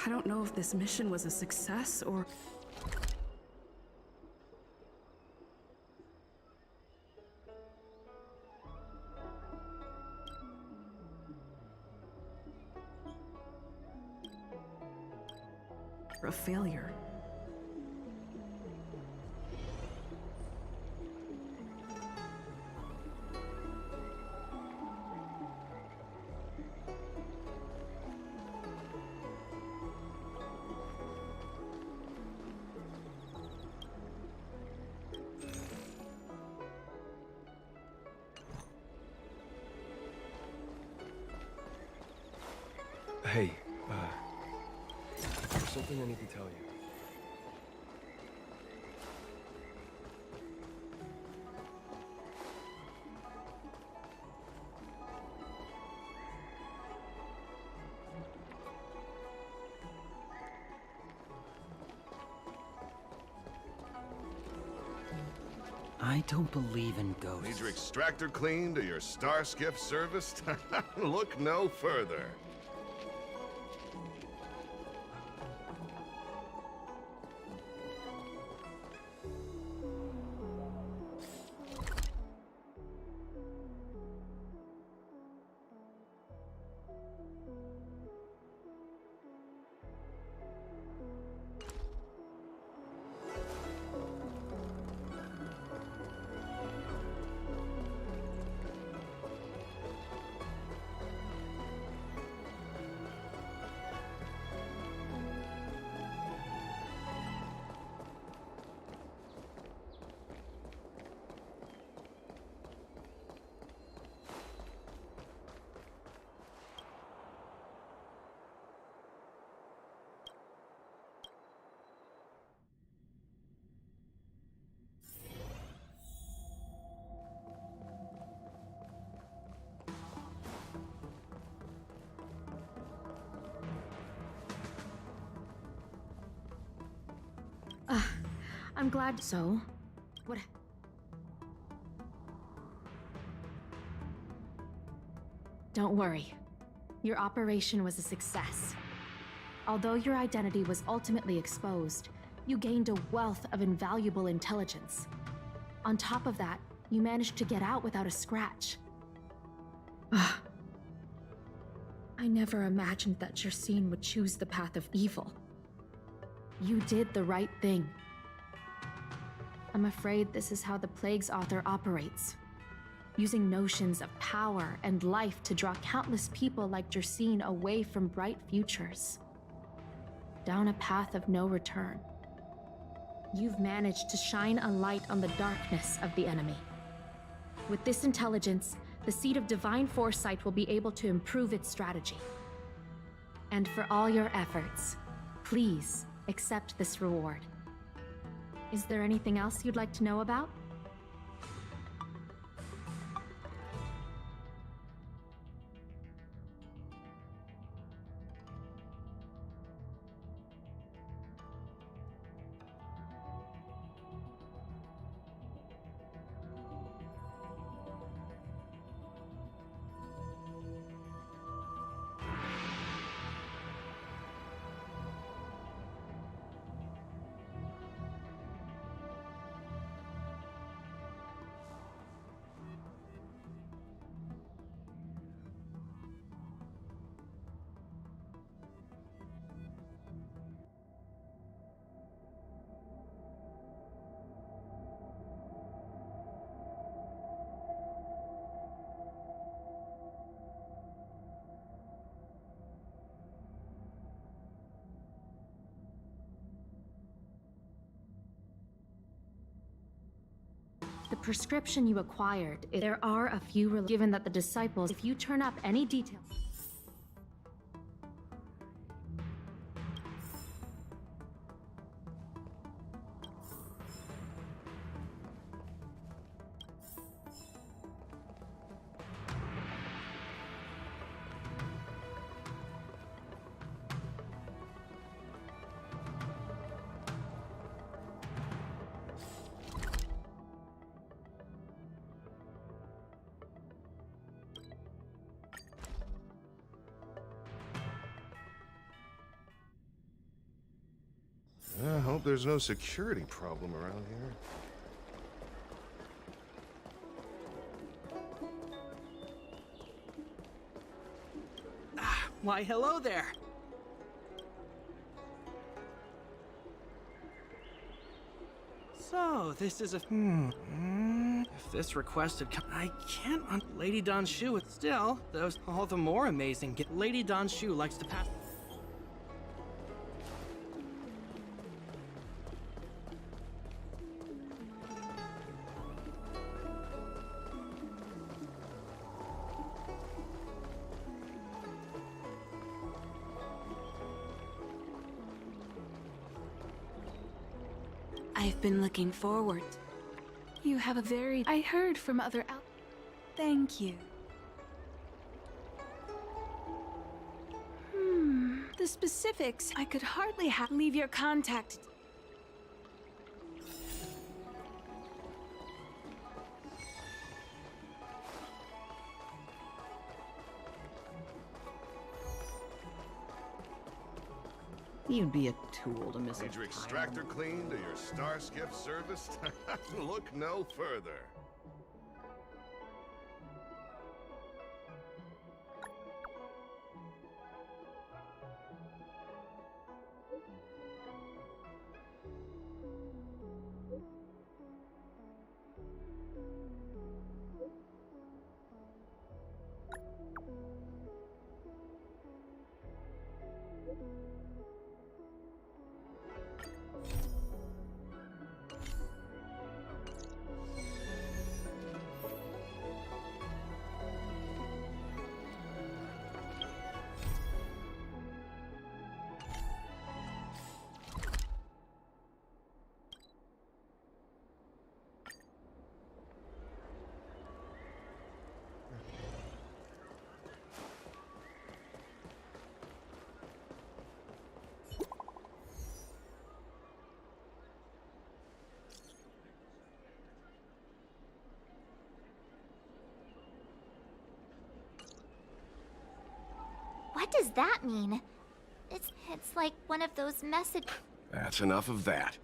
I don't know if this mission was a success or... a failure. Hey, there's something I need to tell you. I don't believe in ghosts. Need your extractor cleaned or your star skiff serviced? Look no further. I'm glad so. What? Don't worry. Your operation was a success. Although your identity was ultimately exposed, you gained a wealth of invaluable intelligence. On top of that, you managed to get out without a scratch. I never imagined that Jersine would choose the path of evil. You did the right thing. I'm afraid this is how the Plague's author operates. Using notions of power and life to draw countless people like Jersine away from bright futures. Down a path of no return. You've managed to shine a light on the darkness of the enemy. With this intelligence, the Seat of Divine Foresight will be able to improve its strategy. And for all your efforts, please accept this reward. Is there anything else you'd like to know about? prescription you acquired. There are a few given that the disciples, if you turn up any details. I hope there's no security problem around here. Why, hello there. So, this is a... If this request had come... I can't... Lady Danshu, it's still... Those all the more amazing. Lady Danshu likes to pass... I've been looking forward. You have a very... I heard from other out... Thank you. The specifics, I could hardly leave your contact... You'd be a tool to miss. Need your extractor cleaned or your star skiff serviced? Look no further. What does that mean? It's like one of those messages. That's enough of that.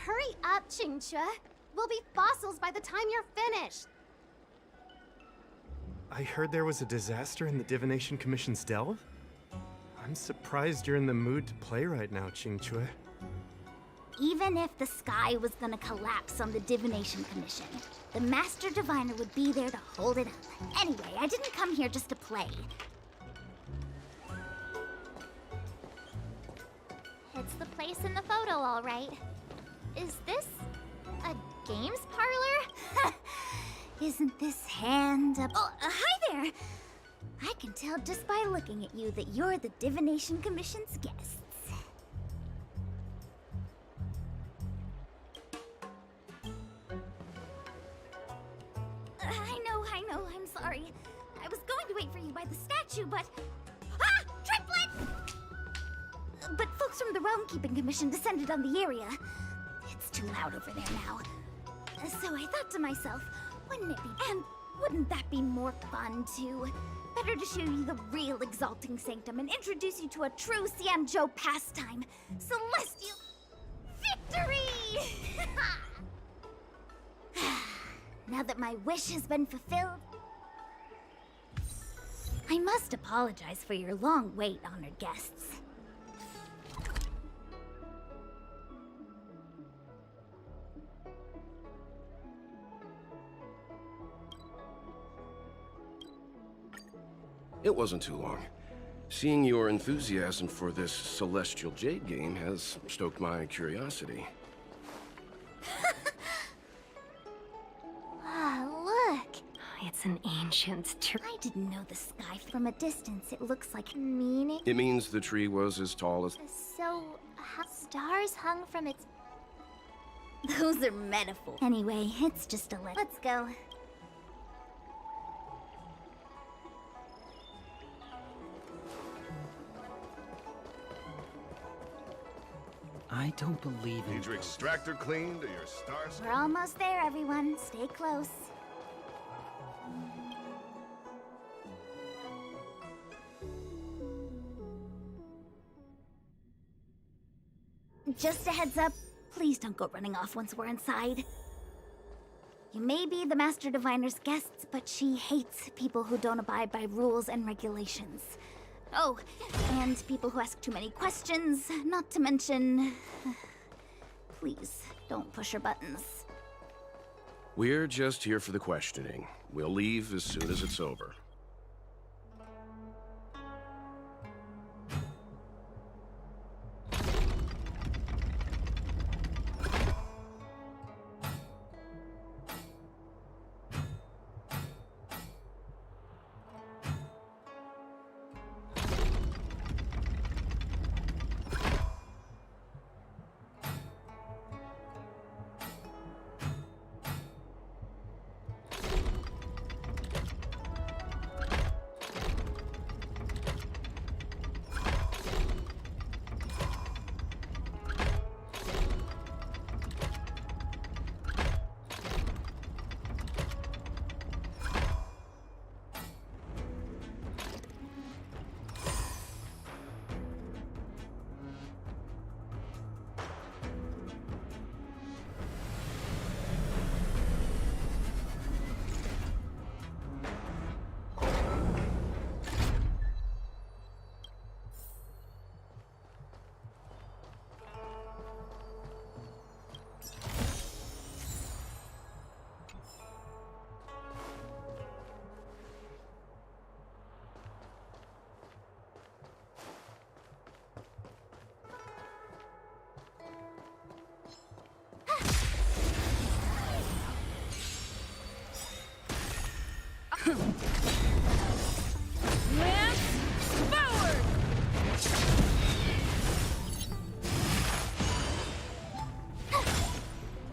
Hurry up, Qingque. We'll be fossils by the time you're finished. I heard there was a disaster in the Divination Commission's delve? I'm surprised you're in the mood to play right now, Qingque. Even if the sky was gonna collapse on the Divination Commission, the Master Diviner would be there to hold it up. Anyway, I didn't come here just to play. It's the place in the photo, all right. Is this a games parlor? Isn't this hand up? Oh, hi there! I can tell just by looking at you that you're the Divination Commission's guests. I know, I'm sorry. I was going to wait for you by the statue, but... Ah! Triplet! But folks from the Realm Keeping Commission descended on the area. It's too loud over there now. So I thought to myself, wouldn't that be more fun to Better to show you the real Exalting Sanctum and introduce you to a true Xianzhou pastime. Celestial victory! Now that my wish has been fulfilled, I must apologize for your long wait, honored guests. It wasn't too long. Seeing your enthusiasm for this Celestial Jade game has stoked my curiosity. Ah, look! It's an ancient tree. I didn't know the sky from a distance. It looks like meaning. It means the tree was as tall as... So, stars hung from its... Those are metaphors. Anyway, it's just a Let's go. I don't believe in Need your extractor cleaned or your stars? We're almost there, everyone. Stay close. Just a heads up, please don't go running off once we're inside. You may be the Master Diviner's guests, but she hates people who don't abide by rules and regulations. Oh, and people who ask too many questions, not to mention... Please, don't push her buttons. We're just here for the questioning. We'll leave as soon as it's over. Lance forward!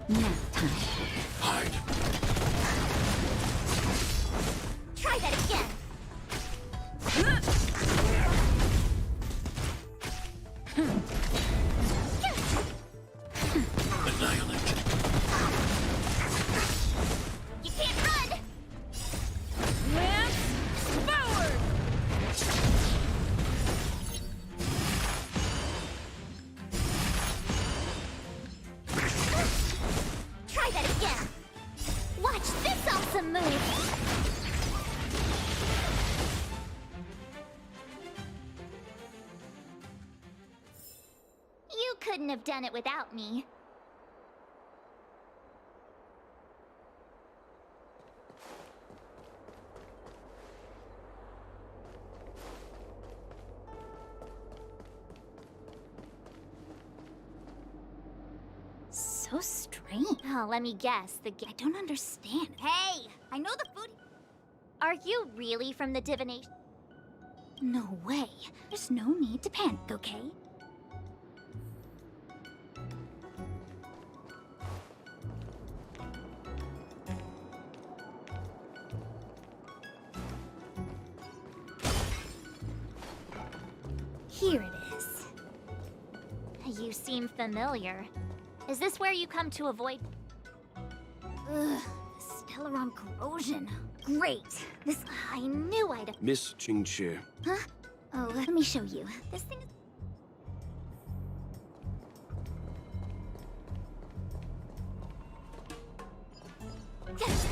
Nap time. Hide. Try that again! Annihilate. You can't run! Lance forward! Try that again! Watch this awesome move! You couldn't have done it without me. So strange. Oh, let me guess. I don't understand. Hey! I know the food... Are you really from the divination? No way. There's no need to panic, okay? Here it is. You seem familiar. Is this where you come to avoid... Ugh, Stellaron corrosion. Great. This. I knew I'd. Miss Qingqi. Huh? Oh, let me show you. This thing is. Yes.